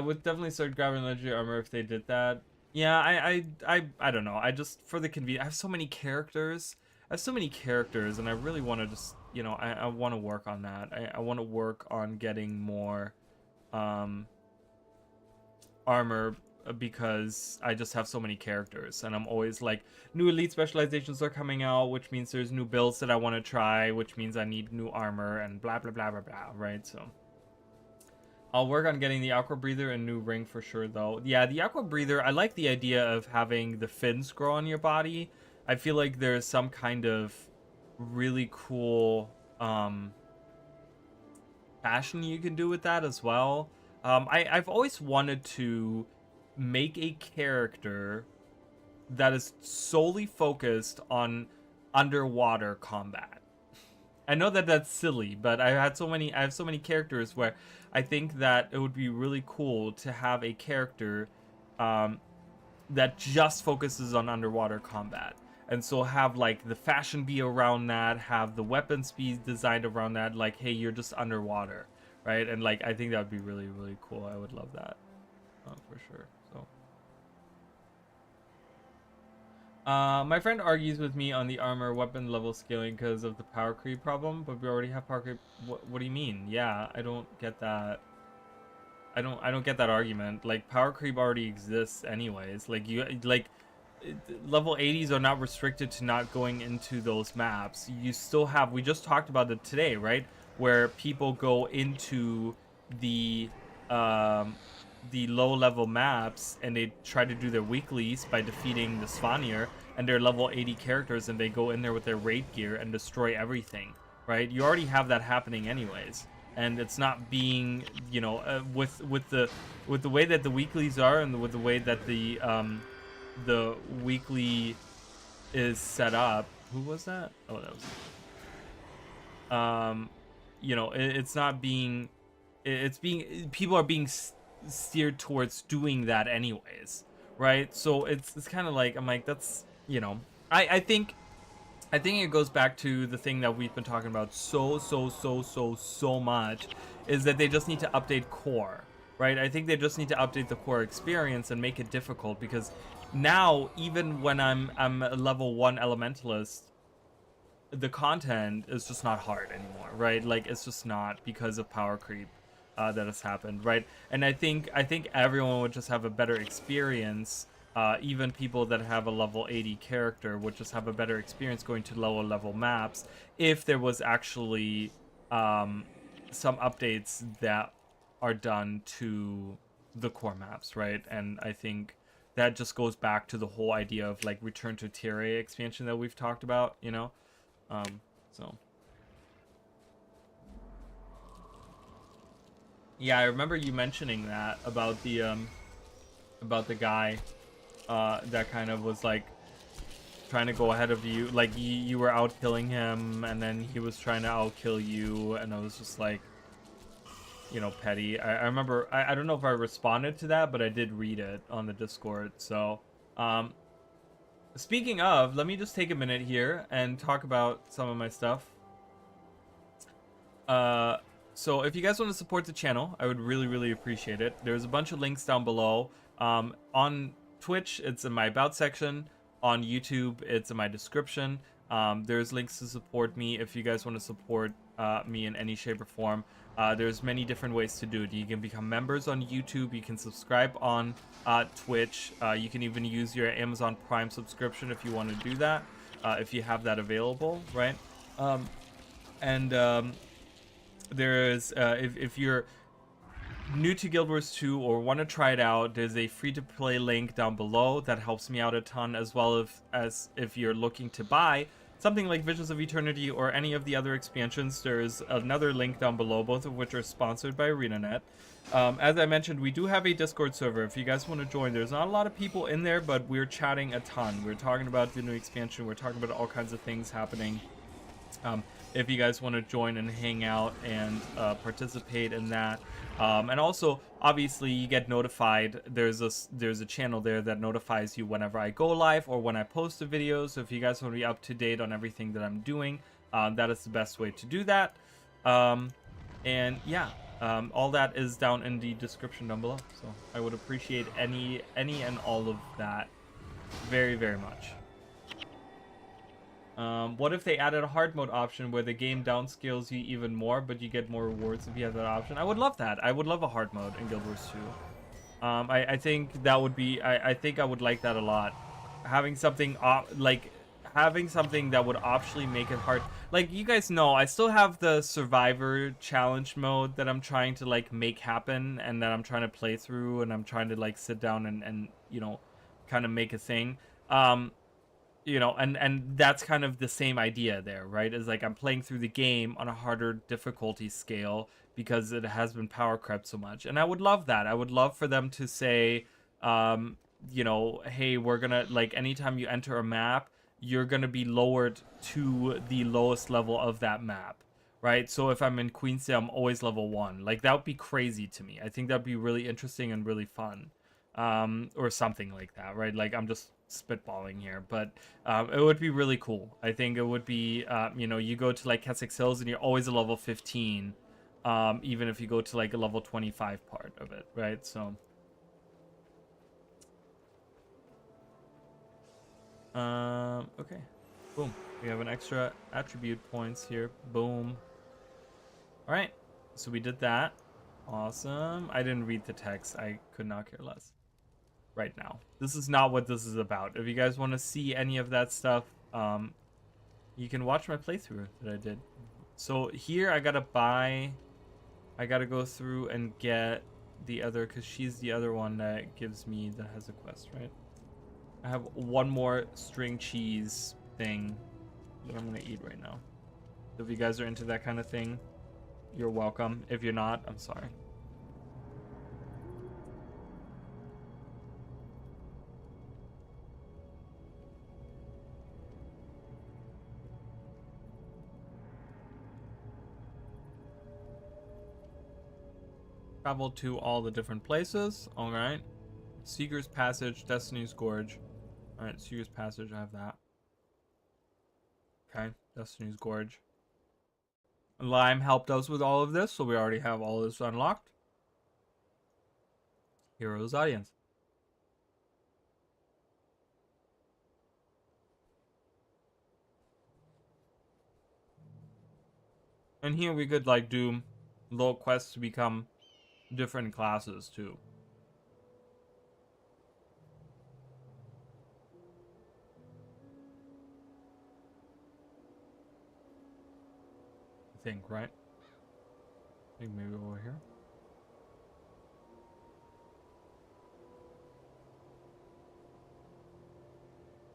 would definitely start grabbing legendary armor if they did that. Yeah, I don't know. I just, for the convenience, I have so many characters. And I really want to just, you know, I want to work on that. I want to work on getting more armor because I just have so many characters, and I'm always like, new elite specializations are coming out, which means there's new builds that I want to try, which means I need new armor and blah blah blah blah blah, right? So I'll work on getting the Aqua Breather and new ring for sure, though. Yeah, the Aqua Breather, I like the idea of having the fins grow on your body. I feel like there's some kind of really cool fashion you can do with that as well. I've always wanted to make a character that is solely focused on underwater combat. I know that that's silly, but I have so many characters where I think that it would be really cool to have a character that just focuses on underwater combat. And so have like the fashion be around that, have the weapons be designed around that, like, hey, you're just underwater, right? And like, I think that would be really, really cool. I would love that, for sure. So my friend argues with me on the armor weapon level scaling because of the power creep problem, but we already have power creep. What do you mean? Yeah, I don't get that. I don't get that argument. Like, power creep already exists anyways. Like, level 80s are not restricted to not going into those maps. You still have, we just talked about it today, right? Where people go into the low level maps and they try to do their weeklies by defeating the Svanir, and they're level 80 characters, and they go in there with their raid gear and destroy everything, right? You already have that happening anyways, and it's not being, you know, with the way that the weeklies are, and with the way that the weekly is set up. Who was that? Oh, that was you know, it's not being, it's being, people are being steered towards doing that anyways, right? So it's kind of like, I'm like, that's, you know, I think it goes back to the thing that we've been talking about so much, is that they just need to update core, right? I think they just need to update the core experience and make it difficult, because now, even when I'm a level 1 elementalist, the content is just not hard anymore, right? Like, it's just not, because of power creep that has happened, right? And I think everyone would just have a better experience. Even people that have a level 80 character would just have a better experience going to lower level maps if there was actually some updates that are done to the core maps, right? And I think that just goes back to the whole idea of like return to tier A expansion that we've talked about, you know? So yeah, I remember you mentioning that about the guy that kind of was like trying to go ahead of you, like you were out killing him, and then he was trying to out kill you, and I was just like, you know, petty. I remember, I don't know if I responded to that, but I did read it on the Discord. So, speaking of, let me just take a minute here and talk about some of my stuff. So if you guys want to support the channel, I would really appreciate it. There's a bunch of links down below. On Twitch, it's in my about section. On YouTube, it's in my description. There's links to support me if you guys want to support me in any shape or form. There's many different ways to do it. You can become members on YouTube. You can subscribe on Twitch. You can even use your Amazon Prime subscription if you want to do that, if you have that available, right? There's if you're new to Guild Wars 2 or want to try it out, there's a free-to-play link down below that helps me out a ton, as well as if you're looking to buy something like Visions of Eternity or any of the other expansions. There's another link down below, both of which are sponsored by ArenaNet. As I mentioned, we do have a Discord server if you guys want to join. There's not a lot of people in there, but we're chatting a ton. We're talking about the new expansion. We're talking about all kinds of things happening. If you guys want to join and hang out and participate in that, and also obviously you get notified. There's a channel there that notifies you whenever I go live or when I post a video. So if you guys want to be up to date on everything that I'm doing, that is the best way to do that. And yeah, all that is down in the description down below. So I would appreciate any and all of that very much. What if they added a hard mode option where the game downscales you even more, but you get more rewards if you have that option? I would love that. I would love a hard mode in Guild Wars 2. I think that would be... I think I would like that a lot. Having something having something that would optionally make it hard. Like, you guys know, I still have the Survivor challenge mode that I'm trying to, like, make happen, and that I'm trying to play through, and I'm trying to, like, sit down and you know, kind of make a thing. You know, and that's kind of the same idea there, right? Is like I'm playing through the game on a harder difficulty scale because it has been power crept so much. And I would love that. I would love for them to say, you know, hey, we're gonna, like, anytime you enter a map, you're gonna be lowered to the lowest level of that map, right? So if I'm in Queensday, I'm always level 1. Like, that would be crazy to me. I think that'd be really interesting and really fun. Or something like that, right? Like, I'm just spitballing here, but it would be really cool. I think it would be, you know, you go to like Kessex Hills and you're always a level 15, even if you go to like a level 25 part of it, right? So okay, boom, we have an extra attribute points here. Boom. All right, so we did that. Awesome. I didn't read the text. I could not care less right now. This is not what this is about. If you guys want to see any of that stuff, you can watch my playthrough that I did. So here I gotta go through and get the other, because she's the other one that gives me, that has a quest, right? I have one more string cheese thing that I'm gonna eat right now. So if you guys are into that kind of thing, you're welcome. If you're not, I'm sorry. Travel to all the different places. All right. Seeker's Passage, Destiny's Gorge. All right, Seeker's Passage, I have that. Okay, Destiny's Gorge. Lime helped us with all of this, so we already have all this unlocked. Heroes Audience. And here we could like do little quests to become different classes too. I think, right? I think maybe over here.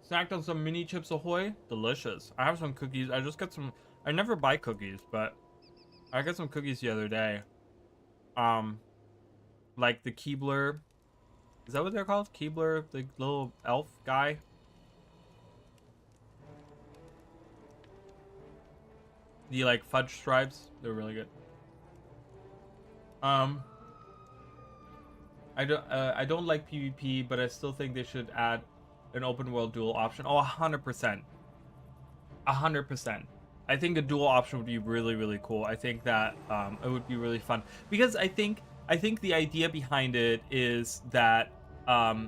Snacked on some mini Chips Ahoy. Delicious. I have some cookies. I just got some. I never buy cookies, but I got some cookies the other day. Like the Keebler. Is that what they're called? Keebler, the little elf guy. The like fudge stripes. They're really good. Um, I don't like PvP, but I still think they should add an open world duel option. Oh, 100%. 100%. I think a dual option would be really, really cool. I think that it would be really fun because I think the idea behind it is that I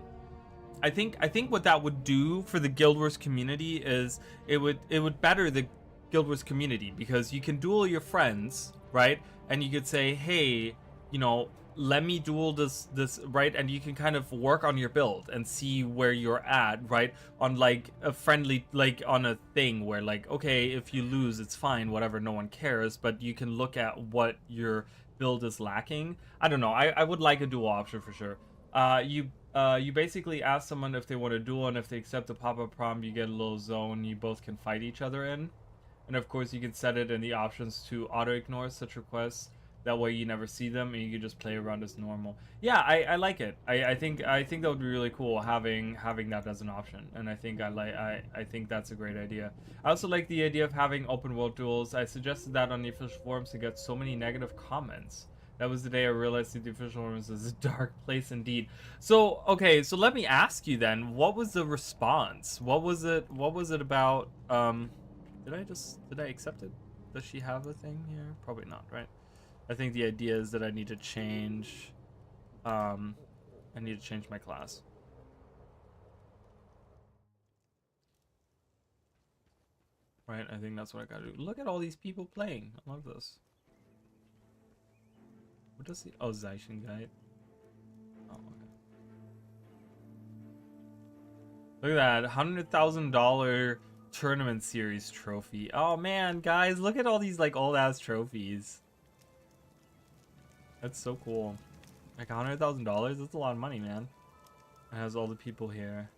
think what that would do for the Guild Wars community is it would better the Guild Wars community because you can duel your friends, right? And you could say, hey, let me duel this, right? And you can kind of work on your build and see where you're at, right? On like a friendly, like on a thing where like, okay, if you lose, it's fine, whatever, no one cares. But you can look at what your build is lacking. I don't know. I would like a dual option for sure. You basically ask someone if they want to duel, and if they accept the pop-up prompt, you get a little zone you both can fight each other in. And of course, you can set it in the options to auto-ignore such requests. That way, you never see them, and you can just play around as normal. Yeah, I like it. I think that would be really cool having that as an option. And I think I think that's a great idea. I also like the idea of having open world duels. I suggested that on the official forums to get so many negative comments. That was the day I realized that the official forums is a dark place indeed. So, okay, so let me ask you then, what was the response? What was it about? Did I accept it? Does she have a thing here? Probably not, right? I think the idea is that I need to change my class. Right, I think that's what I gotta do. Look at all these people playing. I love this. What does he? Oh, Zaishin Guide. Oh, okay. Look at that, $100,000 tournament series trophy. Oh man, guys, look at all these like old ass trophies. That's so cool. Like $100,000. That's a lot of money, man. It has all the people here.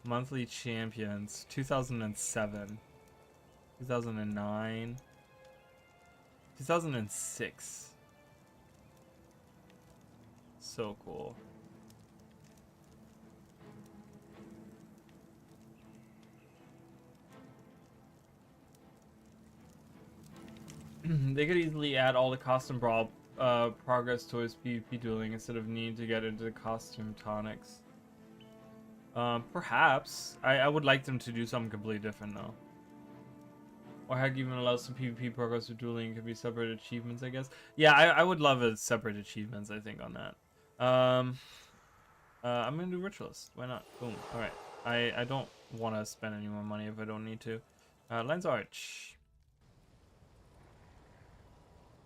Monthly champions. 2007. 2009. 2006. So cool. They could easily add all the costume brawl progress towards PvP dueling instead of needing to get into the costume tonics. Perhaps. I would like them to do something completely different though. Or heck, even allow some PvP progress with dueling. It could be separate achievements, I guess. Yeah, I would love a separate achievements, I think, on that. I'm gonna do Ritualist. Why not? Boom. Alright. I don't want to spend any more money if I don't need to. Lens Arch.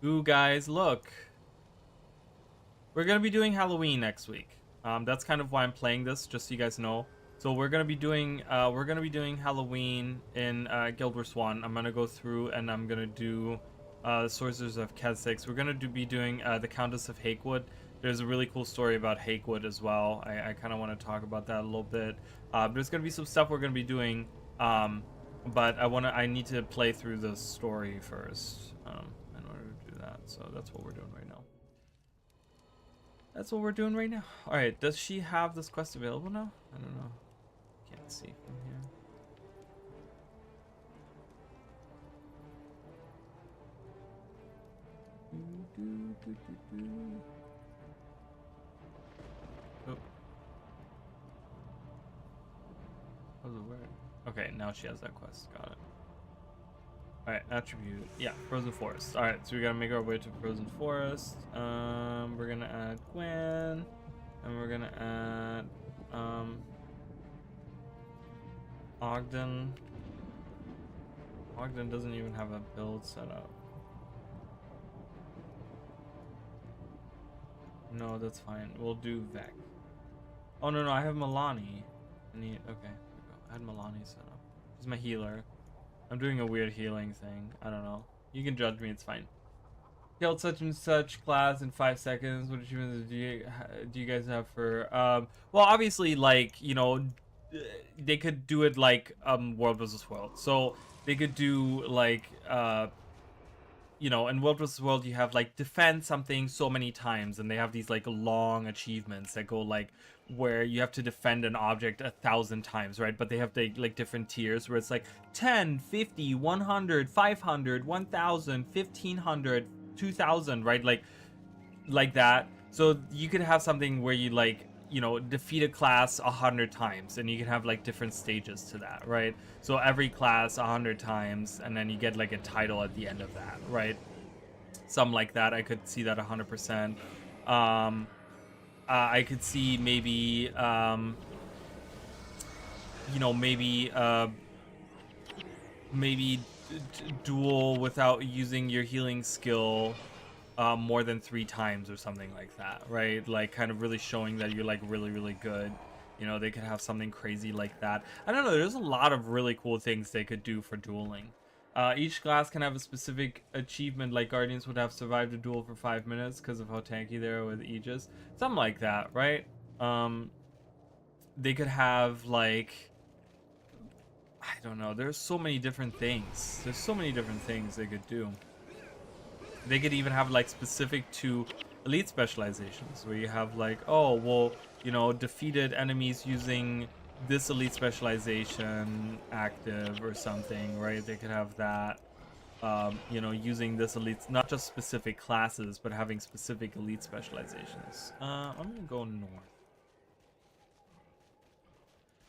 Ooh, guys, look. We're gonna be doing Halloween next week. That's kind of why I'm playing this, just so you guys know. So we're gonna be doing Halloween in Guild Wars 1. I'm gonna go through and I'm gonna do the Sorcerers of Keswick. We're gonna be doing the Countess of Hakewood. There's a really cool story about Hakewood as well. I kind of want to talk about that a little bit. There's gonna be some stuff we're gonna be doing, but I need to play through the story first in order to do that. So that's what we're doing right now. That's what we're doing right now. All right, does she have this quest available now? I don't know. Can't see from here. Oh. How's it work? Okay, now she has that quest. Got it. Alright, attribute. Yeah, Frozen Forest. Alright, so we gotta make our way to Frozen Forest. We're gonna add Gwen. And we're gonna add Ogden. Ogden doesn't even have a build set up. No, that's fine. We'll do Vec. Oh no, I have Milani. I need okay, there we go. I had Milani set up. She's my healer. I'm doing a weird healing thing. I don't know. You can judge me, it's fine. Killed such and such class in 5 seconds. What achievements do you guys have for well, obviously, like, you know, they could do it like World vs. World. So they could do like you know, in World vs. World you have like defend something so many times, and they have these like long achievements that go like where you have to defend an object 1,000 times, right? But they have the like different tiers where it's like 10, 50, 100, 500, 1,000, 1,500, 2000, right? Like that. So you could have something where you like, you know, defeat a class 100 times, and you can have like different stages to that, right? So every class 100 times, and then you get like a title at the end of that, right? Something like that. I could see that 100%. I could see maybe, you know, maybe duel without using your healing skill more than 3 times or something like that, right? Like kind of really showing that you're like really, really good. You know, they could have something crazy like that. I don't know, there's a lot of really cool things they could do for dueling. Each class can have a specific achievement, like Guardians would have survived a duel for 5 minutes because of how tanky they are with Aegis. Something like that, right? They could have like, I don't know, there's so many different things. There's so many different things they could do. They could even have like specific to elite specializations where you have like, oh, well, you know, defeated enemies using this elite specialization active or something, right? They could have that, you know, using this elite, not just specific classes, but having specific elite specializations. I'm gonna go north.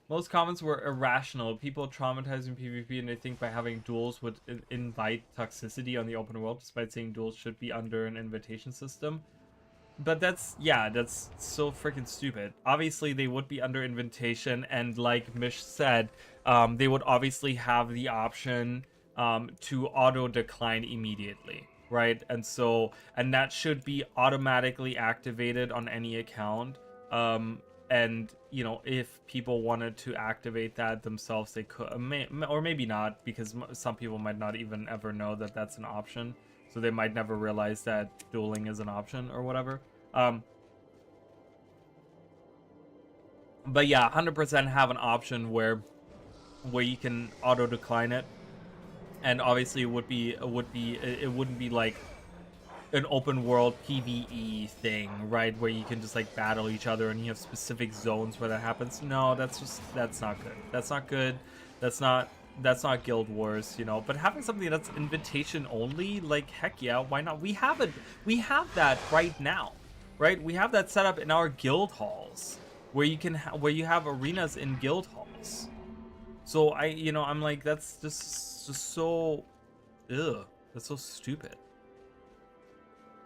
Most comments were irrational. People traumatizing PvP, and they think by having duels would invite toxicity on the open world, despite saying duels should be under an invitation system. But that's, yeah, that's so freaking stupid. Obviously, they would be under invitation, and like Mish said, they would obviously have the option to auto decline immediately, right? And so, and that should be automatically activated on any account. And you know, if people wanted to activate that themselves, they could, or maybe not, because some people might not even ever know that that's an option, so they might never realize that dueling is an option or whatever. But yeah, 100% have an option where you can auto decline it, and obviously it wouldn't be like an open world PvE thing, right, where you can just like battle each other and you have specific zones where that happens. No, that's not good. That's not good. That's not Guild Wars, you know. But having something that's invitation only, like, heck yeah, why not? We have that right now, right? We have that set up in our guild halls where you can where you have arenas in guild halls. So I'm like, that's just so, ugh, that's so stupid.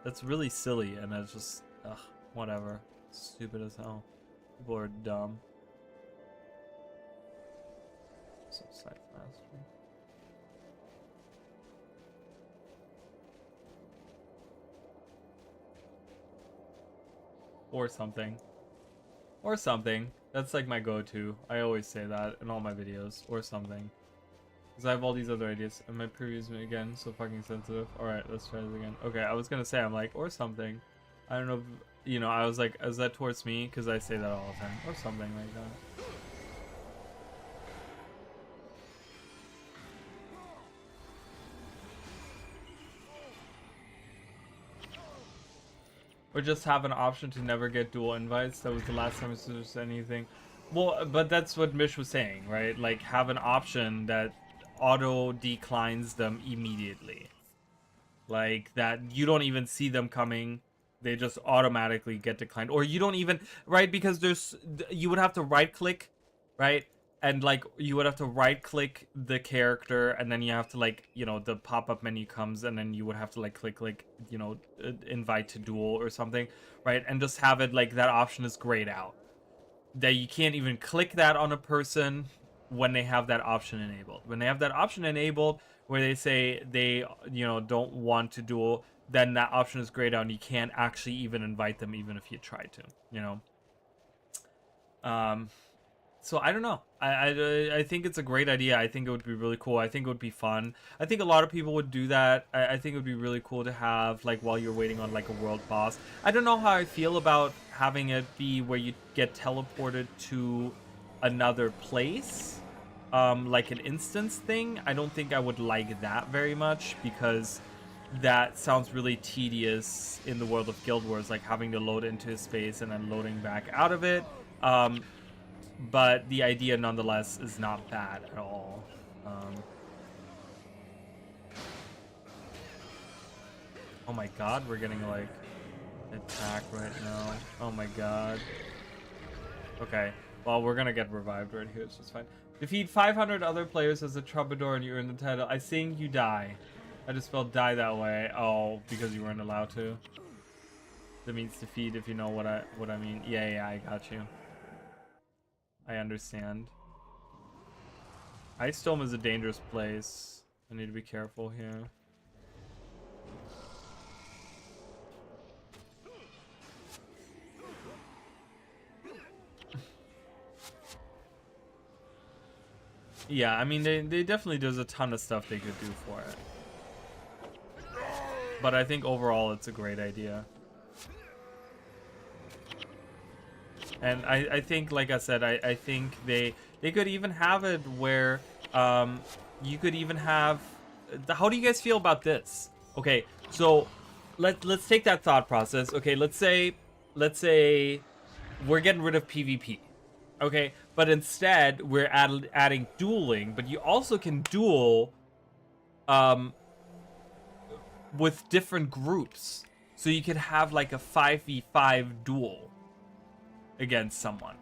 That's really silly, and it's just, ugh, whatever. Stupid as hell. People are dumb. So scythe mastery. Or something. Or something. That's like my go-to. I always say that in all my videos. Or something. Because I have all these other ideas. And my previous again, so fucking sensitive. Alright, let's try this again. Okay, I was gonna say, I'm like, or something. I don't know if, you know, I was like, is that towards me? Because I say that all the time. Or something like that. Or just have an option to never get dual invites. That was the last time I said anything. Well, but that's what Mish was saying, right? Like, have an option that auto declines them immediately. Like, that you don't even see them coming. They just automatically get declined. Or you don't even, right? Because you would have to right click, right? And like, you would have to right click the character, and then you have to, like, you know, the pop-up menu comes, and then you would have to like click, you know, invite to duel or something, right? And just have it like that option is grayed out. That you can't even click that on a person when they have that option enabled. When they have that option enabled where they say they, you know, don't want to duel, then that option is grayed out and you can't actually even invite them even if you try to, you know. So I don't know. I think it's a great idea. I think it would be really cool. I think it would be fun. I think a lot of people would do that. I think it would be really cool to have, like, while you're waiting on like a world boss. I don't know how I feel about having it be where you get teleported to another place, like an instance thing. I don't think I would like that very much, because that sounds really tedious in the world of Guild Wars, like having to load into a space and then loading back out of it. But the idea nonetheless is not bad at all. Oh my god, we're getting like attacked right now. Oh my god. Okay, well, we're gonna get revived right here, it's just fine. Defeat 500 other players as a troubadour and you earn the title. I sing, you die. I just spelled die that way. Oh, because you weren't allowed to. That means defeat, if you know what I mean. Yeah, I got you. I understand. Ice Dome is a dangerous place. I need to be careful here. Yeah, I mean, they definitely, there's a ton of stuff they could do for it. But I think overall it's a great idea. And I think, like I said, I think they could even have it where you could even have... How do you guys feel about this? Okay, so let's take that thought process. Okay, let's say we're getting rid of PvP. Okay, but instead we're adding dueling, but you also can duel with different groups. So you could have like a 5v5 duel against someone.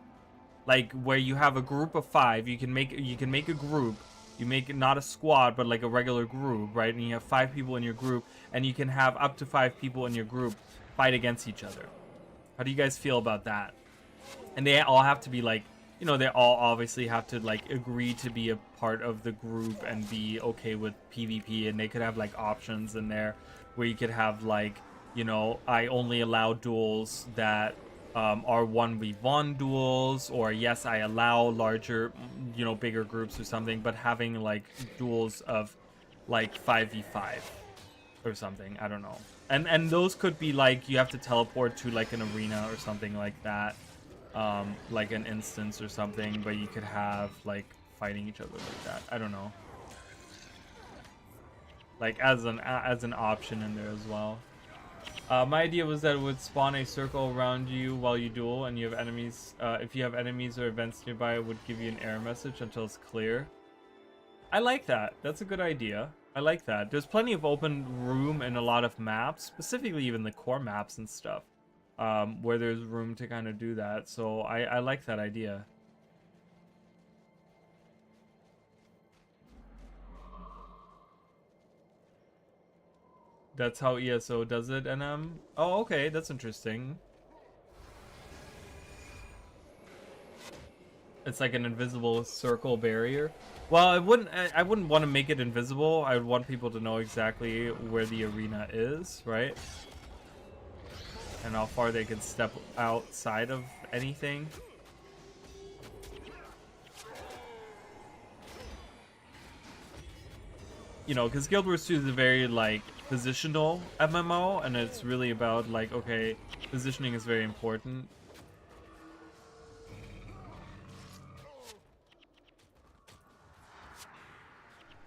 Like where you have a group of 5, you can make a group. You make it not a squad, but like a regular group, right? And you have 5 people in your group, and you can have up to 5 people in your group fight against each other. How do you guys feel about that? And they all have to be like, you know, they all obviously have to like agree to be a part of the group and be okay with PvP, and they could have like options in there where you could have like, you know, I only allow duels that are 1v1 duels, or yes, I allow larger, you know, bigger groups or something, but having like duels of like 5v5 or something, I don't know. And those could be like, you have to teleport to like an arena or something like that. Like an instance or something, but you could have like fighting each other like that. I don't know. Like as an option in there as well. My idea was that it would spawn a circle around you while you duel, and you have enemies. If you have enemies or events nearby, it would give you an error message until it's clear. I like that. That's a good idea. I like that. There's plenty of open room in a lot of maps, specifically even the core maps and stuff, where there's room to kind of do that. So I like that idea. That's how ESO does it, NM? Oh, okay, that's interesting. It's like an invisible circle barrier. Well, I wouldn't want to make it invisible. I would want people to know exactly where the arena is, right? And how far they can step outside of anything. You know, because Guild Wars 2 is a very, like, positional MMO, and it's really about, like, okay, positioning is very important.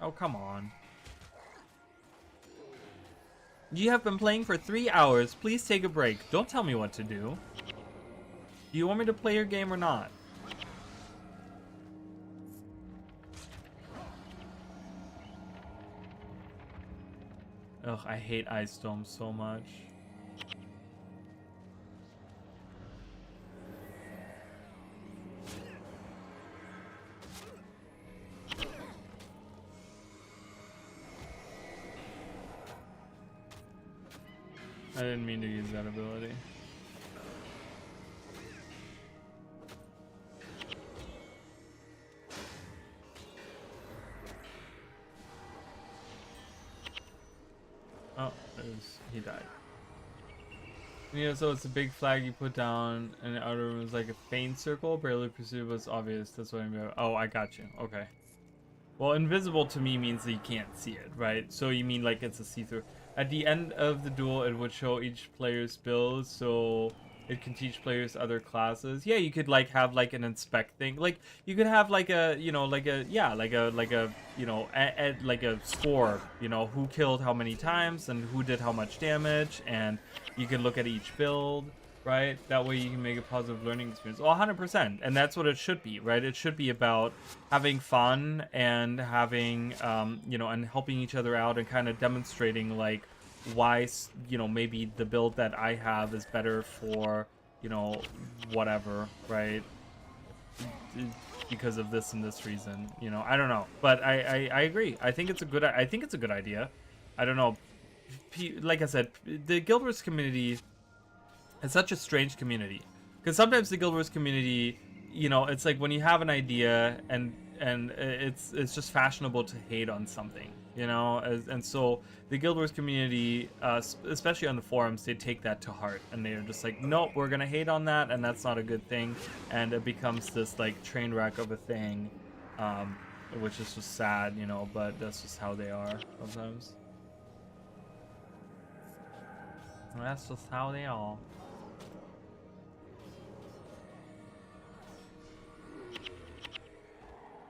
Oh, come on. You have been playing for 3 hours. Please take a break. Don't tell me what to do. Do you want me to play your game or not? Ugh, I hate Ice Dome so much. I didn't mean to use that ability. Oh, he died. Yeah, so it's a big flag you put down, and the outer room is like a faint circle, barely perceivable, it's obvious. That's what I mean. Oh, I got you. Okay. Well, invisible to me means that you can't see it, right? So you mean like it's a see-through. At the end of the duel, it would show each player's build, so it can teach players other classes. Yeah, you could like have like an inspect thing. Like you could have like a, you know, like a, yeah, like a, you know, like a score, you know, who killed how many times and who did how much damage, and you can look at each build, right? That way you can make a positive learning experience. Well, 100%. And that's what it should be, right? It should be about having fun and having, you know, and helping each other out and kind of demonstrating like why, you know, maybe the build that I have is better for, you know, whatever, right? Because of this and this reason, you know, I don't know, but I agree. I think it's a good idea. I don't know. Like I said, the Guild Wars community is such a strange community, because sometimes the Guild Wars community, you know, it's like when you have an idea and it's just fashionable to hate on something, you know, and so the Guild Wars community, especially on the forums, they take that to heart, and they're just like, nope, we're gonna hate on that, and that's not a good thing, and it becomes this like train wreck of a thing, which is just sad, you know, but that's just how they are sometimes. That's just how they are.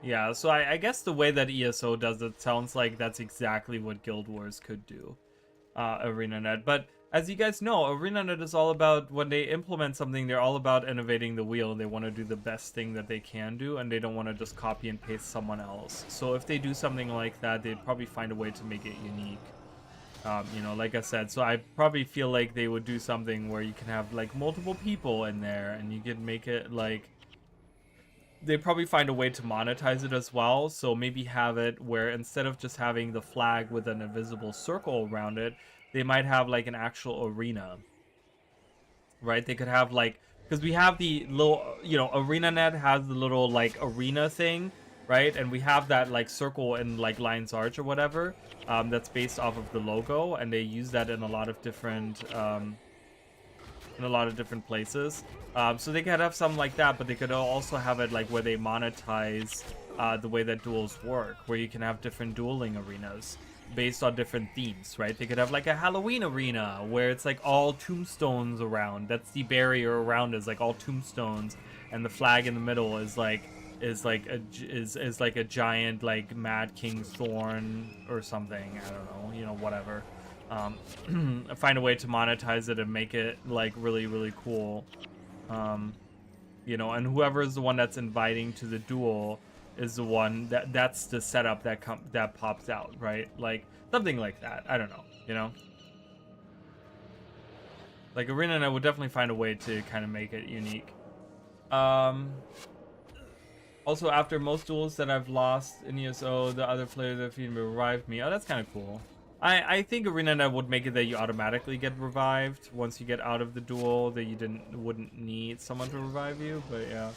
Yeah, so I guess the way that ESO does it sounds like that's exactly what Guild Wars could do, ArenaNet. But as you guys know, ArenaNet is all about, when they implement something, they're all about innovating the wheel. They want to do the best thing that they can do, and they don't want to just copy and paste someone else. So if they do something like that, they'd probably find a way to make it unique. You know, like I said, so I probably feel like they would do something where you can have like multiple people in there, and you could make it like, they probably find a way to monetize it as well. So maybe have it where instead of just having the flag with an invisible circle around it, they might have like an actual arena, right? They could have like, because we have the little, you know, ArenaNet has the little like arena thing, right? And we have that like circle in like Lion's Arch or whatever, that's based off of the logo, and they use that in a lot of different places. So they could have something like that, but they could also have it like where they monetize the way that duels work, where you can have different dueling arenas based on different themes, right? They could have like a Halloween arena where it's like all tombstones around. That's the barrier around, is like all tombstones, and the flag in the middle is like a giant like Mad King's Thorn or something. I don't know, you know, whatever. Find a way to monetize it and make it like really, really cool. You know, and whoever is the one that's inviting to the duel is the one that's the setup that pops out, right? Like something like that. I don't know, you know. Like ArenaNet would definitely find a way to kind of make it unique. Also, after most duels that I've lost in ESO, the other players have revived me. Oh, that's kind of cool. I think ArenaNet would make it that you automatically get revived once you get out of the duel, that you wouldn't need someone to revive you, but yeah.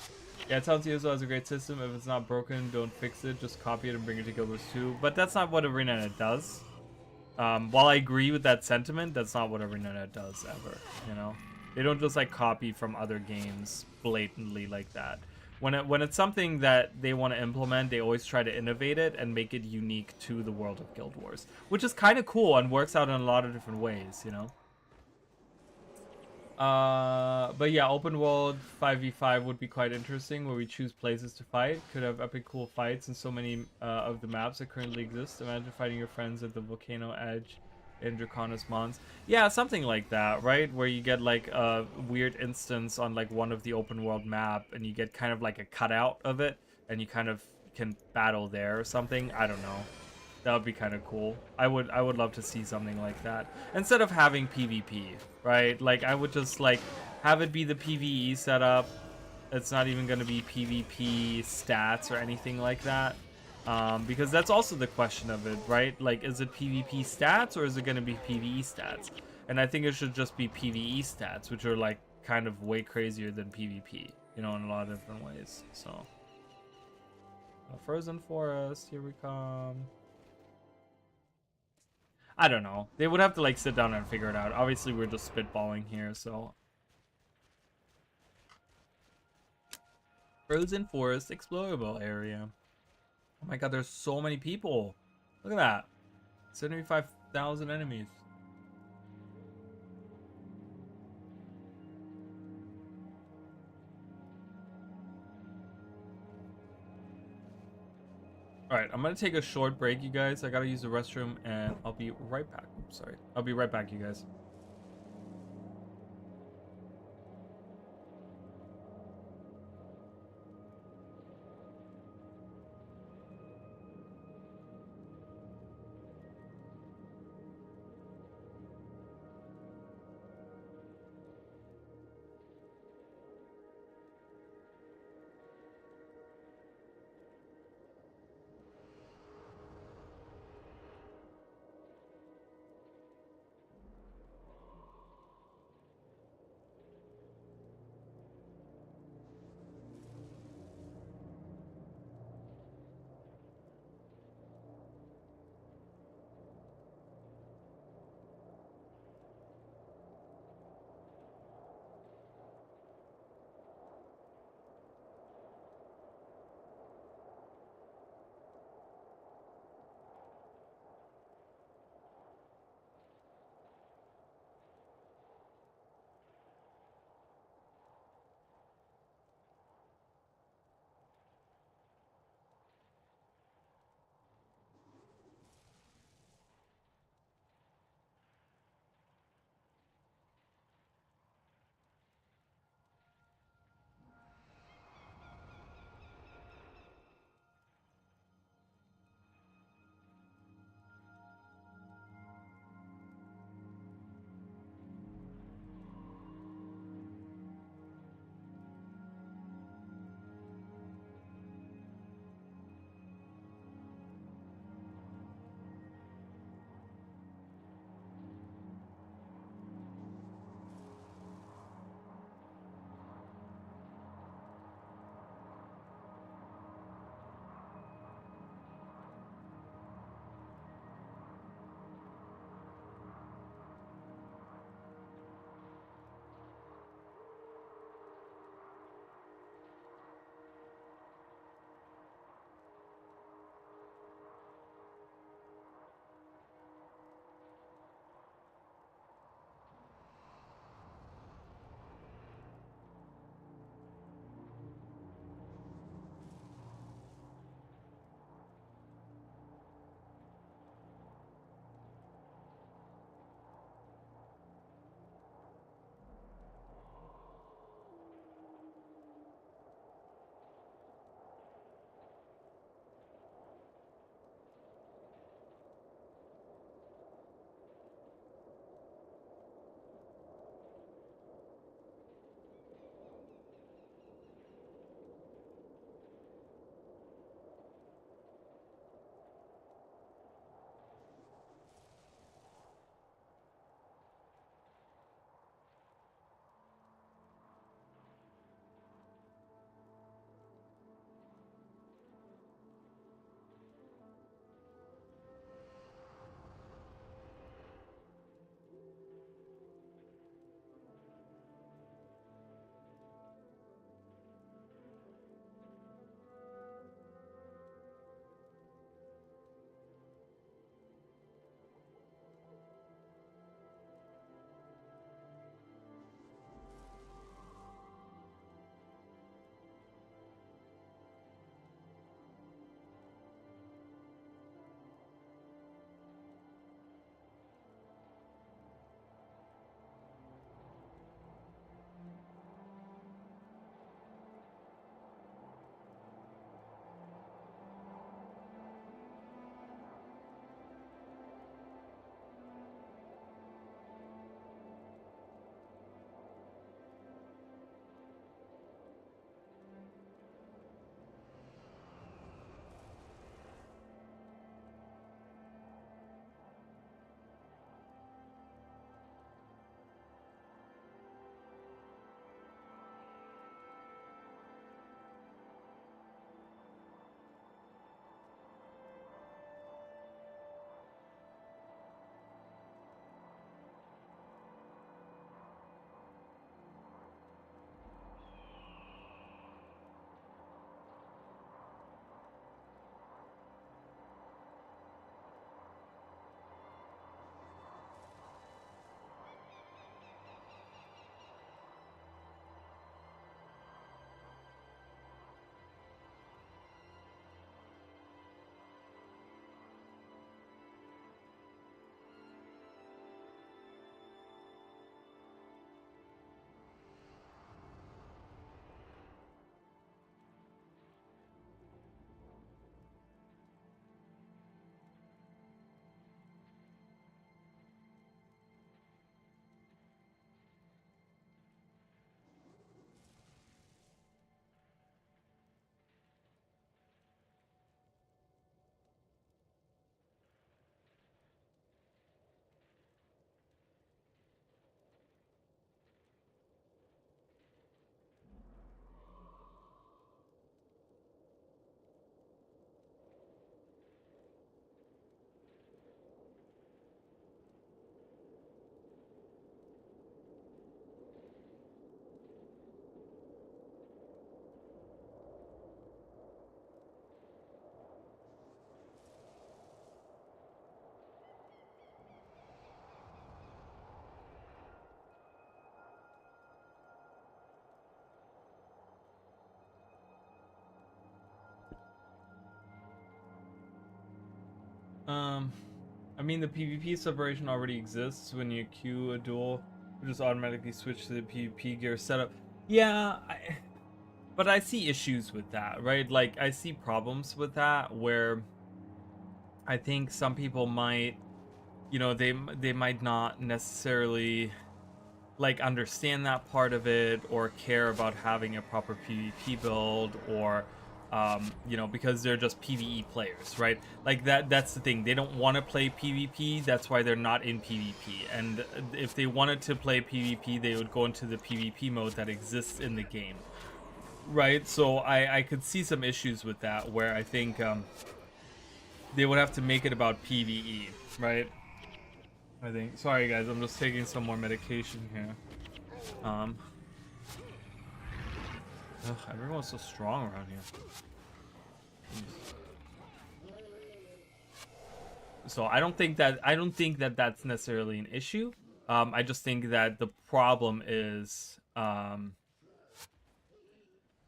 Yeah, it tells you ESO has a great system. If it's not broken, don't fix it. Just copy it and bring it to Guild Wars 2. But that's not what ArenaNet does. While I agree with that sentiment, that's not what ArenaNet does ever, you know? They don't just like copy from other games blatantly like that. When it's something that they want to implement, they always try to innovate it and make it unique to the world of Guild Wars, which is kind of cool and works out in a lot of different ways, you know. But yeah, open world 5v5 would be quite interesting, where we choose places to fight. Could have epic cool fights in so many of the maps that currently exist. Imagine fighting your friends at the volcano edge in Draconis Mons. Yeah, something like that, right? Where you get like a weird instance on like one of the open world map, and you get kind of like a cutout of it, and you kind of can battle there or something. I don't know. That would be kind of cool. I would love to see something like that instead of having PvP, right? Like I would just like have it be the PvE setup. It's not even going to be PvP stats or anything like that. Because that's also the question of it, right? Like, is it PvP stats or is it going to be PvE stats? And I think it should just be PvE stats, which are like kind of way crazier than PvP, you know, in a lot of different ways. So, Frozen Forest, here we come. I don't know. They would have to like sit down and figure it out. Obviously, we're just spitballing here, so. Frozen Forest explorable area. Oh my god, there's so many people. Look at that. 75,000 enemies. Alright, I'm gonna take a short break, you guys. I gotta use the restroom, and I'll be right back. Oops, sorry. I'll be right back, you guys. I mean, the PvP separation already exists. When you queue a duel, you just automatically switch to the PvP gear setup. Yeah, but I see issues with that, right? Like, I see problems with that where I think some people might, you know, they might not necessarily like understand that part of it or care about having a proper PvP build, or you know, because they're just PvE players, right? Like that's the thing. They don't want to play PvP. That's why they're not in PvP. And if they wanted to play PvP, they would go into the PvP mode that exists in the game, right? So I could see some issues with that, where I think they would have to make it about PvE, right? I think. Sorry guys, I'm just taking some more medication here. Everyone's so strong around here. So I don't think that that's necessarily an issue. I just think that the problem is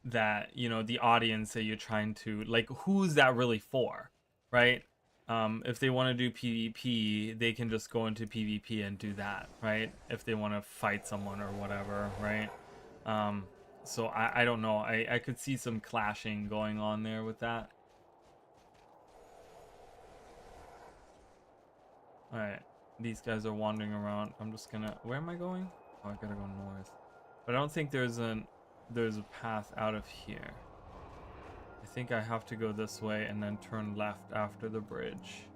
that, you know, the audience that you're trying to, like, who's that really for, right? If they want to do PvP, they can just go into PvP and do that, right? If they want to fight someone or whatever, right? So I don't know. I could see some clashing going on there with that. Alright, these guys are wandering around. I'm just gonna... Where am I going? Oh, I gotta go north. But I don't think there's a path out of here. I think I have to go this way and then turn left after the bridge.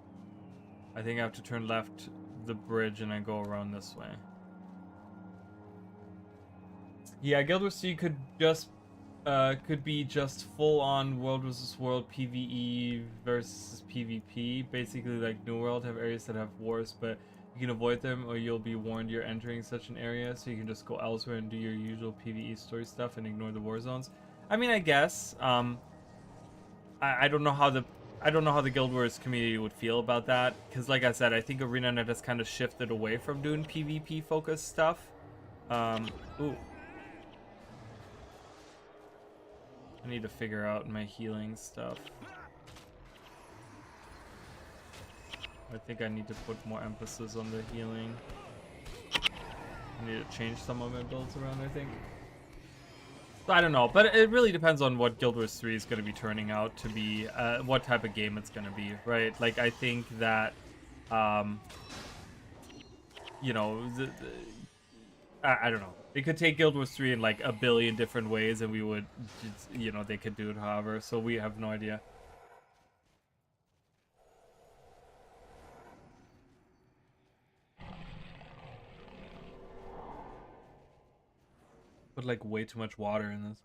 I think I have to turn left the bridge and then go around this way. Yeah, Guild Wars 3 could be just full-on World vs. World PvE versus PvP. Basically, like New World have areas that have wars, but you can avoid them or you'll be warned you're entering such an area, so you can just go elsewhere and do your usual PvE story stuff and ignore the war zones. I mean, I guess. I don't know how the Guild Wars community would feel about that, because like I said, I think ArenaNet has kind of shifted away from doing PvP focused stuff. Ooh. I need to figure out my healing stuff. I think I need to put more emphasis on the healing. I need to change some of my builds around, I think. I don't know, but it really depends on what Guild Wars 3 is going to be turning out to be, what type of game it's going to be, right? Like, I think that, you know, I don't know. They could take Guild Wars 3 in like a billion different ways, and we would, you know, they could do it however, so we have no idea. Put like way too much water in this.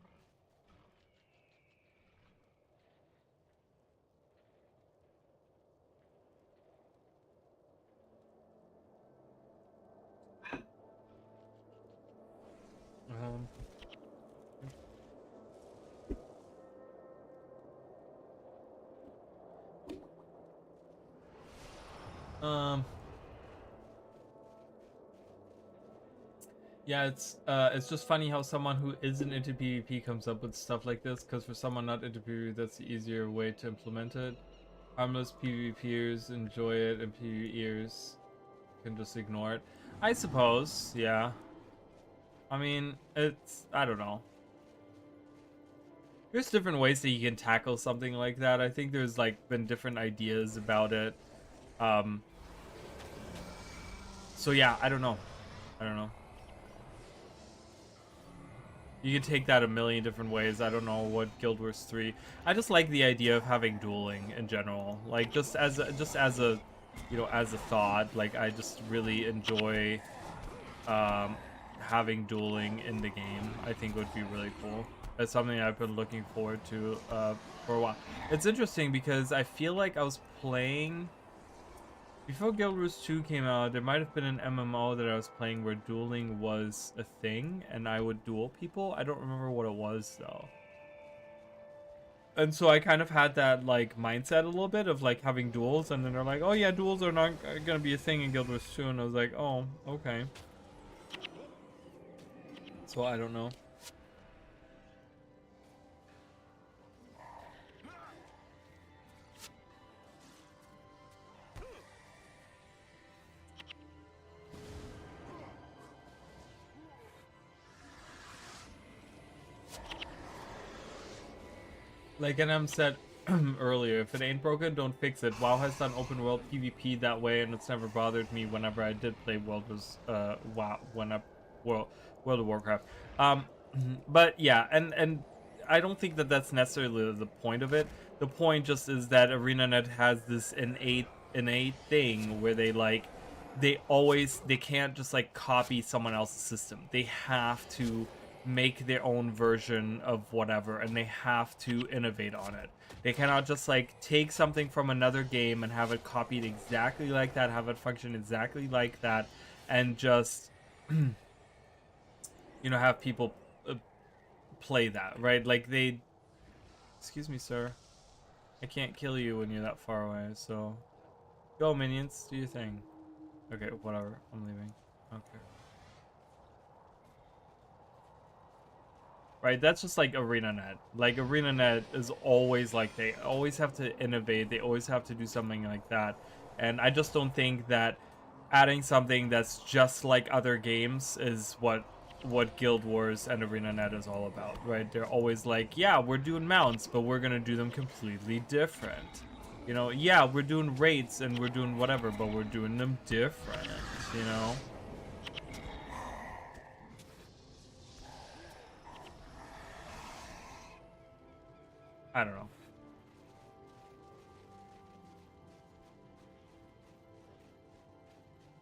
Yeah, it's just funny how someone who isn't into PvP comes up with stuff like this, because for someone not into PvP, that's the easier way to implement it. Harmless PvPers enjoy it, and PvEers can just ignore it. I suppose, yeah. I mean, I don't know. There's different ways that you can tackle something like that. I think there's like been different ideas about it. So yeah, I don't know. You can take that a million different ways. I don't know what Guild Wars 3. I just like the idea of having dueling in general. Like just as a you know, as a thought, like I just really enjoy having dueling in the game. I think would be really cool. That's something I've been looking forward to for a while. It's interesting because I feel like I was playing before Guild Wars 2 came out. There might have been an MMO that I was playing where dueling was a thing and I would duel people. I don't remember what it was though. And so I kind of had that like mindset a little bit of like having duels, and then they're like, oh yeah, duels are not gonna be a thing in Guild Wars 2, and I was like, oh, okay. So I don't know. Like NM said earlier, if it ain't broken, don't fix it. WoW has done open world PvP that way, and it's never bothered me whenever I did play World of Warcraft. Um, but yeah, and I don't think that that's necessarily the point of it. The point just is that ArenaNet has this innate thing where they can't just like copy someone else's system. They have to make their own version of whatever, and they have to innovate on it. They cannot just like take something from another game and have it copied exactly like that, have it function exactly like that, and just have people play that, right? Like they, excuse me, sir, I can't kill you when you're that far away, so go minions, do your thing. Okay, whatever, I'm leaving. Okay. Right, that's just like ArenaNet. Like ArenaNet is always like, they always have to innovate, they always have to do something like that. And I just don't think that adding something that's just like other games is what Guild Wars and ArenaNet is all about, right? They're always like, yeah, we're doing mounts, but we're gonna do them completely different. You know, yeah, we're doing raids and we're doing whatever, but we're doing them different, you know? I don't know.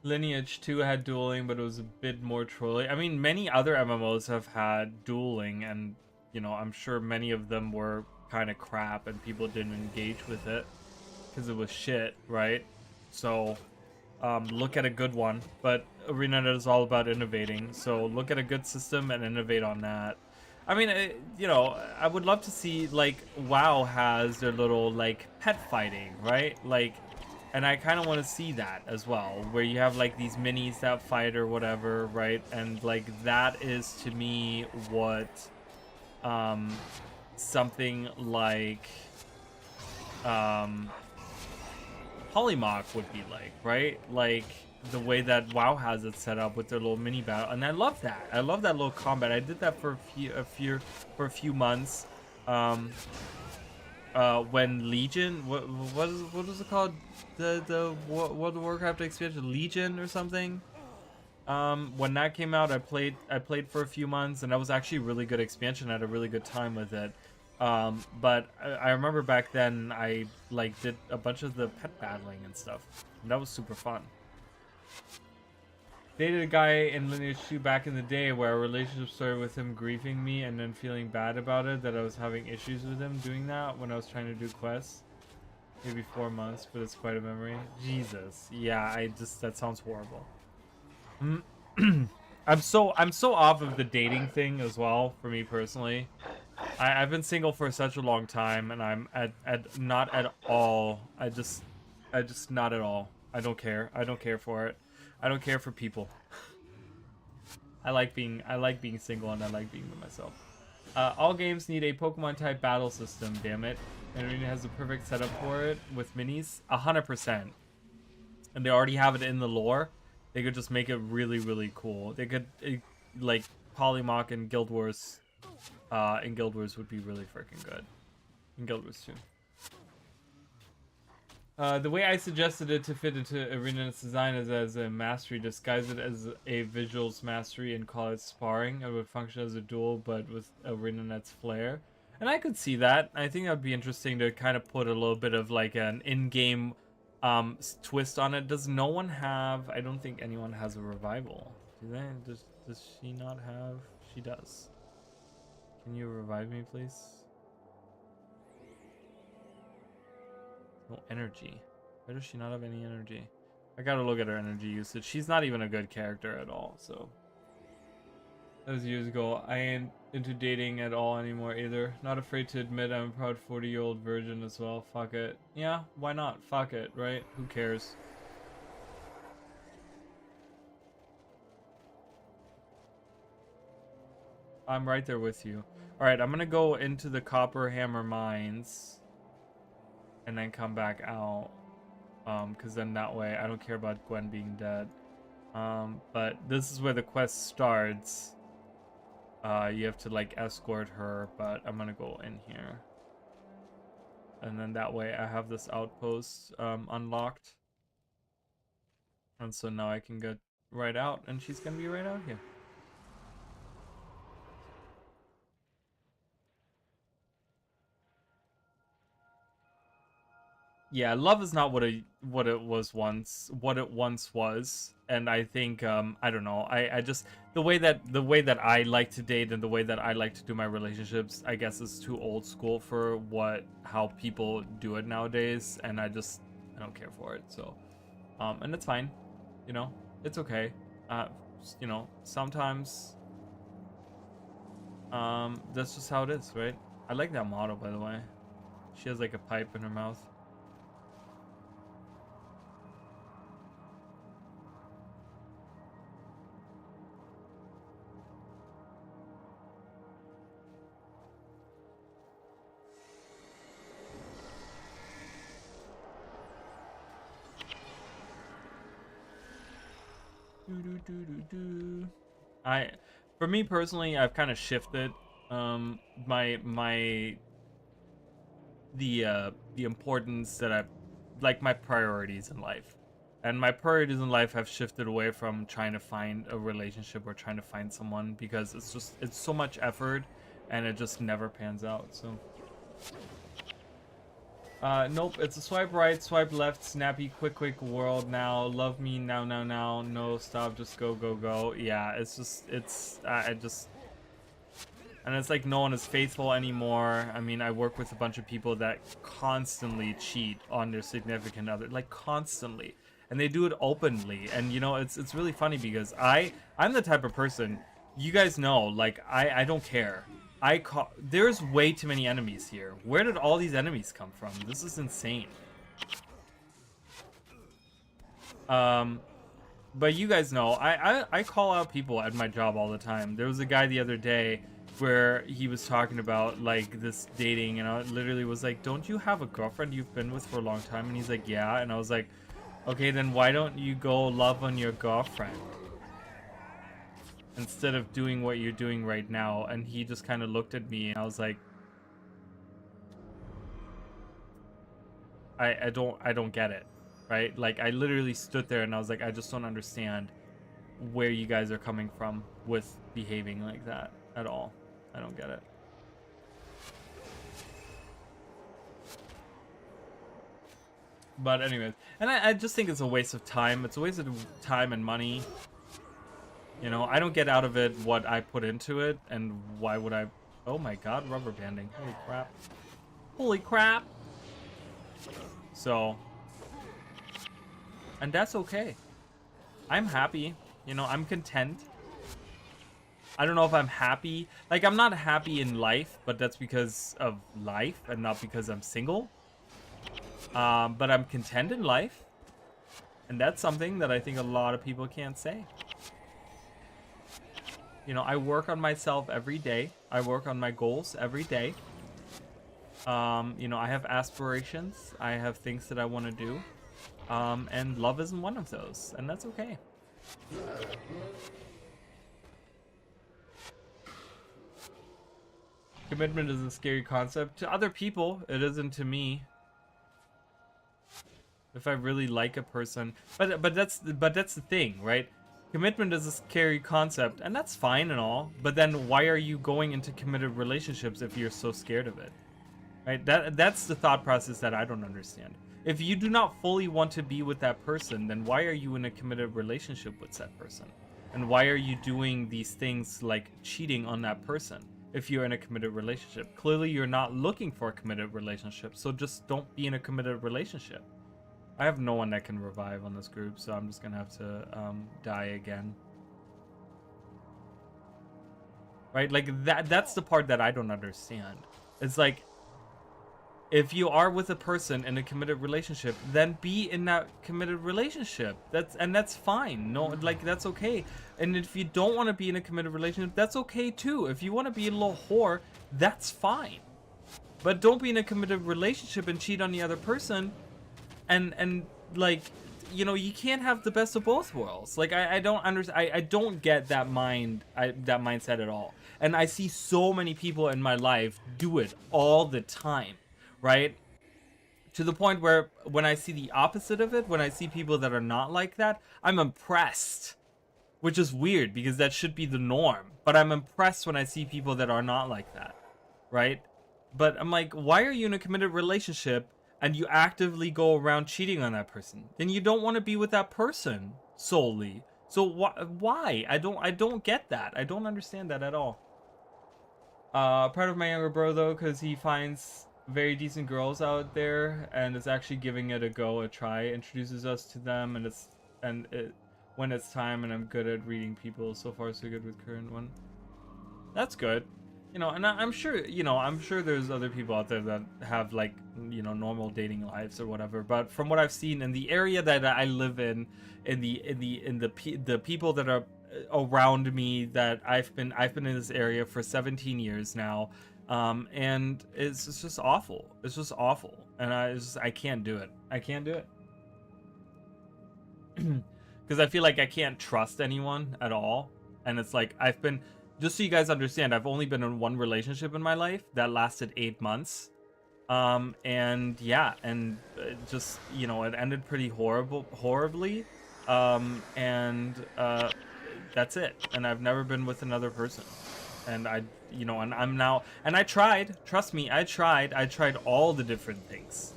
Lineage 2 had dueling, but it was a bit more trolling. I mean, many other MMOs have had dueling, and, you know, I'm sure many of them were kind of crap and people didn't engage with it because it was shit, right? So, look at a good one. But ArenaNet is all about innovating, so look at a good system and innovate on that. I mean, I would love to see, like, WoW has their little, like, pet fighting, right? Like, and I kind of want to see that as well, where you have, like, these minis that fight or whatever, right? And, like, that is, to me, what, something like, Polymach would be like, right? Like, the way that WoW has it set up with their little mini battle, and I love that. I love that little combat. I did that for a few months. When Legion, what was it called? The World of Warcraft expansion, Legion or something. When that came out, I played for a few months, and that was actually a really good expansion. I had a really good time with it. But I remember back then I like did a bunch of the pet battling and stuff. And that was super fun. Dated a guy in Lineage 2 back in the day where our relationship started with him grieving me and then feeling bad about it, that I was having issues with him doing that when I was trying to do quests. Maybe 4 months, but it's quite a memory. Jesus. Yeah, that sounds horrible. I'm so off of the dating thing as well, for me personally. I've been single for such a long time, and I'm at not at all. I just not at all. I don't care. I don't care for it. I don't care for people. I like being single, and I like being with myself. All games need a Pokemon type battle system. Damn it, and Arena has the perfect setup for it with minis. 100%, and they already have it in the lore. They could just make it really, really cool. They could like Polymach and Guild Wars. In Guild Wars would be really freaking good. In Guild Wars 2. The way I suggested it to fit into ArenaNet's design is as a mastery, disguise it as a visuals mastery and call it sparring. It would function as a duel, but with ArenaNet's flair. And I could see that. I think that would be interesting to kind of put a little bit of like an in-game twist on it. Does no one have... I don't think anyone has a revival. Do they? Does she not have? She does. Can you revive me, please? No energy. Why does she not have any energy? I gotta look at her energy usage. She's not even a good character at all, so. That was years ago. I ain't into dating at all anymore either. Not afraid to admit I'm a proud 40-year-old virgin as well. Fuck it. Yeah, why not? Fuck it, right? Who cares? I'm right there with you. Alright, I'm gonna go into the Copper Hammer Mines. And then come back out. Because then that way, I don't care about Gwen being dead. But this is where the quest starts. You have to, like, escort her, but I'm gonna go in here. And then that way I have this outpost unlocked. And so now I can get right out, and she's gonna be right out here. Yeah, love is not what it once was, and I think I don't know. I just the way that I like to date and the way that I like to do my relationships, I guess is too old school for how people do it nowadays, and I don't care for it. So and it's fine. You know, it's okay. You know, sometimes that's just how it is, right? I like that model, by the way. She has like a pipe in her mouth. For me personally, I've kind of shifted the importance that my priorities in life. And my priorities in life have shifted away from trying to find a relationship or trying to find someone, because it's so much effort and it just never pans out. So nope, it's a swipe right, swipe left, snappy, quick world now. Love me now. No, stop, just go. Yeah, and it's like no one is faithful anymore. I mean, I work with a bunch of people that constantly cheat on their significant other, like constantly. And they do it openly. And you know, it's really funny because I'm the type of person, you guys know, like I don't care. There's way too many enemies here. Where did all these enemies come from? This is insane. But you guys know, I call out people at my job all the time. There was a guy the other day where he was talking about like this dating, and I literally was like, don't you have a girlfriend you've been with for a long time? And he's like, yeah. And I was like, okay, then why don't you go love on your girlfriend instead of doing what you're doing right now? And he just kind of looked at me, and I was like, I don't get it, right? Like, I literally stood there and I was like, I just don't understand where you guys are coming from with behaving like that at all. I don't get it. But anyways, and I just think it's a waste of time. It's a waste of time and money. You know, I don't get out of it what I put into it, and why would I? Oh my god, rubber banding. Holy crap. Holy crap. So, and that's okay. I'm happy. You know, I'm content. I don't know if I'm happy. Like, I'm not happy in life, but that's because of life and not because I'm single. But I'm content in life. And that's something that I think a lot of people can't say. You know, I work on myself every day. I work on my goals every day. You know, I have aspirations. I have things that I want to do. And love isn't one of those. And that's okay. Commitment is a scary concept. To other people, it isn't to me. If I really like a person, but that's the thing, right? Commitment is a scary concept, and that's fine and all. But then why are you going into committed relationships if you're so scared of it? Right? That's the thought process that I don't understand. If you do not fully want to be with that person, then why are you in a committed relationship with that person? And why are you doing these things like cheating on that person if you're in a committed relationship? Clearly you're not looking for a committed relationship, so just don't be in a committed relationship. I have no one that can revive on this group, so I'm just gonna have to die again. Right? Like, that's the part that I don't understand. It's like, if you are with a person in a committed relationship, then be in that committed relationship. That's fine. No, like, that's okay. And if you don't want to be in a committed relationship, that's okay too. If you want to be a little whore, that's fine. But don't be in a committed relationship and cheat on the other person. And like, you know, you can't have the best of both worlds. Like, I don't understand. I don't get that that mindset at all. And I see so many people in my life do it all the time. Right? To the point where when I see the opposite of it, when I see people that are not like that, I'm impressed. Which is weird because that should be the norm. But I'm impressed when I see people that are not like that. Right? But I'm like, why are you in a committed relationship and you actively go around cheating on that person? Then you don't want to be with that person solely. So why? I don't get that. I don't understand that at all. Proud of my younger bro though, because he finds very decent girls out there and is actually giving it a go, a try. Introduces us to them, and when it's time, and I'm good at reading people. So far so good with current one. That's good. You know, and I'm sure, you know, I'm sure there's other people out there that have like, you know, normal dating lives or whatever. But from what I've seen in the area that I live in the people that are around me, that I've been in this area for 17 years now, and it's just awful. It's just awful, and I can't do it. I can't do it because I feel like I can't trust anyone at all, and it's like just so you guys understand, I've only been in one relationship in my life that lasted 8 months. And yeah, and just, you know, it ended pretty horribly. That's it. And I've never been with another person. And you know, and I'm now, and I tried, trust me, I tried all the different things.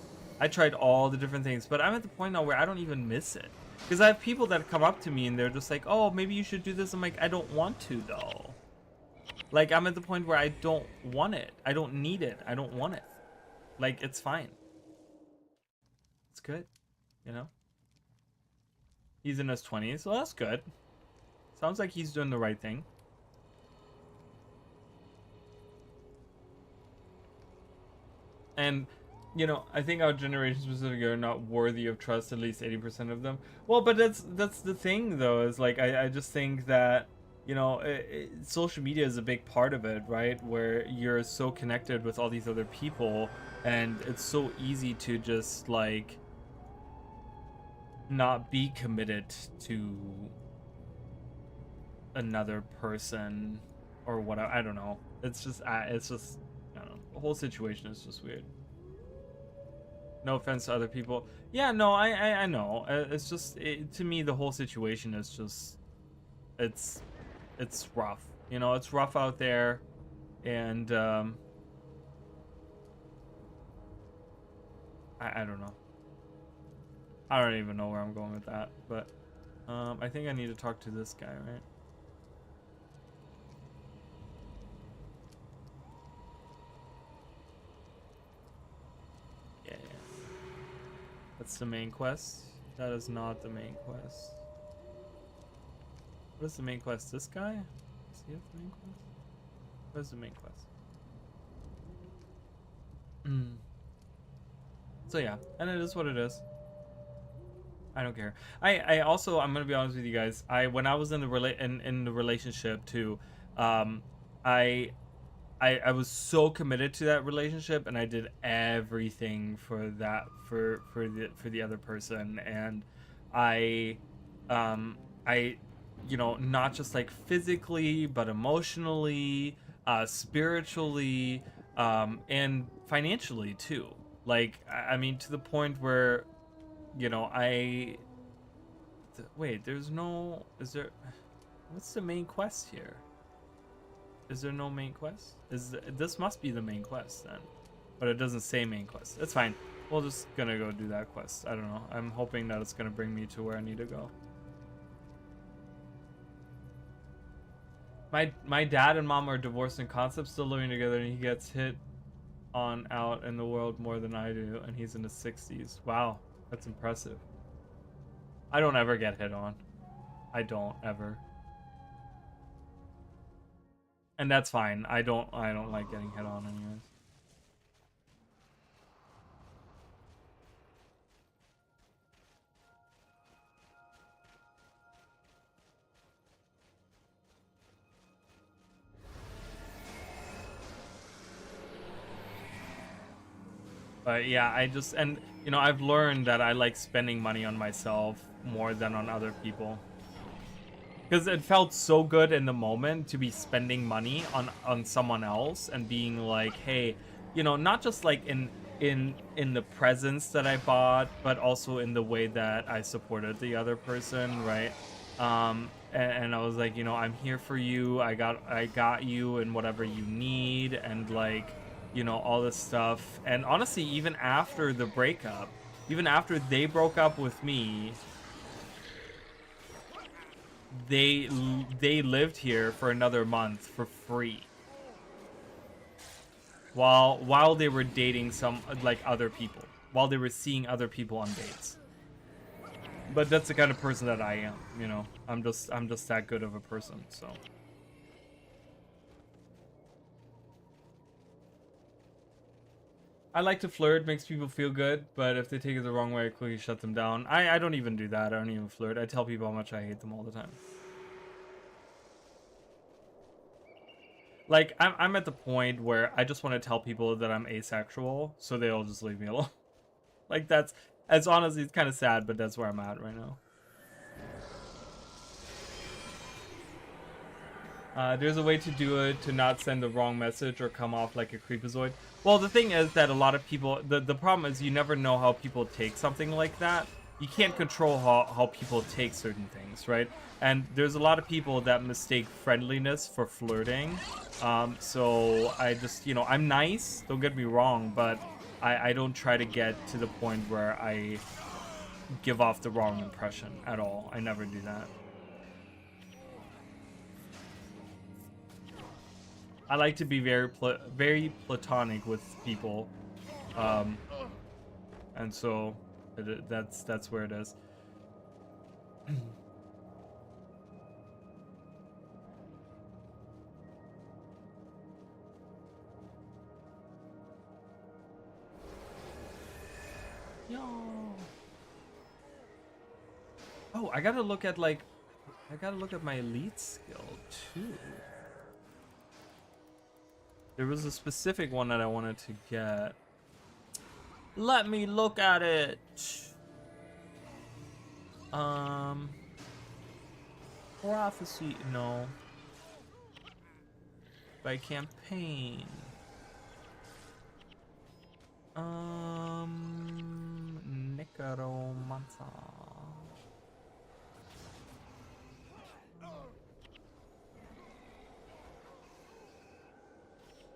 But I'm at the point now where I don't even miss it. Because I have people that come up to me and they're just like, oh, maybe you should do this. I'm like, I don't want to though. Like, I'm at the point where I don't want it. I don't need it. I don't want it. Like, it's fine. It's good, you know? He's in his 20s, so that's good. Sounds like he's doing the right thing. And, you know, I think our generation specifically are not worthy of trust, at least 80% of them. Well, but that's the thing, though, is like, I just think that, you know, social media is a big part of it, right? Where you're so connected with all these other people, and it's so easy to just, like, not be committed to another person or whatever. I don't know. It's just, I don't know. The whole situation is just weird. No offense to other people. Yeah, no, I know. It's just, to me, the whole situation is just, it's rough, you know. It's rough out there, and I don't know. I don't even know where I'm going with that, but I think I need to talk to this guy, right? Yeah. That's the main quest. That is not the main quest. What is the main quest? This guy? Is he the main quest? What is the main quest? So yeah, and it is what it is. I don't care. I also, I'm gonna be honest with you guys. When I was in the in the relationship too, I was so committed to that relationship, and I did everything for that for the other person, and I you know, not just like physically, but emotionally, spiritually, and financially too. Like, I mean, to the point where, you know, wait, there's no, is there, what's the main quest here? Is there no main quest? This must be the main quest then, but it doesn't say main quest. It's fine. We're just gonna go do that quest. I don't know. I'm hoping that it's gonna bring me to where I need to go. My dad and mom are divorced in concept, still living together, and he gets hit on out in the world more than I do, and he's in his 60s. Wow, that's impressive. I don't ever get hit on. I don't ever. And that's fine. I don't like getting hit on anyways. But yeah, and you know, I've learned that I like spending money on myself more than on other people. Because it felt so good in the moment to be spending money on someone else and being like, hey, you know, not just like in in the presents that I bought, but also in the way that I supported the other person, right? And I was like, you know, I'm here for you. I got you and whatever you need, and like, you know, all this stuff. And honestly, even after the breakup, even after they broke up with me, they lived here for another month for free. While they were dating some like other people, while they were seeing other people on dates. But that's the kind of person that I am, you know. I'm just that good of a person, so. I like to flirt, makes people feel good, but if they take it the wrong way, I quickly shut them down. I don't even do that. I don't even flirt. I tell people how much I hate them all the time. Like, I'm at the point where I just want to tell people that I'm asexual, so they'll just leave me alone. Like, that's honestly, it's kind of sad, but that's where I'm at right now. There's a way to do it to not send the wrong message or come off like a creepazoid. Well, the thing is that a lot of people, the problem is you never know how people take something like that. You can't control how people take certain things, right? And there's a lot of people that mistake friendliness for flirting. So I just, you know, I'm nice, don't get me wrong, but I don't try to get to the point where I give off the wrong impression at all. I never do that. I like to be very platonic with people, and so that's where it is. Yo. Oh, I gotta look at my elite skill too. There was a specific one that I wanted to get. Let me look at it. Prophecy, no. By campaign. Necromancer.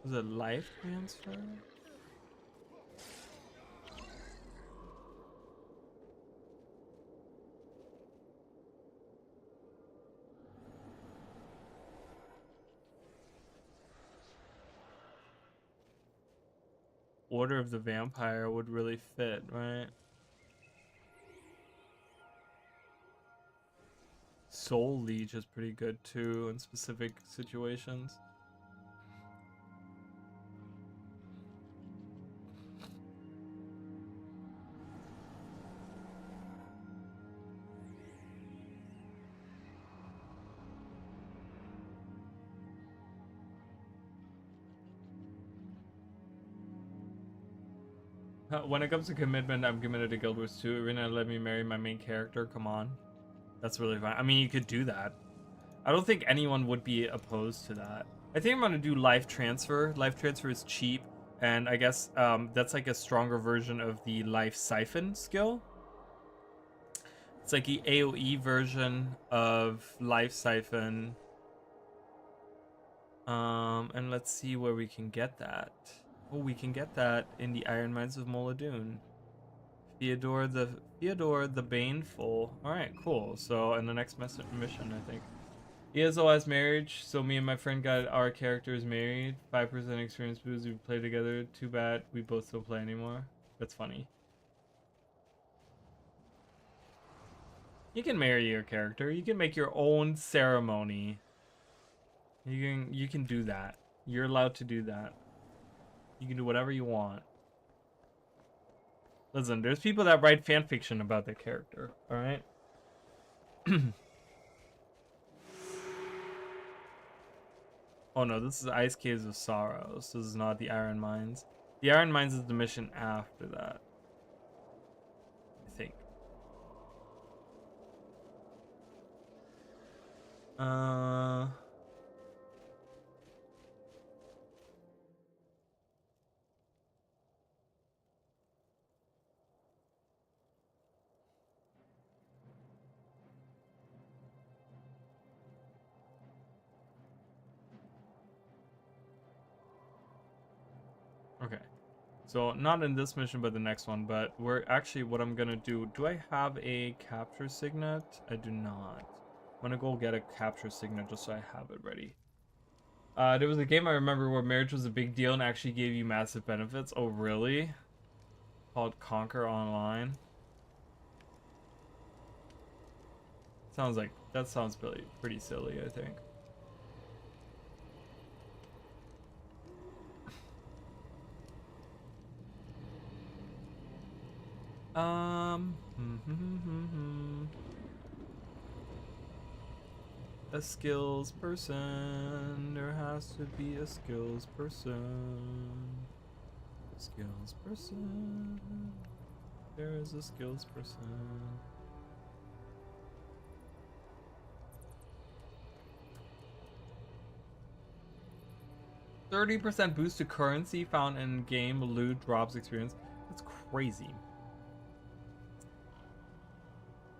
Was it life transfer? Order of the Vampire would really fit, right? Soul Leech is pretty good too in specific situations. When it comes to commitment, I'm committed to Guild Wars 2. Irina, let me marry my main character. Come on. That's really fine. I mean, you could do that. I don't think anyone would be opposed to that. I think I'm going to do life transfer. Life transfer is cheap. And I guess that's like a stronger version of the life siphon skill. It's like the AoE version of life siphon. And let's see where we can get that. Oh, we can get that in the Iron Mines of Moladoon. Theodore the Baneful. Alright, cool. So in the next mission, I think. ESO has marriage, so me and my friend got our characters married. 5% experience boost, we play together. Too bad we both don't play anymore. That's funny. You can marry your character. You can make your own ceremony. You can do that. You're allowed to do that. You can do whatever you want. Listen, there's people that write fan fiction about their character, alright? Oh no, this is Ice Caves of Sorrows. This is not the Iron Mines. The Iron Mines is the mission after that, I think. Okay. So not in this mission, but the next one. But we're actually, what I'm gonna do. Do I have a capture signet? I do not. I'm gonna go get a capture signet just so I have it ready. There was a game I remember where marriage was a big deal and actually gave you massive benefits. Oh, really? Called Conquer Online. Sounds like, that sounds pretty silly, I think. A skills person. There has to be a skills person. Skills person. There is a skills person. 30% boost to currency found in game loot drops experience. That's crazy.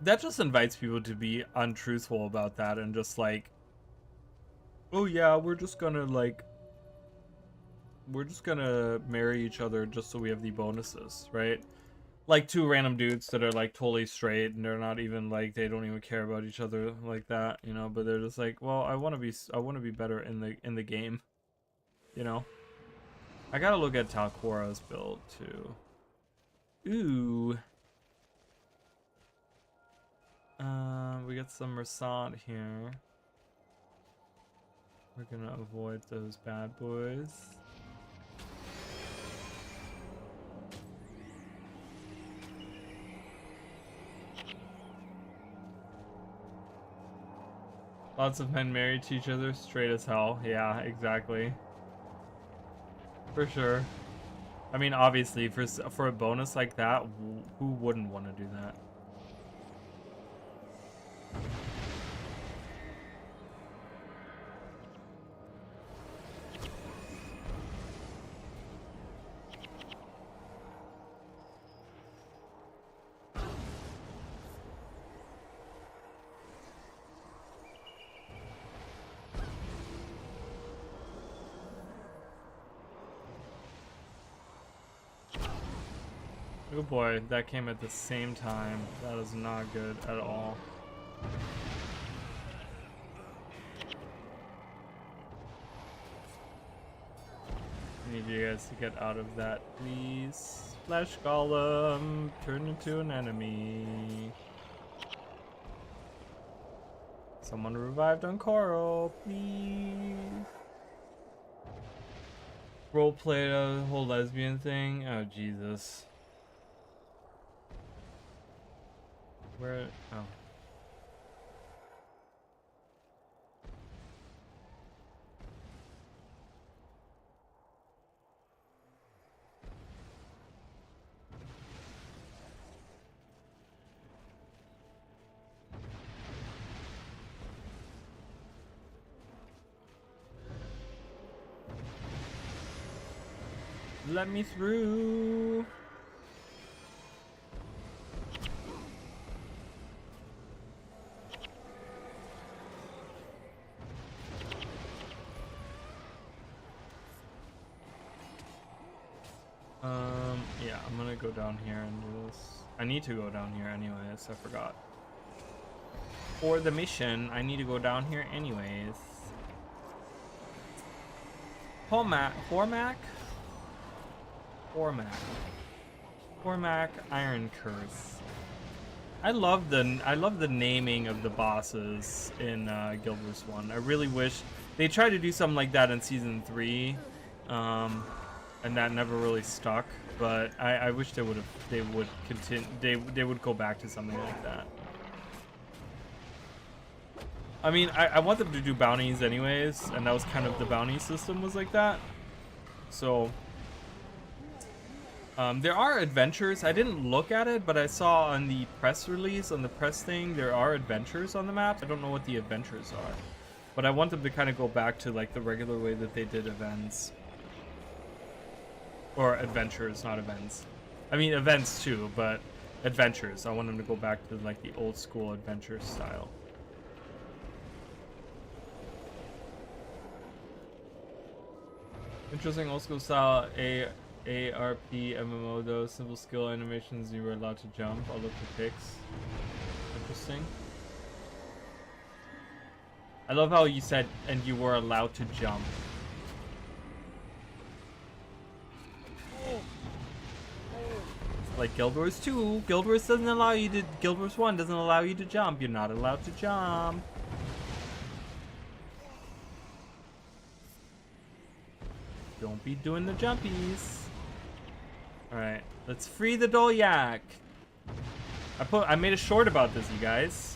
That just invites people to be untruthful about that and just like, oh yeah, we're just gonna marry each other just so we have the bonuses, right? Like two random dudes that are like totally straight and they're not even like, they don't even care about each other like that, you know, but they're just like, well, I want to be better in the game, you know. I gotta look at Talcora's build too. Ooh. We got some Mersant here. We're gonna avoid those bad boys. Lots of men married to each other, straight as hell. Yeah, exactly. For sure. I mean, obviously, for a bonus like that, who wouldn't want to do that? Oh boy, that came at the same time. That is not good at all. I need you guys to get out of that, please. Flesh Golem, turn into an enemy. Someone revived on Coral, please. Roleplay the whole lesbian thing. Oh, Jesus. Where? Oh. Let me through. Yeah, I'm gonna go down here and do this. I need to go down here anyways, I forgot. For the mission, I need to go down here anyways. Formac Iron Curse. I love the naming of the bosses in Guild Wars 1. I really wish they tried to do something like that in season 3. And that never really stuck, but I wish they would continue, they would go back to something like that. I mean, I want them to do bounties anyways, and that was kind of the bounty system was like that. So there are adventures. I didn't look at it, but I saw on the press release, on the press thing, there are adventures on the map. I don't know what the adventures are, but I want them to kind of go back to like the regular way that they did events. Or adventures, not events. I mean events too, but adventures. I want them to go back to like the old school adventure style. Interesting old school style. A ARP MMO though, simple skill animations, you were allowed to jump. I'll look for pics. Interesting. I love how you said, and you were allowed to jump. Like Guild Wars 2, Guild Wars doesn't allow you to, Guild Wars 1 doesn't allow you to jump. You're not allowed to jump. Don't be doing the jumpies. Alright, let's free the Dolyak. I made a short about this, you guys.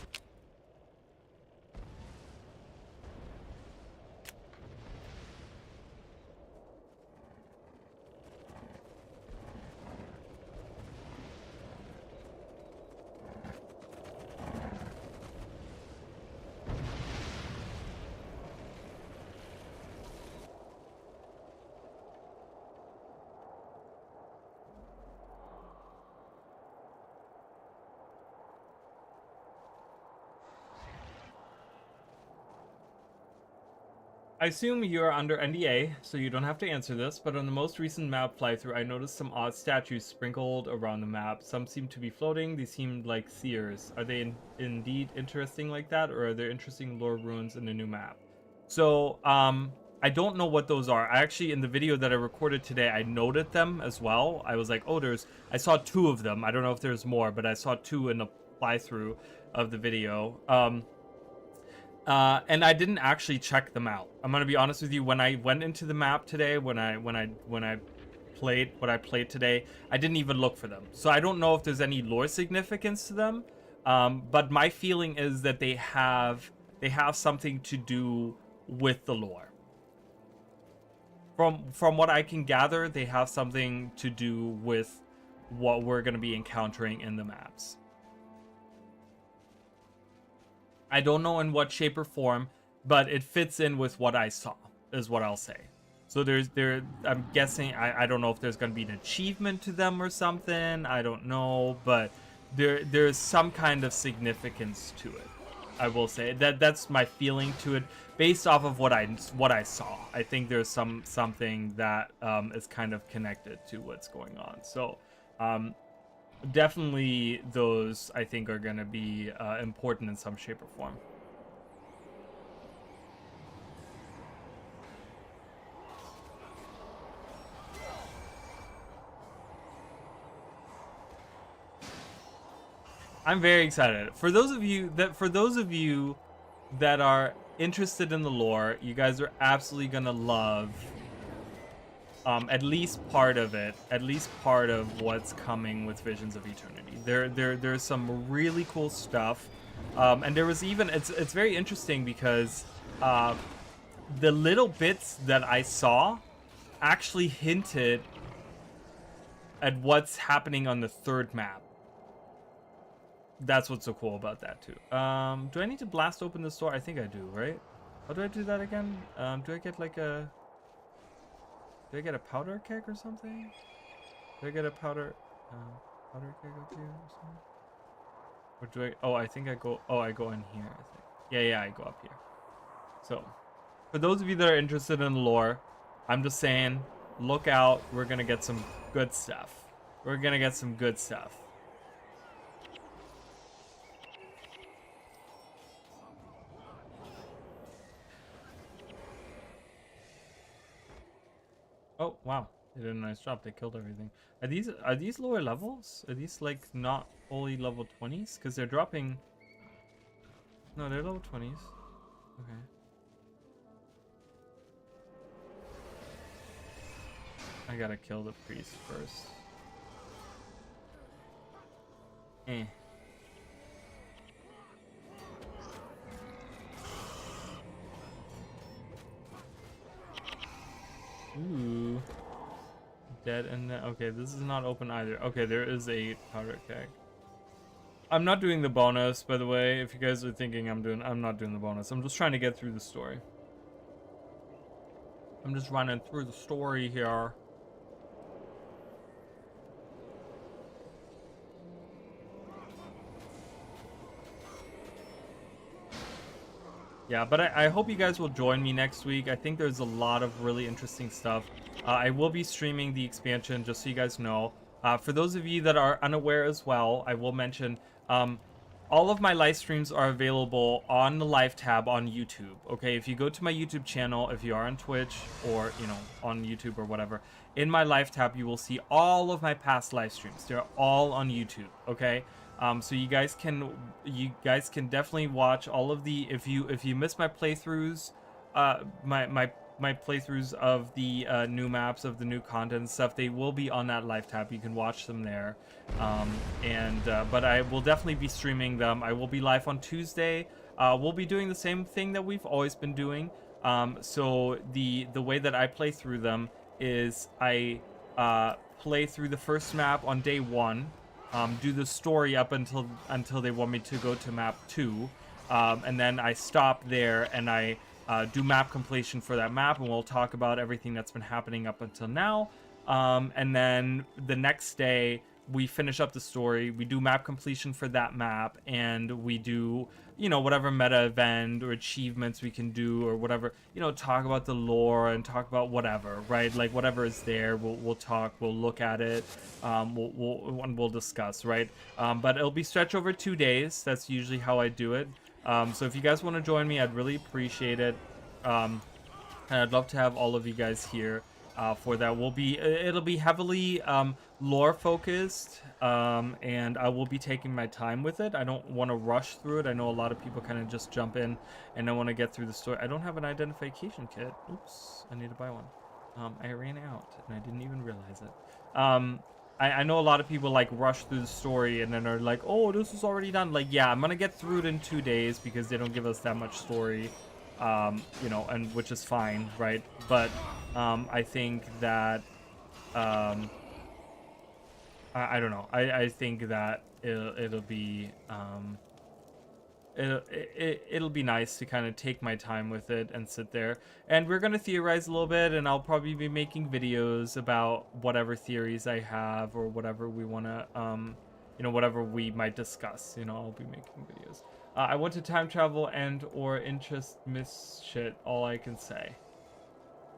I assume you're under NDA, so you don't have to answer this, but on the most recent map flythrough, I noticed some odd statues sprinkled around the map. Some seem to be floating, they seem like seers. Are they indeed interesting like that, or are there interesting lore runes in the new map? So, I don't know what those are. I actually, in the video that I recorded today, I noted them as well. I was like, oh, I saw 2 of them. I don't know if there's more, but I saw 2 in the flythrough of the video. And I didn't actually check them out. I'm gonna be honest with you. When I went into the map today, when I played what I played today, I didn't even look for them. So I don't know if there's any lore significance to them. But my feeling is that they have something to do with the lore. From what I can gather, they have something to do with what we're gonna be encountering in the maps. I don't know in what shape or form, but it fits in with what I saw, is what I'll say. So I'm guessing, I don't know if there's going to be an achievement to them or something. I don't know, but there's some kind of significance to it. I will say that's my feeling to it, based off of what I saw. I think there's something that is kind of connected to what's going on. So, definitely those I think are going to be important in some shape or form. I'm very excited. For those of you that are interested in the lore, you guys are absolutely going to love at least part of it, at least part of what's coming with Visions of Eternity. There's some really cool stuff, and there was even it's very interesting because the little bits that I saw actually hinted at what's happening on the 3rd map. That's what's so cool about that too. Do I need to blast open this door? I think I do, right? How do I do that again? Do I get like a... Do I get a powder keg or something? Do I get a powder keg up here or something? Or do I... Oh, I think I go... Oh, I go in here, I think. Yeah, I go up here. So, for those of you that are interested in lore, I'm just saying, look out. We're gonna get some good stuff. We're gonna get some good stuff. Oh wow, they did a nice job. They killed everything. Are these lower levels? Are these like not fully level 20s? Because they're dropping. No, they're level 20s. Okay. I gotta kill the priest first. Eh. Ooh. Dead and then, okay, this is not open either. Okay, there is a powder keg. I'm not doing the bonus, by the way. If you guys are thinking I'm not doing the bonus. I'm just trying to get through the story. I'm just running through the story here. Yeah, but I hope you guys will join me next week. I think there's a lot of really interesting stuff. I will be streaming the expansion, just so you guys know. For those of you that are unaware as well, I will mention all of my live streams are available on the live tab on YouTube. Okay, if you go to my YouTube channel, if you are on Twitch or, you know, on YouTube or whatever, in my live tab, you will see all of my past live streams. They're all on YouTube. Okay. So you guys can definitely watch all of the, if you miss my playthroughs, my playthroughs of the new maps, of the new content and stuff, they will be on that live tab. You can watch them there. But I will definitely be streaming them. I will be live on Tuesday. We'll be doing the same thing that we've always been doing. So the way that I play through them is I play through the first map on day 1. Do the story up until they want me to go to map 2, and then I stop there and I do map completion for that map, and we'll talk about everything that's been happening up until now. And then the next day we finish up the story, we do map completion for that map, and we do, you know, whatever meta event or achievements we can do, or whatever, you know, talk about the lore and talk about whatever, right? Like whatever is there, we'll talk, we'll look at it, we'll discuss, right? But it'll be stretched over 2 days. That's usually how I do it. So if you guys want to join me, I'd really appreciate it. And I'd love to have all of you guys here for that. It'll be heavily lore focused, and I will be taking my time with it. I don't want to rush through it. I know a lot of people kind of just jump in and I want to get through the story. I don't have an identification kit. Oops, I need to buy one. I ran out and I didn't even realize it. I know a lot of people like rush through the story and then are like, oh, this is already done. Like, yeah, I'm gonna get through it in 2 days because they don't give us that much story, you know, and which is fine, right? But I think that I don't know. I think that it'll be it'll be nice to kind of take my time with it and sit there. And we're gonna theorize a little bit, and I'll probably be making videos about whatever theories I have or whatever we wanna you know, whatever we might discuss. You know, I'll be making videos. I want to time travel and or interest miss shit. All I can say.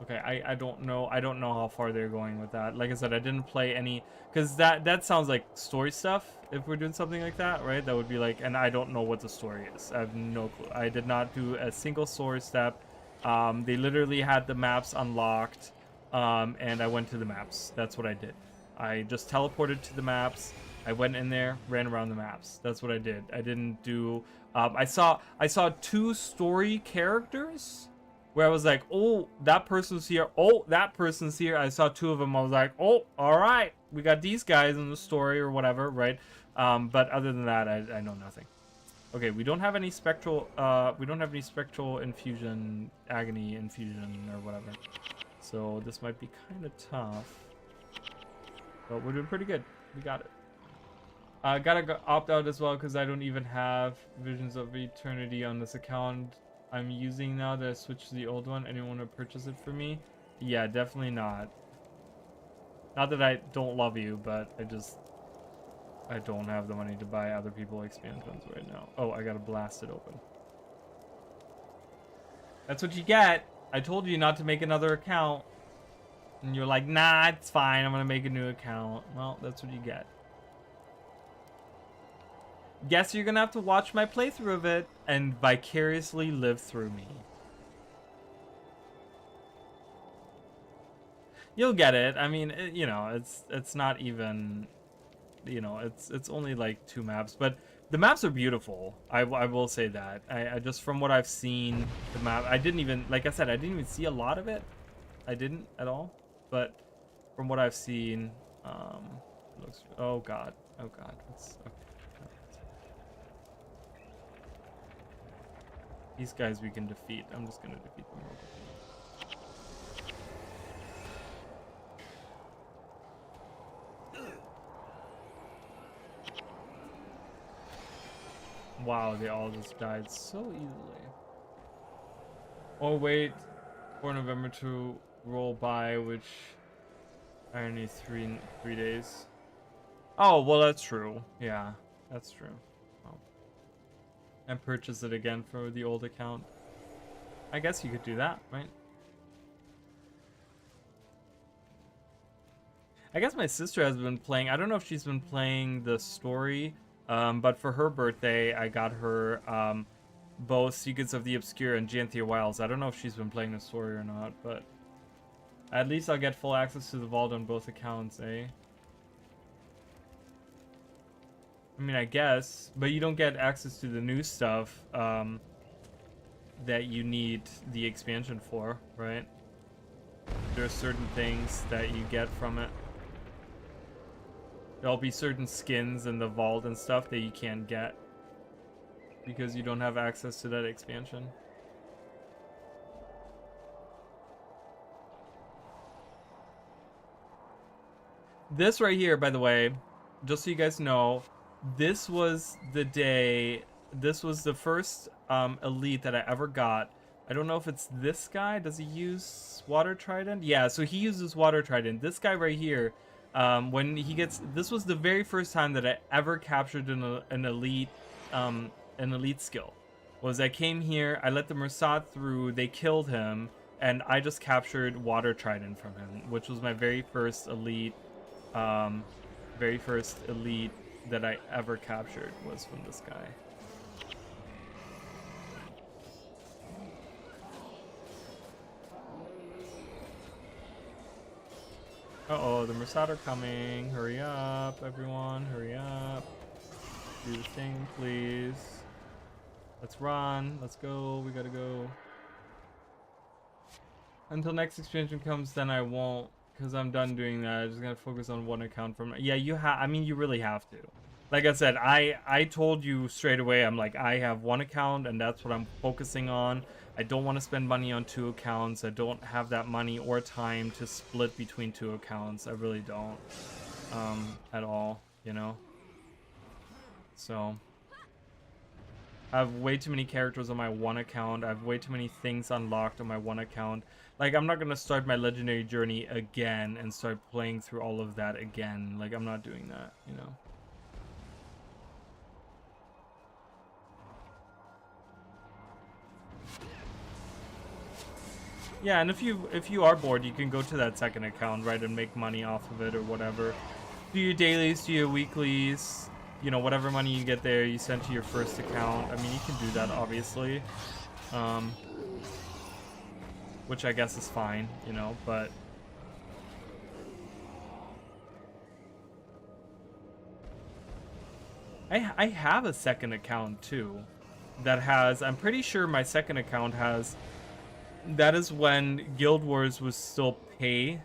Okay, I don't know how far they're going with that. Like I said, I didn't play any, because that sounds like story stuff. If we're doing something like that, right? That would be like, and I don't know what the story is. I have no clue. I did not do a single story step. They literally had the maps unlocked, and I went to the maps. That's what I did. I just teleported to the maps. I went in there, ran around the maps. That's what I did. I didn't do. I saw 2 story characters, where I was like, oh, that person's here. Oh, that person's here. I saw 2 of them. I was like, oh, all right, we got these guys in the story or whatever, right? But other than that, I know nothing. Okay, we don't have any spectral. We don't have any spectral infusion, agony infusion, or whatever. So this might be kind of tough, but we're doing pretty good. We got it. Gotta opt out as well because I don't even have Visions of Eternity on this account I'm using now that I switched to the old one. Anyone want to purchase it for me? Yeah, definitely not. Not that I don't love you, but I don't have the money to buy other people expansions right now. Oh, I gotta blast it open. That's what you get. I told you not to make another account. And you're like, nah, it's fine. I'm gonna make a new account. Well, that's what you get. Guess you're gonna have to watch my playthrough of it and vicariously live through me. You'll get it. I mean, you know, it's not even, you know, it's only like 2 maps, but the maps are beautiful. I will say that. I just, from what I've seen, the map, I didn't even, like I said, I didn't even see a lot of it. I didn't at all. But from what I've seen, it looks, oh god, it's okay. These guys we can defeat. I'm just gonna defeat them real quick. Wow, they all just died so easily. Oh wait, for November to roll by, which I only need 3 days. Oh well, that's true. Yeah, that's true. And purchase it again for the old account. I guess you could do that, right? I guess my sister has been playing. I don't know if she's been playing the story, but for her birthday, I got her both Secrets of the Obscure and Gianthia Wilds. I don't know if she's been playing the story or not, but at least I'll get full access to the vault on both accounts, eh? I mean, I guess, but you don't get access to the new stuff that you need the expansion for, right? There are certain things that you get from it. There'll be certain skins in the vault and stuff that you can't get because you don't have access to that expansion. This right here, by the way, just so you guys know, this was the day, this was the first elite that I ever got. I don't know if it's this guy. Does he use Water Trident? Yeah, so he uses Water Trident. This guy right here, when he gets, this was the very first time that I ever captured an elite skill. Was I came here, I let the Mersat through, they killed him, and I just captured Water Trident from him, which was my very first elite that I ever captured was from this guy. Uh-oh, the Mersat are coming. Hurry up, everyone. Hurry up. Do the thing, please. Let's run. Let's go. We gotta go. Until next expansion comes, then I won't. Because I'm done doing that. I'm just gonna focus on one account from... Yeah, I mean, you really have to. Like I said, I told you straight away, I'm like, I have one account, and that's what I'm focusing on. I don't want to spend money on 2 accounts. I don't have that money or time to split between 2 accounts. I really don't. At all, you know? So... I have way too many characters on my one account. I have way too many things unlocked on my one account. Like, I'm not gonna start my legendary journey again and start playing through all of that again. Like, I'm not doing that, you know? Yeah, and if you are bored, you can go to that second account, right, and make money off of it or whatever. Do your dailies, do your weeklies, you know, whatever money you get there, you send to your first account. I mean, you can do that, obviously. Which I guess is fine, you know, but... I have a second account, too, that has... I'm pretty sure my second account has... That is when Guild Wars was still pay.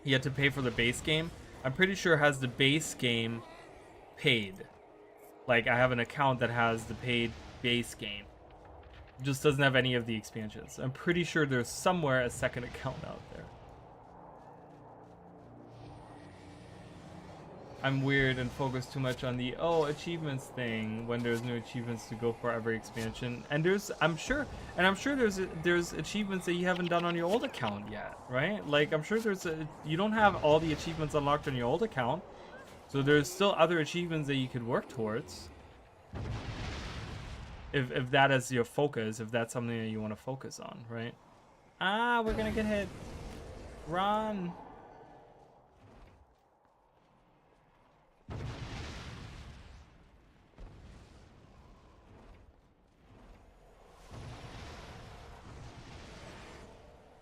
You had to pay for the base game. I'm pretty sure it has the base game paid. Like, I have an account that has the paid base game. Just doesn't have any of the expansions. I'm pretty sure there's somewhere a second account out there. I'm weird and focus too much on the achievements thing when there's no achievements to go for every expansion. And I'm sure there's achievements that you haven't done on your old account yet, right? Like, I'm sure you don't have all the achievements unlocked on your old account. So there's still other achievements that you could work towards. If that is your focus, if that's something that you want to focus on, right? Ah, we're gonna get hit. Run.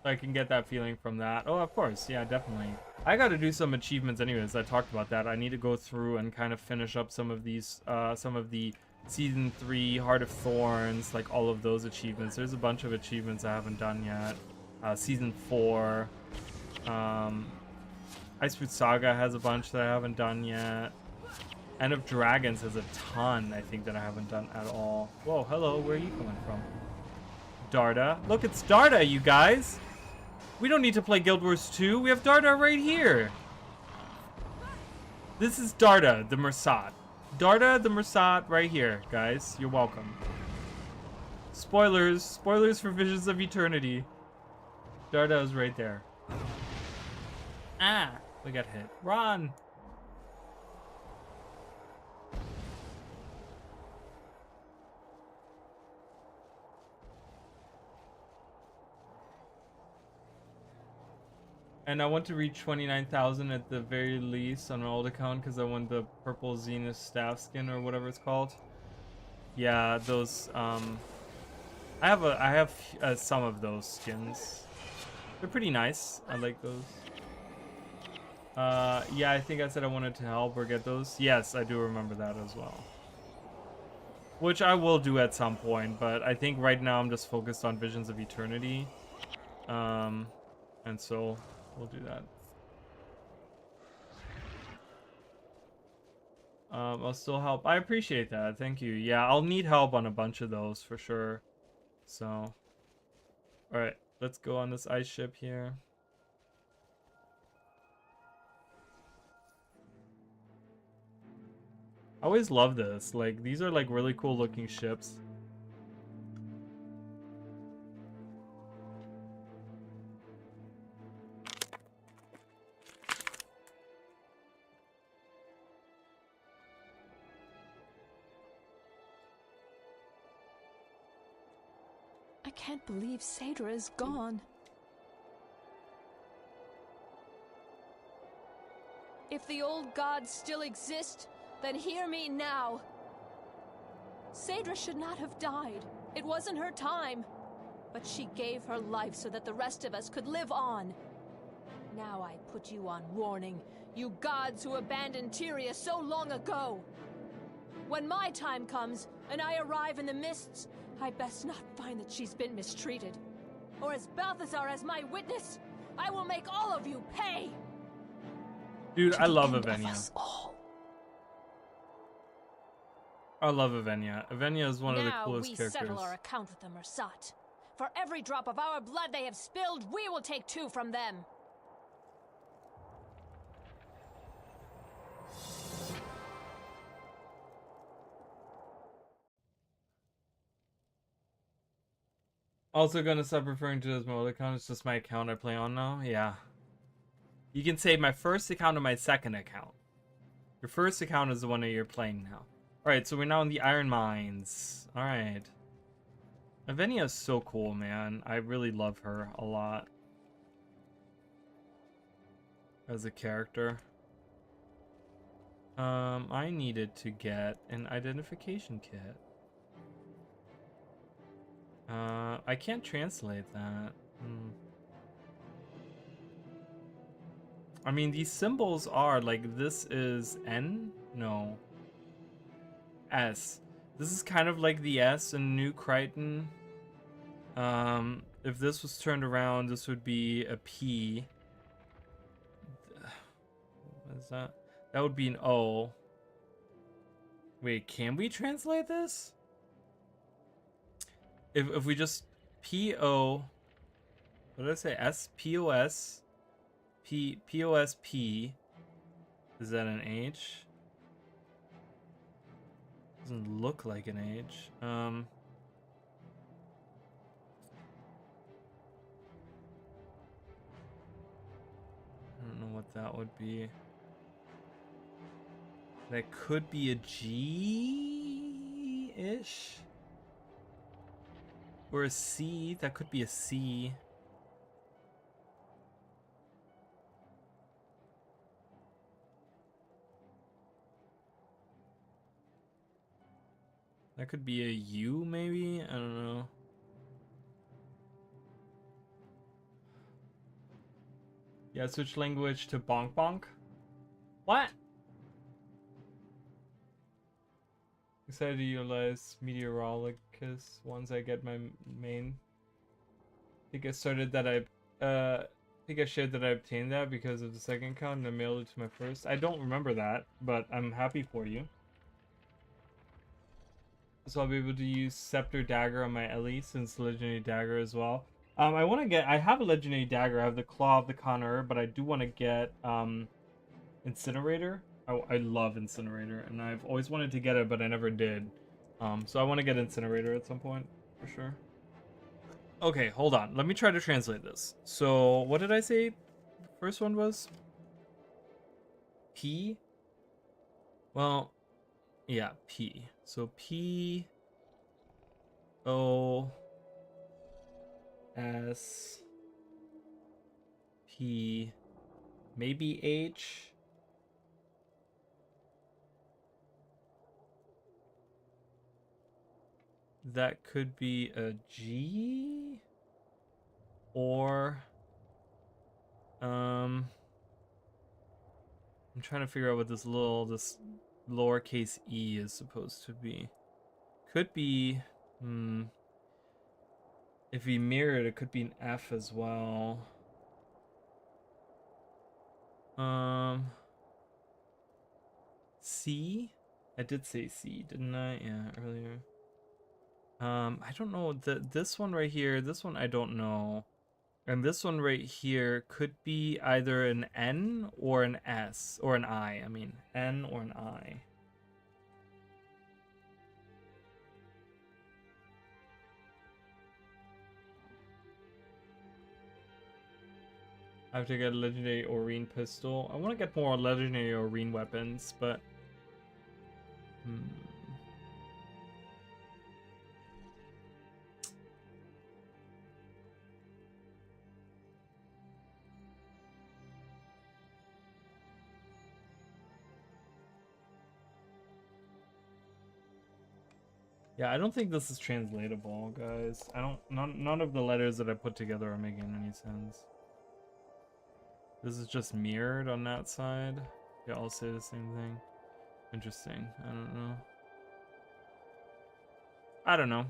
I can get that feeling from that. Oh, of course. Yeah, definitely. I got to do some achievements anyways. I talked about that. I need to go through and kind of finish up some of these, some of the Season 3, Heart of Thorns, like all of those achievements. There's a bunch of achievements I haven't done yet. Season 4. Icefoot Saga has a bunch that I haven't done yet. End of Dragons has a ton, I think, that I haven't done at all. Whoa, hello. Where are you coming from? Darda. Look, it's Darda, you guys. We don't need to play Guild Wars 2. We have Darda right here. This is Darda, the Mersat. Darda, the Mersat, right here, guys. You're welcome. Spoilers. Spoilers for Visions of Eternity. Darda is right there. Ah, we got hit. Run. And I want to reach 29,000 at the very least on my old account because I want the purple Zenith staff skin or whatever it's called. Yeah, those. I have some of those skins. They're pretty nice. I like those. Yeah, I think I said I wanted to help or get those. Yes, I do remember that as well. Which I will do at some point, but I think right now I'm just focused on Visions of Eternity. And so we'll do that. I'll still help. I appreciate that. Thank you. Yeah, I'll need help on a bunch of those for sure. So, alright, let's go on this ice ship here. I always love this. Like, these are like really cool looking ships. I can't believe Saedra is gone. If the old gods still exist, then hear me now. Saedra should not have died. It wasn't her time. But she gave her life so that the rest of us could live on. Now I put you on warning, you gods who abandoned Tyria so long ago. When my time comes, and I arrive in the mists, I best not find that she's been mistreated. Or as Balthazar as my witness, I will make all of you pay! Dude, I love End of Avenia. us all. I love Avenia. Avenia is one of the coolest Now we characters. settle our account with the Mersat. For every drop of our blood they have spilled, we will take 2 from them. Also gonna stop referring to it as my old account. It's just my account I play on now. Yeah. You can say my first account and my second account. Your first account is the one that you're playing now. Alright, so we're now in the Iron Mines. Alright. Avenia is so cool, man. I really love her a lot. As a character. I needed to get an identification kit. I can't translate that. I mean, these symbols are like, this is N? No. S. This is kind of like the S in New Crichton. If this was turned around, this would be a P. What is that? That would be an O. Wait, can we translate this? If we just P-O... What did I say? S? P-O-S... P-O-S-P... Is that an H? Doesn't look like an H. I don't know what that would be. That could be a G-ish? Or a C. That could be a C. That could be a U, maybe? I don't know. Yeah, switch language to bonk bonk. What? Excited to utilize Meteorologist once I get my main. I think I started that I shared that I obtained that because of the second account and I mailed it to my first. I don't remember that, but I'm happy for you. So I'll be able to use Scepter Dagger on my Ellie since Legendary Dagger as well. I have a Legendary Dagger. I have the Claw of the CORSAIR, but I do want to get Incinerator. I love Incinerator, and I've always wanted to get it, but I never did. So I want to get Incinerator at some point, for sure. Okay, hold on. Let me try to translate this. So, what did I say? First one was? P? Well, yeah, P. So P O S P, maybe H. That could be a G, or I'm trying to figure out what this lowercase e is supposed to be. Could be, if we mirror it, it could be an F as well. C? I did say C, didn't I? Yeah, earlier. I don't know. This one right here, this one I don't know. And this one right here could be either an N or an S, or an I. I mean, N or an I. I have to get a legendary Orine pistol. I want to get more legendary Orine weapons, but yeah, I don't think this is translatable, guys. None of the letters that I put together are making any sense. This is just mirrored on that side. They all say the same thing. Interesting. I don't know.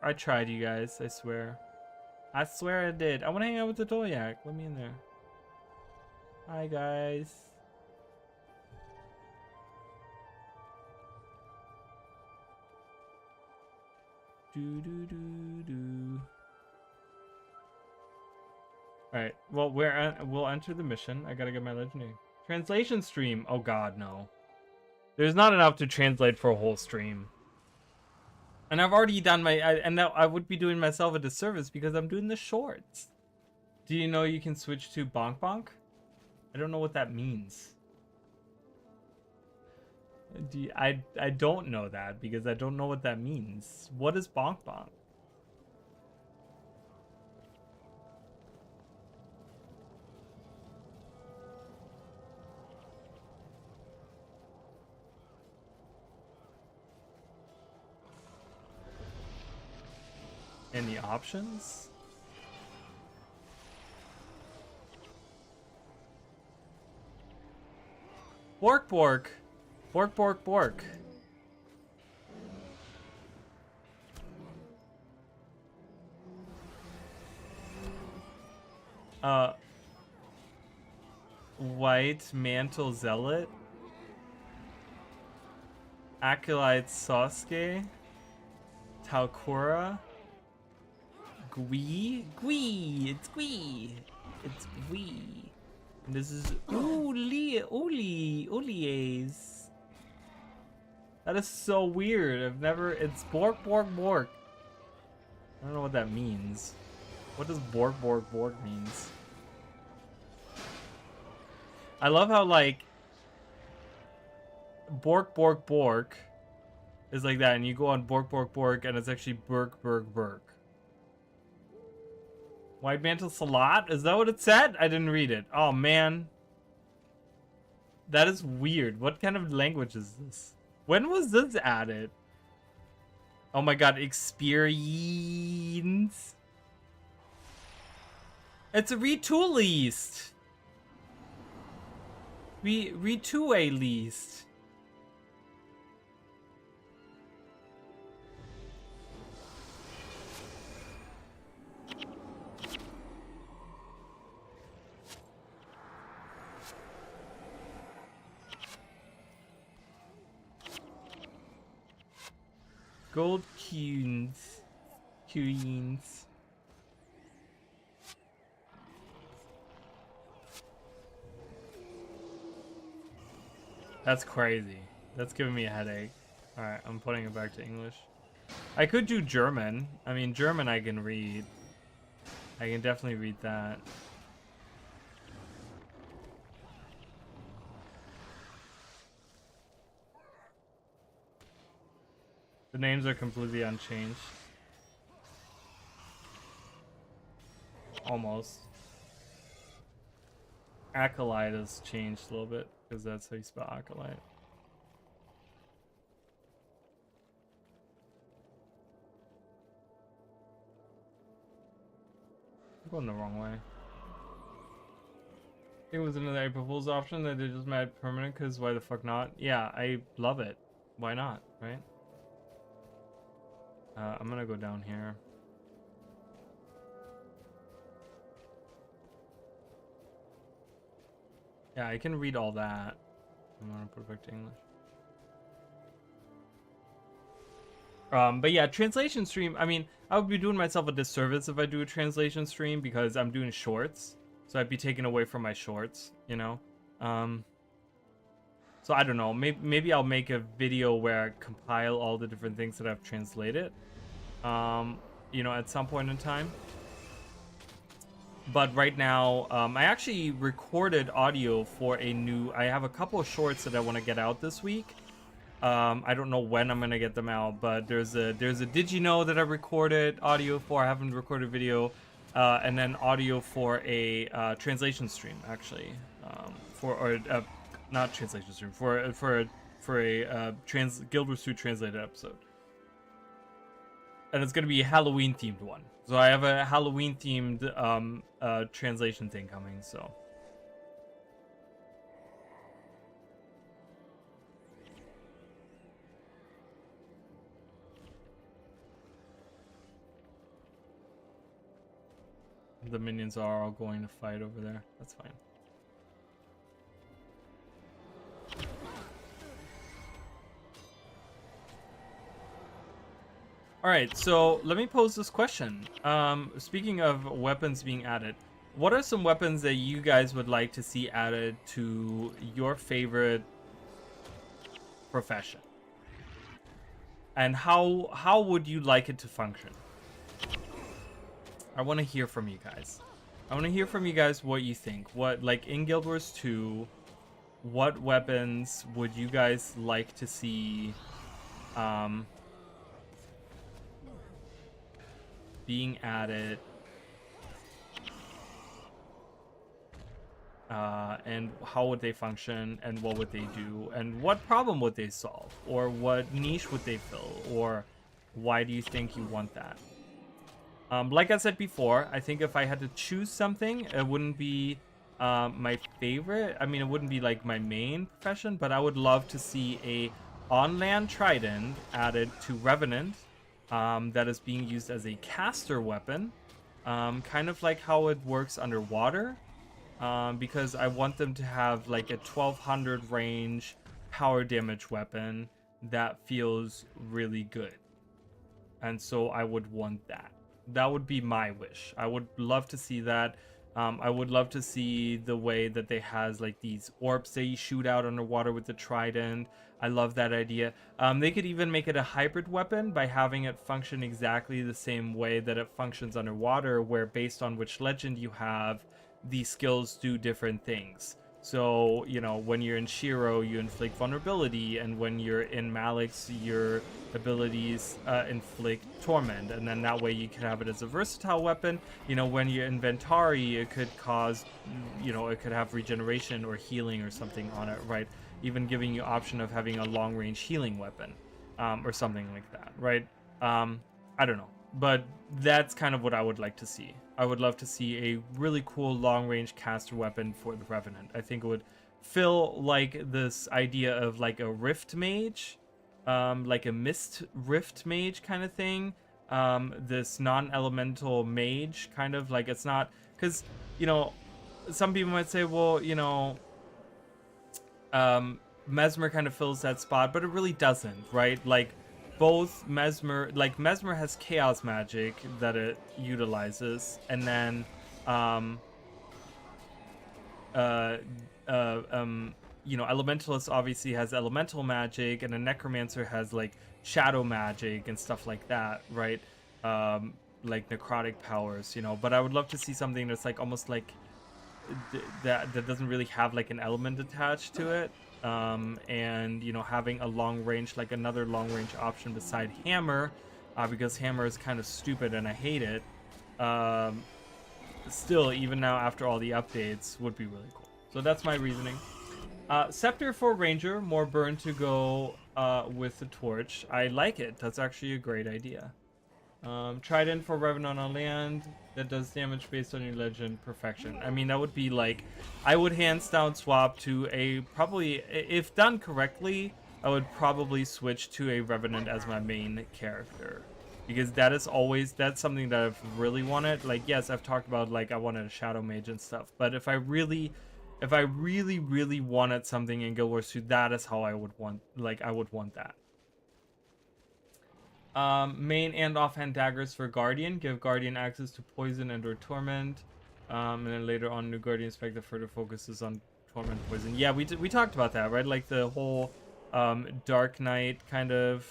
I tried, you guys. I swear. I swear I did. I want to hang out with the Dolyak. Let me in there. Hi, guys. Do. Alright, well, we'll enter the mission. I gotta get my legendary. Translation stream. Oh god, no. There's not enough to translate for a whole stream. And I've already done and now I would be doing myself a disservice because I'm doing the shorts. Do you know you can switch to bonk bonk? I don't know what that means. I don't know that because I don't know what that means. What is bonk bonk? Any options? Bork bork. Bork bork bork. White Mantle Zealot. Acolyte Sasuke. Taukura. Gui. It's Gui. It's Gui. And this is Ulies. That is so weird. It's Bork Bork Bork. I don't know what that means. What does Bork Bork Bork means? I love how like Bork Bork Bork is like that, and you go on Bork Bork Bork, and it's actually Burk Burk Burk. White Mantle Salat? Is that what it said? I didn't read it. Oh man. That is weird. What kind of language is this? When was this added? Oh my god, experience. It's a retool list. Retool a list. Gold Queens. That's crazy. That's giving me a headache. Alright, I'm putting it back to English. I could do German. I mean, German I can read. I can definitely read that. The names are completely unchanged. Almost. Acolyte has changed a little bit because that's how you spell Acolyte. I'm going the wrong way. It was another April Fool's option that they just made permanent because why the fuck not? Yeah, I love it. Why not, right? I'm gonna go down here. Yeah, I can read all that. I'm gonna put it back to English. But yeah, translation stream, I mean, I would be doing myself a disservice if I do a translation stream because I'm doing shorts. So I'd be taken away from my shorts, you know? So I don't know, maybe I'll make a video where I compile all the different things that I've translated, you know, at some point in time. But right now, I actually recorded audio for I have a couple of shorts that I want to get out this week. I don't know when I'm gonna get them out, but there's a Did You Know that I recorded audio for. I haven't recorded video, and then audio for a translation stream actually, not translation stream for a Guild Wars 2 translated episode, and it's gonna be a Halloween themed one. So I have a Halloween themed translation thing coming. So. The minions are all going to fight over there. That's fine. Alright, so let me pose this question. Speaking of weapons being added, what are some weapons that you guys would like to see added to your favorite profession? And how would you like it to function? I want to hear from you guys. I want to hear from you guys what you think. What, like, in Guild Wars 2, what weapons would you guys like to see being added? And how would they function, and what would they do, and what problem would they solve, or what niche would they fill, or why do you think you want that? Like I said before, I think if I had to choose something, it wouldn't be my favorite. I mean, it wouldn't be like my main profession, but I would love to see a on-land trident added to Revenant that is being used as a caster weapon, kind of like how it works underwater, because I want them to have like a 1200 range power damage weapon that feels really good. And so I would want that. That would be my wish. I would love to see that. I would love to see the way that they has like these orbs that you shoot out underwater with the trident. I love that idea. They could even make it a hybrid weapon by having it function exactly the same way that it functions underwater, where based on which legend you have, these skills do different things. So, you know, when you're in Shiro, you inflict vulnerability, and when you're in Malix, your abilities inflict torment, and then that way you can have it as a versatile weapon. You know, when you're in Ventari, it could cause, you know, it could have regeneration or healing or something on it, right? Even giving you option of having a long-range healing weapon, or something like that, right? I don't know, but that's kind of what I would like to see. I would love to see a really cool long-range caster weapon for the Revenant. I think it would feel like this idea of like a Rift Mage, like a Mist Rift Mage kind of thing. This non-elemental mage, kind of like, it's not, because, you know, some people might say, well, you know, Mesmer kind of fills that spot, but it really doesn't, right? Like, both Mesmer has chaos magic that it utilizes, and then you know, Elementalist obviously has elemental magic, and a Necromancer has like shadow magic and stuff like that, right? Like necrotic powers, you know. But I would love to see something that's like almost like that doesn't really have like an element attached to it. And you know, having a long range, like another long range option beside Hammer, because Hammer is kind of stupid and I hate it. Still, even now after all the updates, would be really cool. So that's my reasoning. Scepter for Ranger, more burn to go with the torch. I like it. That's actually a great idea. Trident for Revenant on land that does damage based on your legend. Perfection. I mean, that would be like, I would hands down swap to a, probably, if done correctly, I would probably switch to a Revenant as my main character. Because that is always, that's something that I've really wanted. Like, yes, I've talked about, like, I wanted a Shadow Mage and stuff. But if I really wanted something in Guild Wars 2, that is how I would want, like, I would want that. Main and offhand daggers for Guardian. Give Guardian access to poison and or torment. And then later on, new Guardian spec that further focuses on torment poison. Yeah, we talked about that, right? Like the whole Dark Knight kind of,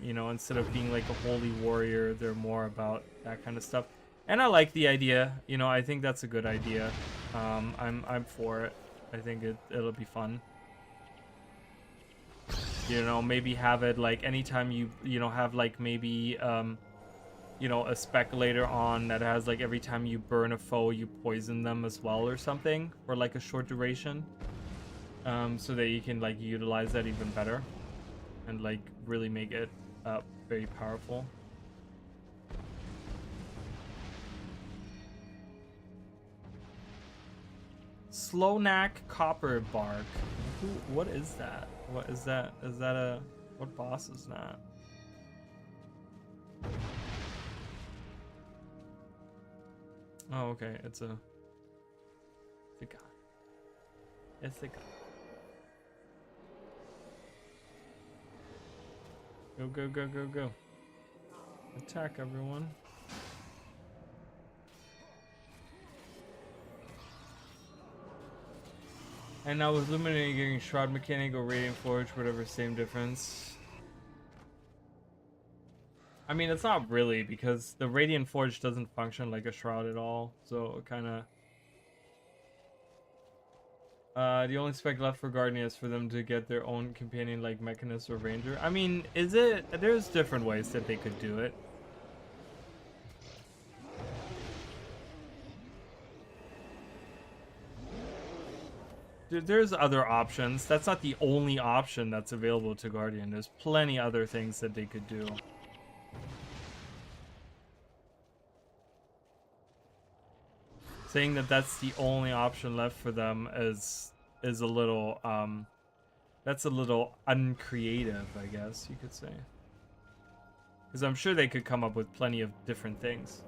you know, instead of being like a holy warrior, they're more about that kind of stuff. And I like the idea. You know, I think that's a good idea. I'm for it. I think it'll be fun. You know, maybe have it like anytime you know, have like maybe you know, a spec later on that has like every time you burn a foe you poison them as well or something for like a short duration, so that you can like utilize that even better and like really make it very powerful. Slownack Copper Bark. What is that? What is that? Is that a... What boss is that? Oh, okay. It's a guy. It's a guy. Go, go, go, go, go. Attack, everyone. And now with Luminary getting Shroud Mechanic or Radiant Forge, whatever, same difference. I mean, it's not really, because the Radiant Forge doesn't function like a Shroud at all. So, it kind of... the only spec left for Guardian is for them to get their own companion like Mechanist or Ranger. I mean, is it... There's different ways that they could do it. There's other options. That's not the only option that's available to Guardian. There's plenty other things that they could do. Saying that that's the only option left for them is a little that's a little uncreative, I guess you could say. Because I'm sure they could come up with plenty of different things.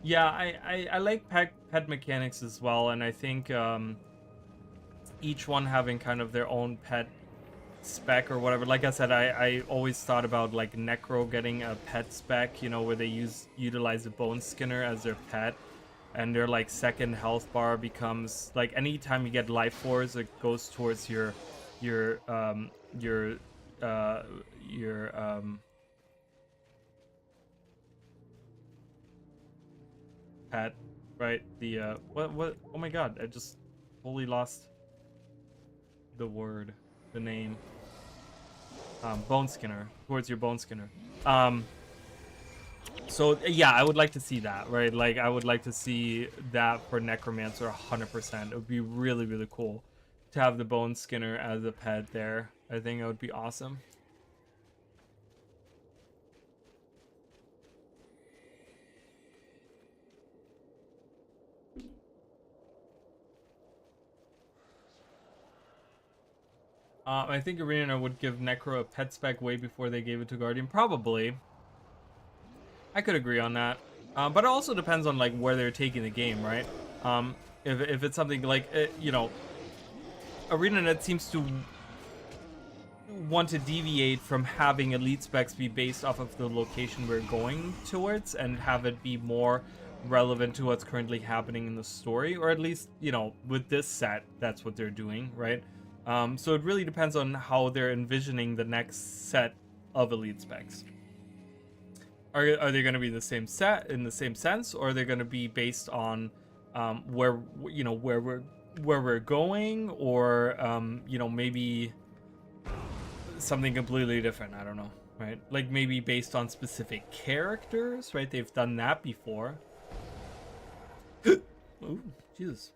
Yeah, I like pet mechanics as well, and I think each one having kind of their own pet spec or whatever. Like I said, I always thought about like Necro getting a pet spec, you know, where they utilize a Bone Skinner as their pet, and their like second health bar becomes like anytime you get life force, it goes towards your pet, right? The what oh my god, I just totally lost the word, the name. Bone Skinner, towards your Bone Skinner. So yeah, I would like to see that, right? Like I would like to see that for Necromancer 100%. It would be really, really cool to have the Bone Skinner as a pet there. I think it would be awesome. I think Arena would give Necro a pet spec way before they gave it to Guardian. Probably. I could agree on that. But it also depends on like where they're taking the game, right? If it's something like, you know, ArenaNet seems to want to deviate from having elite specs be based off of the location we're going towards and have it be more relevant to what's currently happening in the story, or at least, you know, with this set, that's what they're doing, right? So it really depends on how they're envisioning the next set of elite specs. Are they going to be the same set in the same sense, or are they going to be based on where we're going, or maybe something completely different? I don't know, right? Like maybe based on specific characters, right? They've done that before. Ooh, Jesus.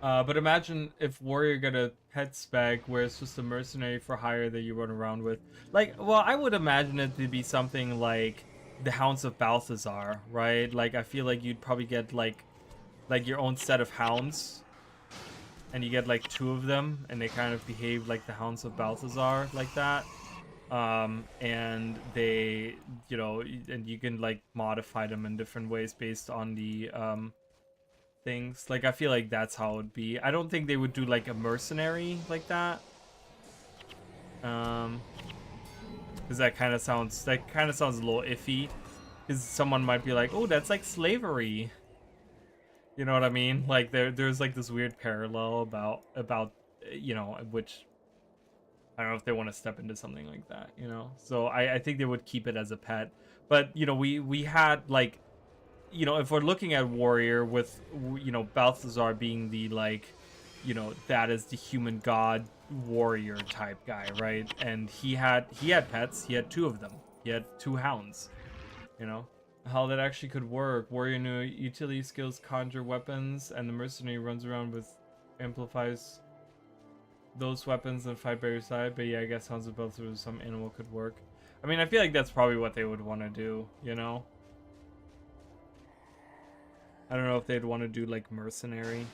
But imagine if Warrior got a pet spec where it's just a mercenary for hire that you run around with. Like, well, I would imagine it to be something like the Hounds of Balthazar, right? Like, I feel like you'd probably get like your own set of hounds, and you get like 2 of them, and they kind of behave like the Hounds of Balthazar, like that. And they, and you can like modify them in different ways based on the things. Like, I feel like that's how it would be. I don't think they would do like a mercenary like that, because that kind of sounds a little iffy, because someone might be like, oh, that's like slavery, you know what I mean? Like there's like this weird parallel about which I don't know if they want to step into something like that, so I think they would keep it as a pet. But we had like, if we're looking at Warrior with, Balthazar being the, like, that is the human god warrior type guy, right? And he had pets. He had 2 of them. He had 2 hounds, How that actually could work. Warrior new utility skills, conjure weapons, and the mercenary runs around with, amplifies those weapons and fight by your side. But yeah, I guess Hounds of Balthazar with some animal could work. I mean, I feel like that's probably what they would want to do, I don't know if they'd want to do like mercenary.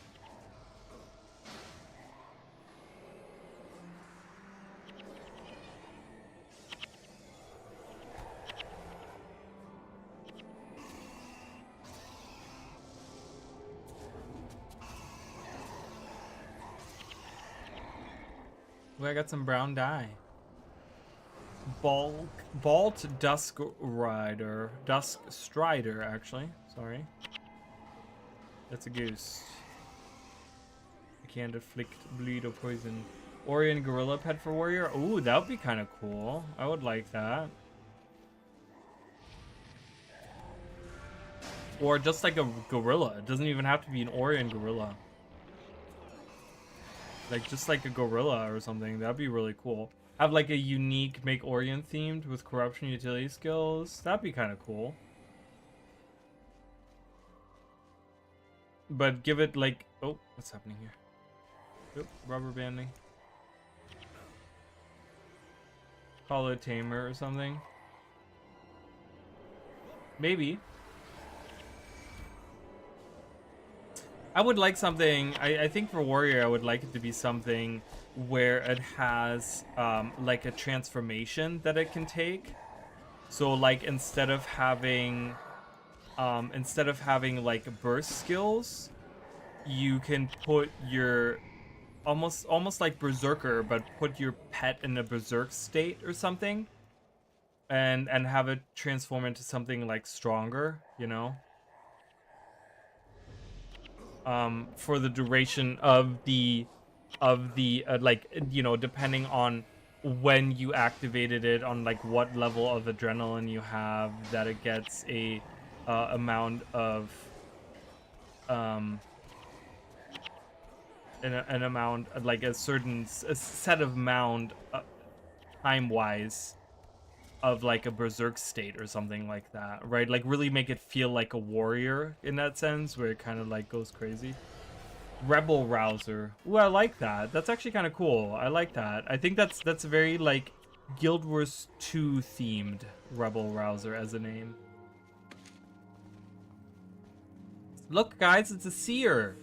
Ooh, I got some brown dye. Bolt Dusk Strider, actually. Sorry. That's a goose. I can't inflict bleed or poison. Orion Gorilla pet for Warrior? Ooh, that would be kind of cool. I would like that. Or just like a gorilla. It doesn't even have to be an Orion Gorilla. Like, just like a gorilla or something. That'd be really cool. Have like a unique make Orion themed with corruption utility skills. That'd be kind of cool. But give it like, oh, what's happening here? Oh, rubber banding. Call it Tamer or something. Maybe. I would like something, I think for Warrior, I would like it to be something where it has like a transformation that it can take. So like instead of having like burst skills, you can put your almost like Berserker, but put your pet in a berserk state or something, and have it transform into something like stronger, for the duration of the like, depending on when you activated it, on like what level of adrenaline you have, that it gets a amount of an amount, like a set of amount time wise of like a berserk state or something like that, right? Like really make it feel like a warrior in that sense, where it kind of like goes crazy. Rebel Rouser. Ooh, I like that. That's actually kind of cool. I like that. I think that's very like Guild Wars 2 themed, Rebel Rouser as a name. Look, guys, it's a seer.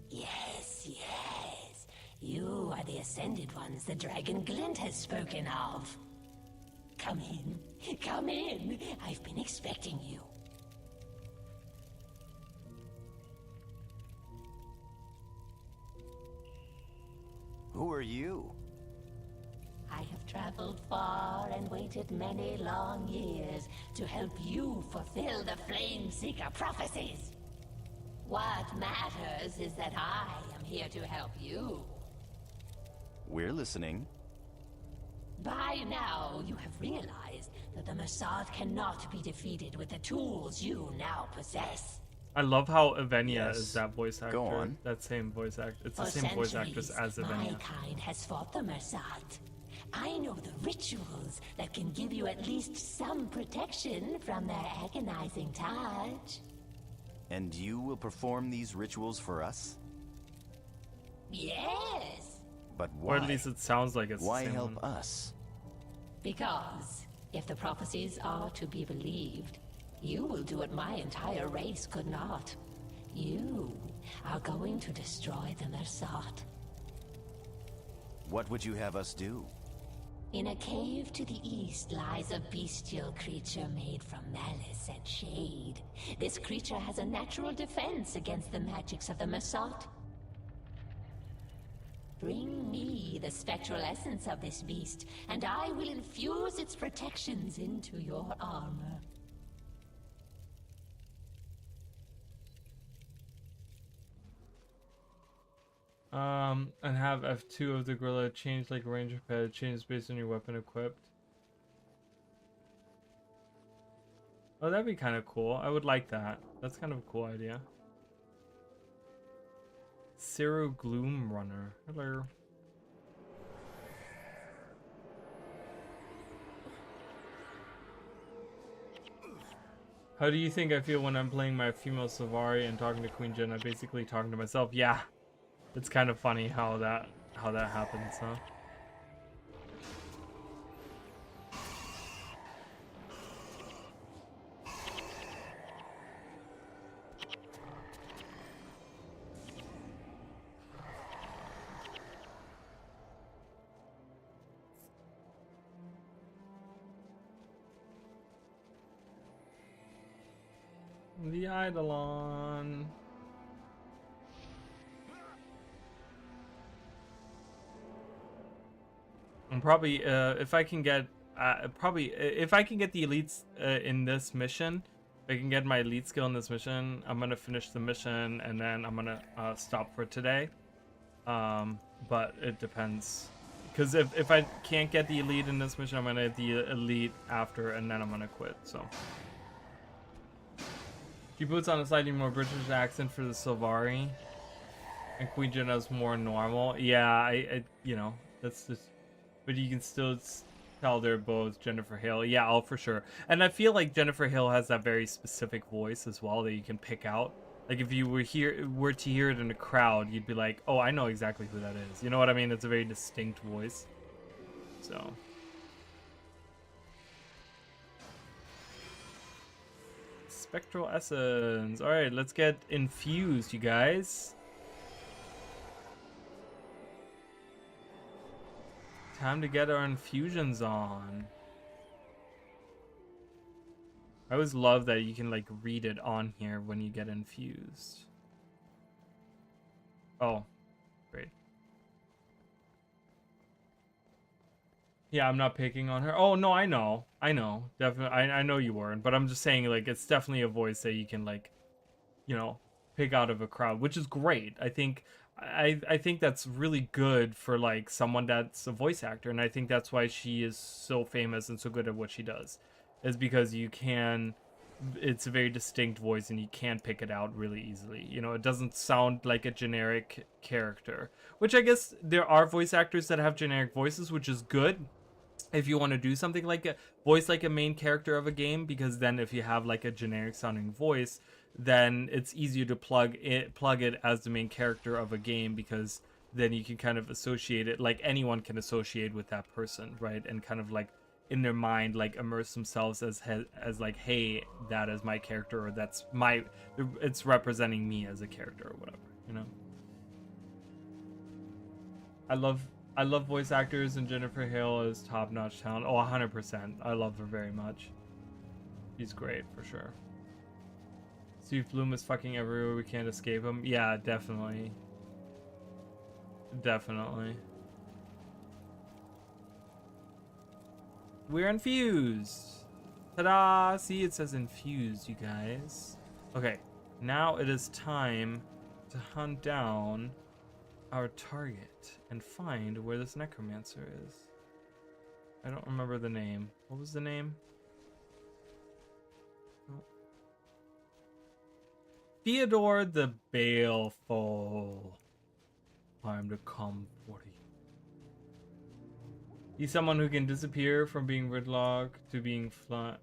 Yes, yes. You are the Ascended Ones the Dragon Glint has spoken of. Come in. Come in. I've been expecting you. Who are you? I have traveled far and waited many long years to help you fulfill the Flame Seeker prophecies. What matters is that I am here to help you. We're listening. By now, you have realized that the Mossad cannot be defeated with the tools you now possess. I love how Evenia Yes. is that voice actor. Go on. That same voice actor. It's the For same voice actress centuries, as my Evenia. kind has fought the Mossad. I know the rituals that can give you at least some protection from their agonizing touch. And you will perform these rituals for us? Yes, But why? Or at least it sounds like it's Why the same help one. us? because if the prophecies are to be believed, you will do what my entire race could not. You are going to destroy the Mossad. What would you have us do? In a cave to the east lies a bestial creature made from malice and shade. This creature has a natural defense against the magics of the Mossad. Bring me the spectral essence of this beast, and I will infuse its protections into your armor. And have F2 of the gorilla change like a ranger pet, changes based on your weapon equipped. Oh, that'd be kind of cool. I would like that. That's kind of a cool idea. Zero Gloom Runner. Hello. How do you think I feel when I'm playing my female Savari and talking to Queen Jen? I'm basically talking to myself. Yeah. It's kind of funny how that happens, huh? The Eidolon. I'm probably if I can get if I can get the elites in this mission, if I can get my elite skill in this mission, I'm gonna finish the mission and then I'm gonna stop for today. But it depends, because if I can't get the elite in this mission, I'm gonna get the elite after and then I'm gonna quit. So she puts on a slightly more British accent for the Sylvari, and Queen Jenna's more normal. Yeah, I you know, that's just. But you can still tell they're both Jennifer Hale. Yeah, oh, for sure. And I feel like Jennifer Hale has that very specific voice as well that you can pick out. Like if you were to hear it in a crowd, you'd be like, oh, I know exactly who that is. You know what I mean? It's a very distinct voice. So. Spectral Essence. All right, let's get infused, you guys. Time to get our infusions on. I always love that you can like read it on here when you get infused. Oh, great. Yeah, I'm not picking on her. Oh no, I know, definitely. I know you weren't, but I'm just saying like it's definitely a voice that you can like, you know, pick out of a crowd, which is great. I think that's really good for like someone that's a voice actor, and I think that's why she is so famous and so good at what she does, is because it's a very distinct voice and you can pick it out really easily. You know, it doesn't sound like a generic character, which I guess there are voice actors that have generic voices, which is good if you want to do something like a voice like a main character of a game, because then if you have like a generic sounding voice, then it's easier to plug it as the main character of a game, because then you can kind of associate it, like anyone can associate with that person, right? And kind of like in their mind like immerse themselves as like, hey, that is my character, or it's representing me as a character or whatever, you know. I love voice actors, and Jennifer Hale is top-notch talent. Oh, 100%. I love her very much. She's great for sure. Steve Bloom is fucking everywhere. We can't escape him. Yeah, definitely. Definitely. We're infused. Ta-da! See, it says infused, you guys. Okay, now it is time to hunt down our target and find where this necromancer is. I don't remember the name. What was the name? Oh. Theodore the Baleful. Time to come for you. He's someone who can disappear from being gridlock to being flat.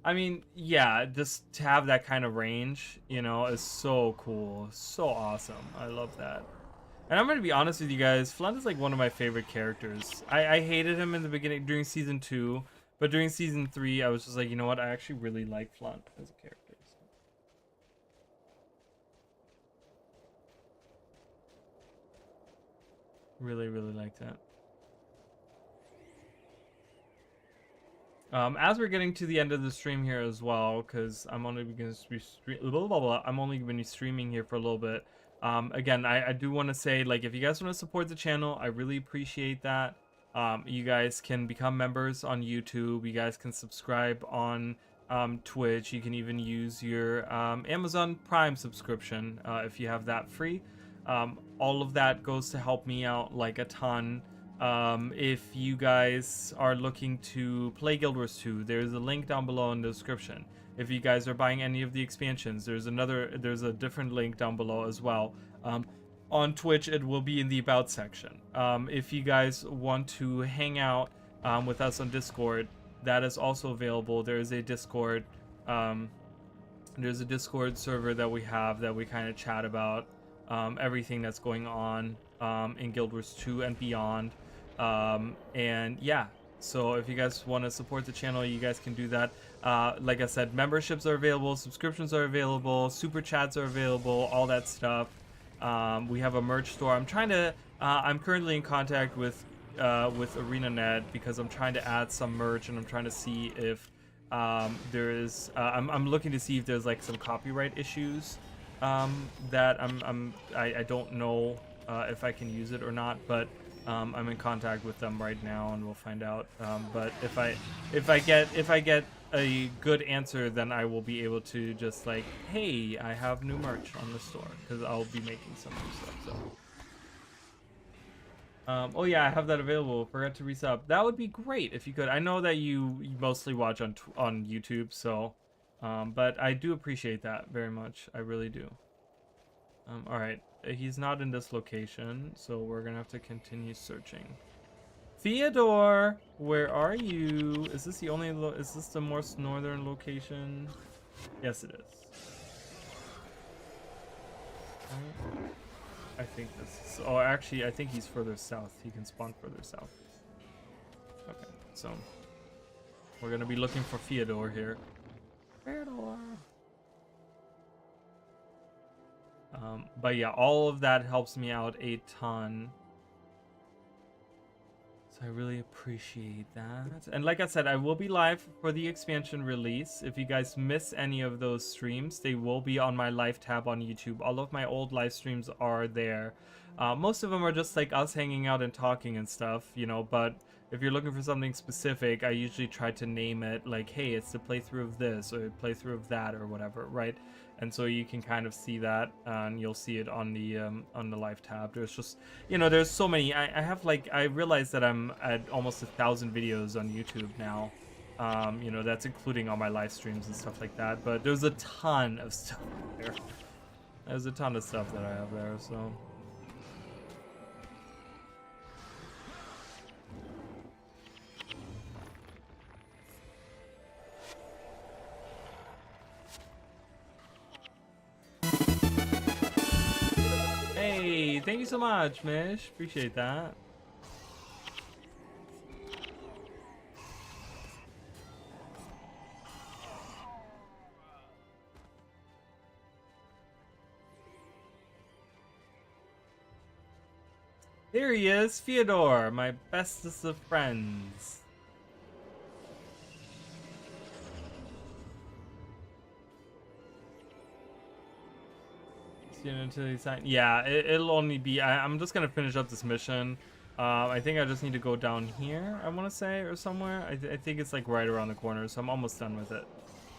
I mean, yeah, just to have that kind of range, you know, is so cool. So awesome. I love that. And I'm going to be honest with you guys, Flint is like one of my favorite characters. I hated him in the beginning during season 2, but during season 3, I was just like, you know what, I actually really like Flint as a character. Really, really like that. As we're getting to the end of the stream here as well, because I'm only going to be I'm only going to be streaming here for a little bit. Again, I do want to say, like, if you guys want to support the channel, I really appreciate that. You guys can become members on YouTube. You guys can subscribe on Twitch. You can even use your Amazon Prime subscription if you have that free. All of that goes to help me out like a ton. If you guys are looking to play Guild Wars 2, there's a link down below in the description. If you guys are buying any of the expansions, there's a different link down below as well. On Twitch, it will be in the About section. If you guys want to hang out with us on Discord, that is also available. There is a Discord. There's a Discord server that we have that we kind of chat about everything that's going on in Guild Wars 2 and beyond. And yeah, so if you guys want to support the channel, you guys can do that. Like I said, memberships are available, subscriptions are available, super chats are available, all that stuff. We have a merch store. I'm currently in contact with ArenaNet because I'm trying to add some merch, and I'm trying to see if there is I'm looking to see if there's like some copyright issues that I don't know if I can use it or not, but I'm in contact with them right now, and we'll find out. But if I get a good answer, then I will be able to just like, hey, I have new merch on the store, because I'll be making some new stuff. So, oh yeah, I have that available. Forgot to resub. That would be great if you could. I know that you mostly watch on YouTube, so, but I do appreciate that very much. I really do. All right. He's not in this location, so we're gonna have to continue searching. Theodore, where are you? Is this the only is this the most northern location? Yes, it is. I think this is, oh, actually, I think he's further south. He can spawn further south. Okay, so we're gonna be looking for Theodore here. Theodore. But yeah, all of that helps me out a ton. So I really appreciate that. And like I said, I will be live for the expansion release. If you guys miss any of those streams, they will be on my live tab on YouTube. All of my old live streams are there. Most of them are just like us hanging out and talking and stuff, you know, but if you're looking for something specific, I usually try to name it like, hey, it's the playthrough of this or playthrough of that or whatever, right? And so you can kind of see that, and you'll see it on the live tab. There's just, you know, there's so many. I have like, I realized that I'm at almost 1,000 videos on YouTube now. You know, that's including all my live streams and stuff like that. But there's a ton of stuff there. There's a ton of stuff that I have there. So. Hey, thank you so much, Mish. Appreciate that. Here he is, Theodore, my bestest of friends. Until you sign. Yeah, it'll only be. I'm just gonna finish up this mission. I think I just need to go down here, I want to say, or somewhere. I think it's like right around the corner, so I'm almost done with it.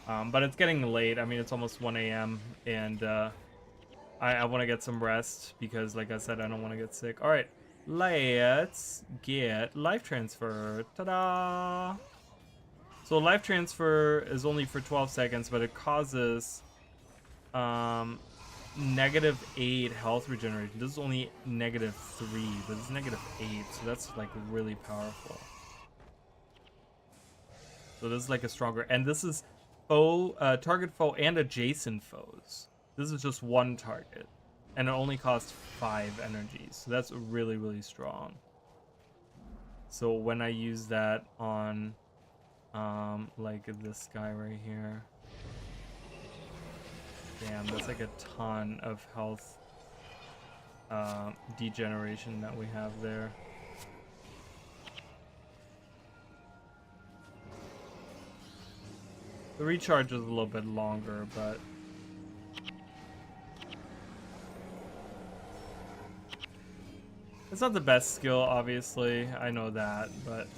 But it's getting late. I mean, it's almost 1 a.m. and I want to get some rest because, like I said, I don't want to get sick. All right, let's get life transfer. Ta-da! So life transfer is only for 12 seconds, but it causes -8 health regeneration. This is only -3, but it's -8, so that's like really powerful. So this is like a stronger, and this is foe, target foe and adjacent foes. This is just one target, and it only costs 5 energy, so that's really, really strong. So when I use that on, like this guy right here, damn, that's like a ton of health degeneration that we have there. The recharge is a little bit longer, but it's not the best skill, obviously. I know that, but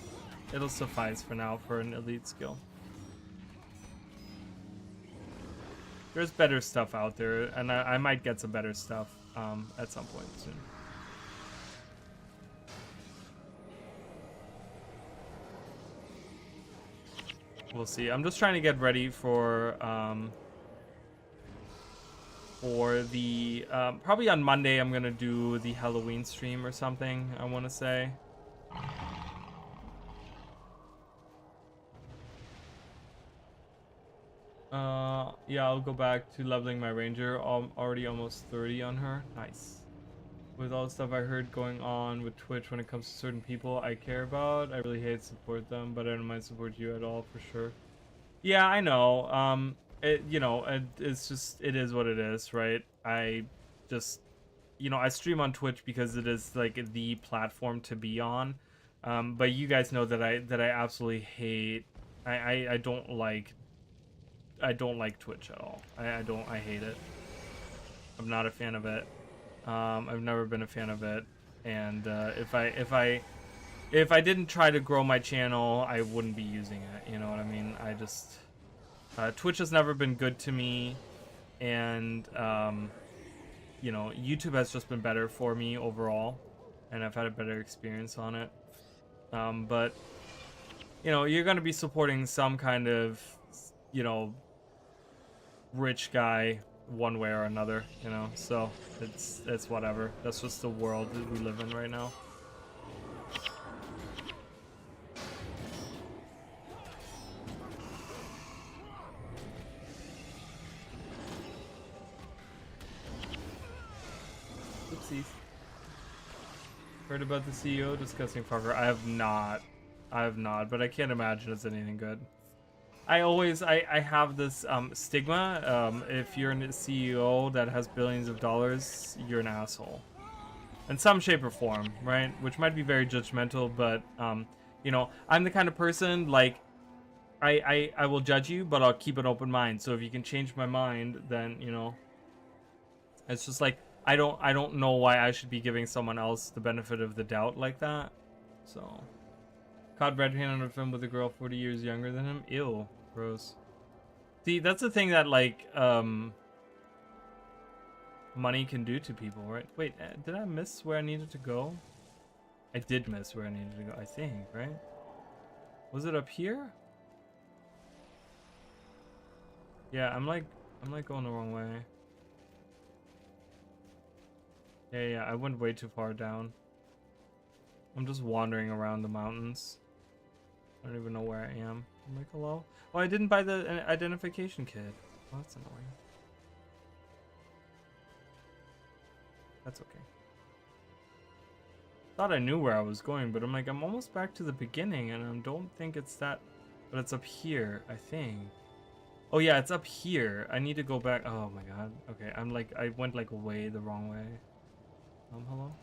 it'll suffice for now for an elite skill. There's better stuff out there, and I might get some better stuff at some point soon. We'll see. I'm just trying to get ready for the probably on Monday I'm gonna do the Halloween stream or something, I want to say. Yeah, I'll go back to leveling my ranger. Already almost 30 on her. Nice. With all the stuff I heard going on with Twitch when it comes to certain people I care about, I really hate to support them, but I don't mind support you at all for sure. Yeah, I know. It's just, it is what it is, right? I just, I stream on Twitch because it is like the platform to be on. But you guys know that I absolutely hate. I don't like Twitch at all. I hate it. I'm not a fan of it. I've never been a fan of it, and if I didn't try to grow my channel, I wouldn't be using it. You know what I mean? I just Twitch has never been good to me, and YouTube has just been better for me overall, and I've had a better experience on it. But you're gonna be supporting some kind of rich guy one way or another, so it's whatever. That's just the world that we live in right now. Oopsies. Heard about the CEO discussing Far Cry. I have not, but I can't imagine it's anything good. I have this stigma. If you're a CEO that has billions of dollars, you're an asshole. In some shape or form, right? Which might be very judgmental, but, I'm the kind of person, like, I will judge you, but I'll keep an open mind. So if you can change my mind, then, it's just like, I don't know why I should be giving someone else the benefit of the doubt like that. So, caught red-handed on a film with a girl 40 years younger than him. Ew. Gross. See, that's the thing that, like, money can do to people, right? Wait, did I miss where I needed to go? I did miss where I needed to go, I think, right? Was it up here? Yeah, I'm like going the wrong way. Yeah, I went way too far down. I'm just wandering around the mountains. I don't even know where I am. I'm like, hello? Oh, I didn't buy the identification kit. Oh, that's annoying. That's okay. Thought I knew where I was going, but I'm like, I'm almost back to the beginning, and I don't think it's that. But it's up here, I think. Oh yeah, it's up here. I need to go back. Oh my god. Okay, I went like way the wrong way. Hello?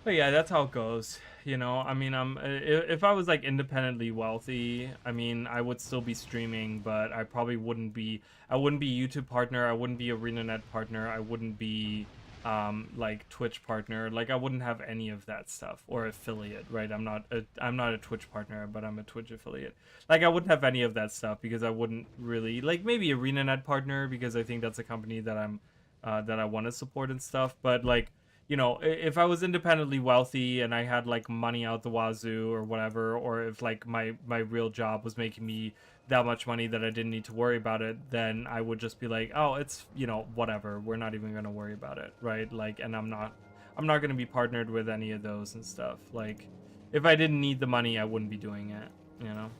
But yeah, that's how it goes. You know, I mean, if I was like independently wealthy, I mean, I would still be streaming, but I probably wouldn't be. I wouldn't be YouTube partner. I wouldn't be ArenaNet partner. I wouldn't be like Twitch partner. Like I wouldn't have any of that stuff or affiliate, right? I'm not a Twitch partner, but I'm a Twitch affiliate. Like I wouldn't have any of that stuff because I wouldn't really like maybe ArenaNet partner because I think that's a company that that I want to support and stuff. But like, you know, if I was independently wealthy and I had like money out the wazoo or whatever, or if like my real job was making me that much money that I didn't need to worry about it, then I would just be like, oh, it's, you know, whatever, we're not even gonna worry about it, right? Like, and I'm not gonna be partnered with any of those and stuff. Like, if I didn't need the money, I wouldn't be doing it, you know.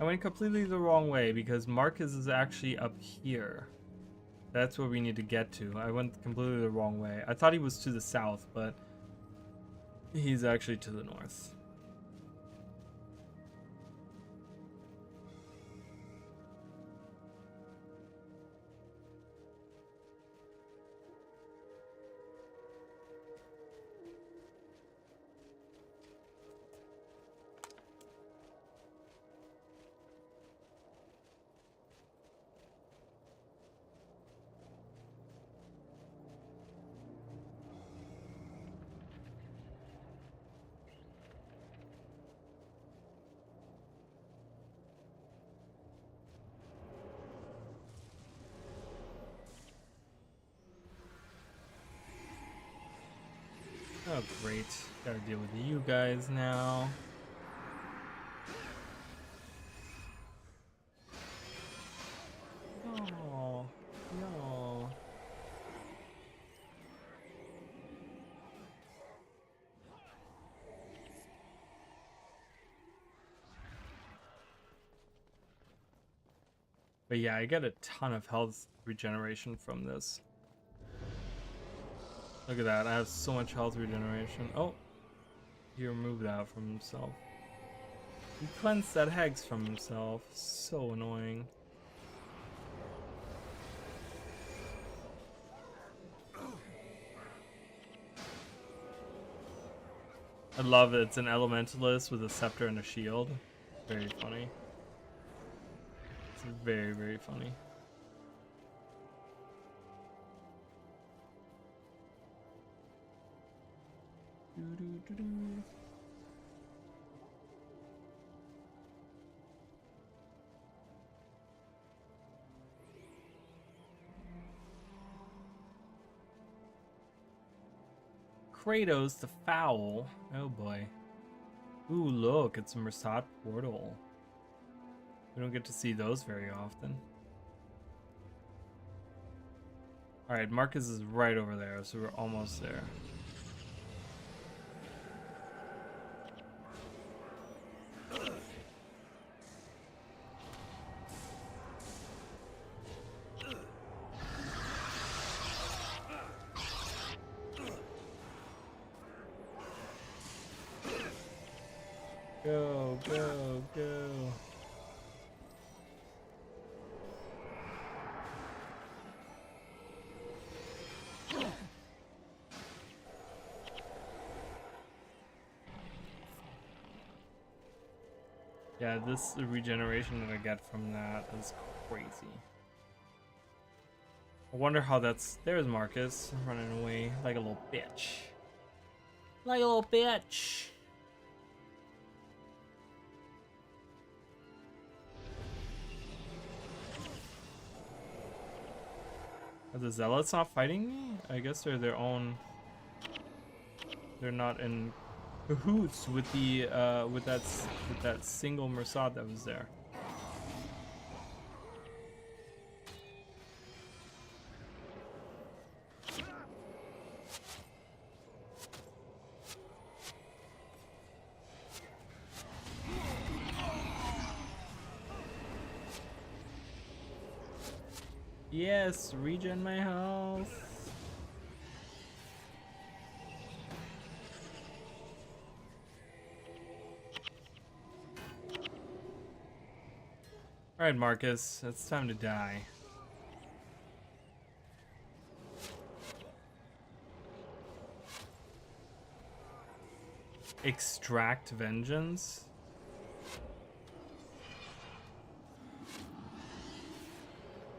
I went completely the wrong way because Marcus is actually up here. That's where we need to get to. I went completely the wrong way. I thought he was to the south, but he's actually to the north. Oh, great. Gotta deal with you guys now. Oh, no. But yeah, I get a ton of health regeneration from this. Look at that. I have so much health regeneration. Oh, he removed that from himself. He cleansed that hex from himself. So annoying. I love it. It's an elementalist with a scepter and a shield. Very funny. It's very, very funny. Kratos the Foul. Oh boy. Ooh, look, it's a Mersat portal. We don't get to see those very often. Alright, Marcus is right over there, so we're almost there. Go, go, go. Yeah, this regeneration that I get from that is crazy. I wonder how that's... There's Marcus running away like a little bitch. Like a little bitch. Are the Zealots not fighting me? I guess they're their own... They're not in cahoots with the with that single Mersat that was there. Yes, regen my health. Alright, Marcus, it's time to die. Extract vengeance?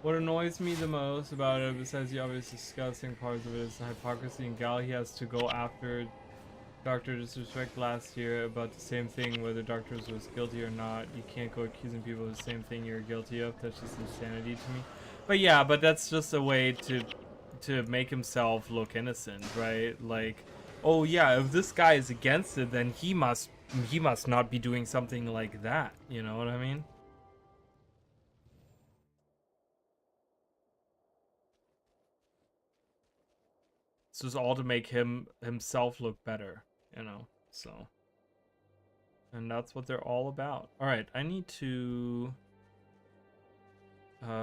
What annoys me the most about it, besides the obvious disgusting parts of it, is the hypocrisy and gall he has to go after Dr. Disrespect last year about the same thing, whether Doctors was guilty or not. You can't go accusing people of the same thing you're guilty of. That's just insanity to me. But yeah, but that's just a way to make himself look innocent, right? Like, oh yeah, if this guy is against it, then he must not be doing something like that. You know what I mean? It's just all to make himself look better, you know. So, and that's what they're all about. All right, I need to.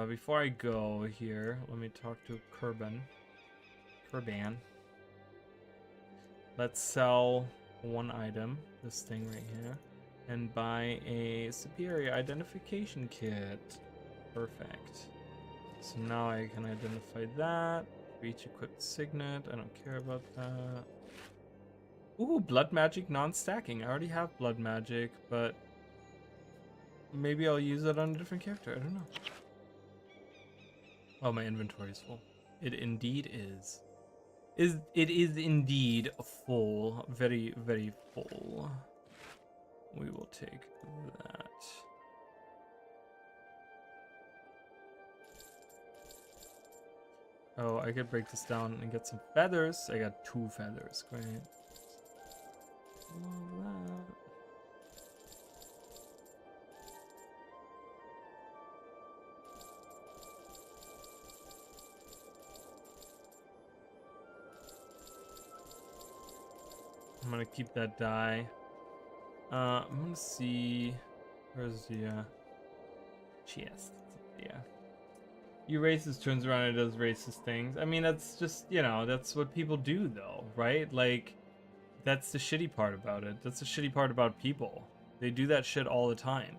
Before I go here, let me talk to Kurban. Let's sell one item, this thing right here, and buy a superior identification kit. Perfect. So now I can identify that. Reach equipped signet. I don't care about that. Ooh, blood magic non-stacking. I already have blood magic, but maybe I'll use it on a different character. I don't know. Oh, my inventory is full. It indeed is. It is indeed full. Very, very full. We will take that. Oh, I could break this down and get some feathers. I got 2 feathers. Great. All that. I'm gonna keep that die. I'm gonna see. Where's the chest? Yeah. You racist turns around and does racist things. I mean, that's just, you know, that's what people do though, right? Like, that's the shitty part about it. That's the shitty part about people. They do that shit all the time.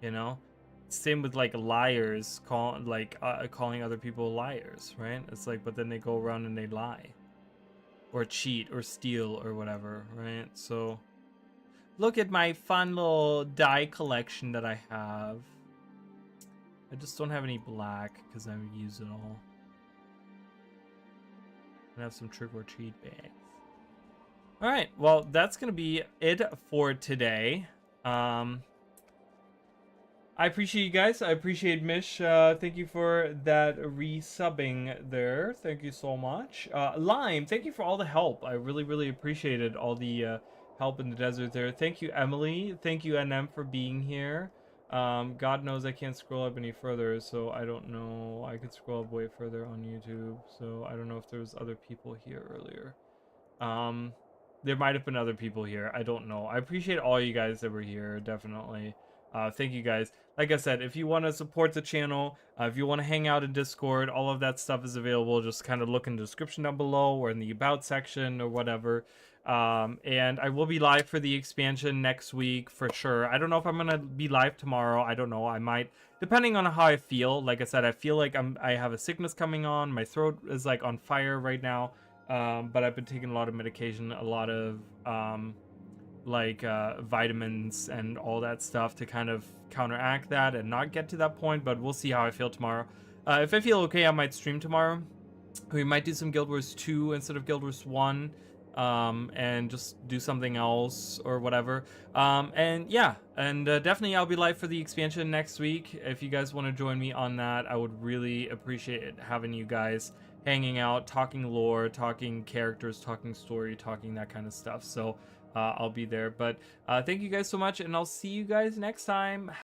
You know? Same with like liars calling other people liars, right? It's like, but then they go around and they lie. Or cheat or steal or whatever, right? So look at my fun little dye collection that I have. I just don't have any black because I use it all. I have some trick or treat bags. All right, well, that's gonna be it for today. I appreciate you guys. I appreciate Mish. Thank you for that resubbing there. Thank you so much. Lime, thank you for all the help. I really, really appreciated all the help in the desert there. Thank you, Emily. Thank you, NM, for being here. God knows I can't scroll up any further, so I don't know. I could scroll up way further on YouTube, so I don't know if there was other people here earlier. There might have been other people here. I don't know. I appreciate all you guys that were here, definitely. Thank you guys. Like I said, if you want to support the channel, if you want to hang out in Discord, all of that stuff is available. Just kind of look in the description down below or in the about section or whatever. And I will be live for the expansion next week for sure. I don't know if I'm gonna be live tomorrow. I don't know. I might, depending on how I feel. Like I said, I feel like I have a sickness coming on. My throat is like on fire right now. But I've been taking a lot of medication, a lot of vitamins and all that stuff to kind of counteract that and not get to that point. But we'll see how I feel tomorrow. If I feel okay, I might stream tomorrow. We might do some Guild Wars 2 instead of Guild Wars 1. And just do something else or whatever. And yeah, and definitely I'll be live for the expansion next week. If you guys want to join me on that, I would really appreciate having you guys hanging out, talking lore, talking characters, talking story, talking that kind of stuff. So I'll be there. But thank you guys so much, and I'll see you guys next time.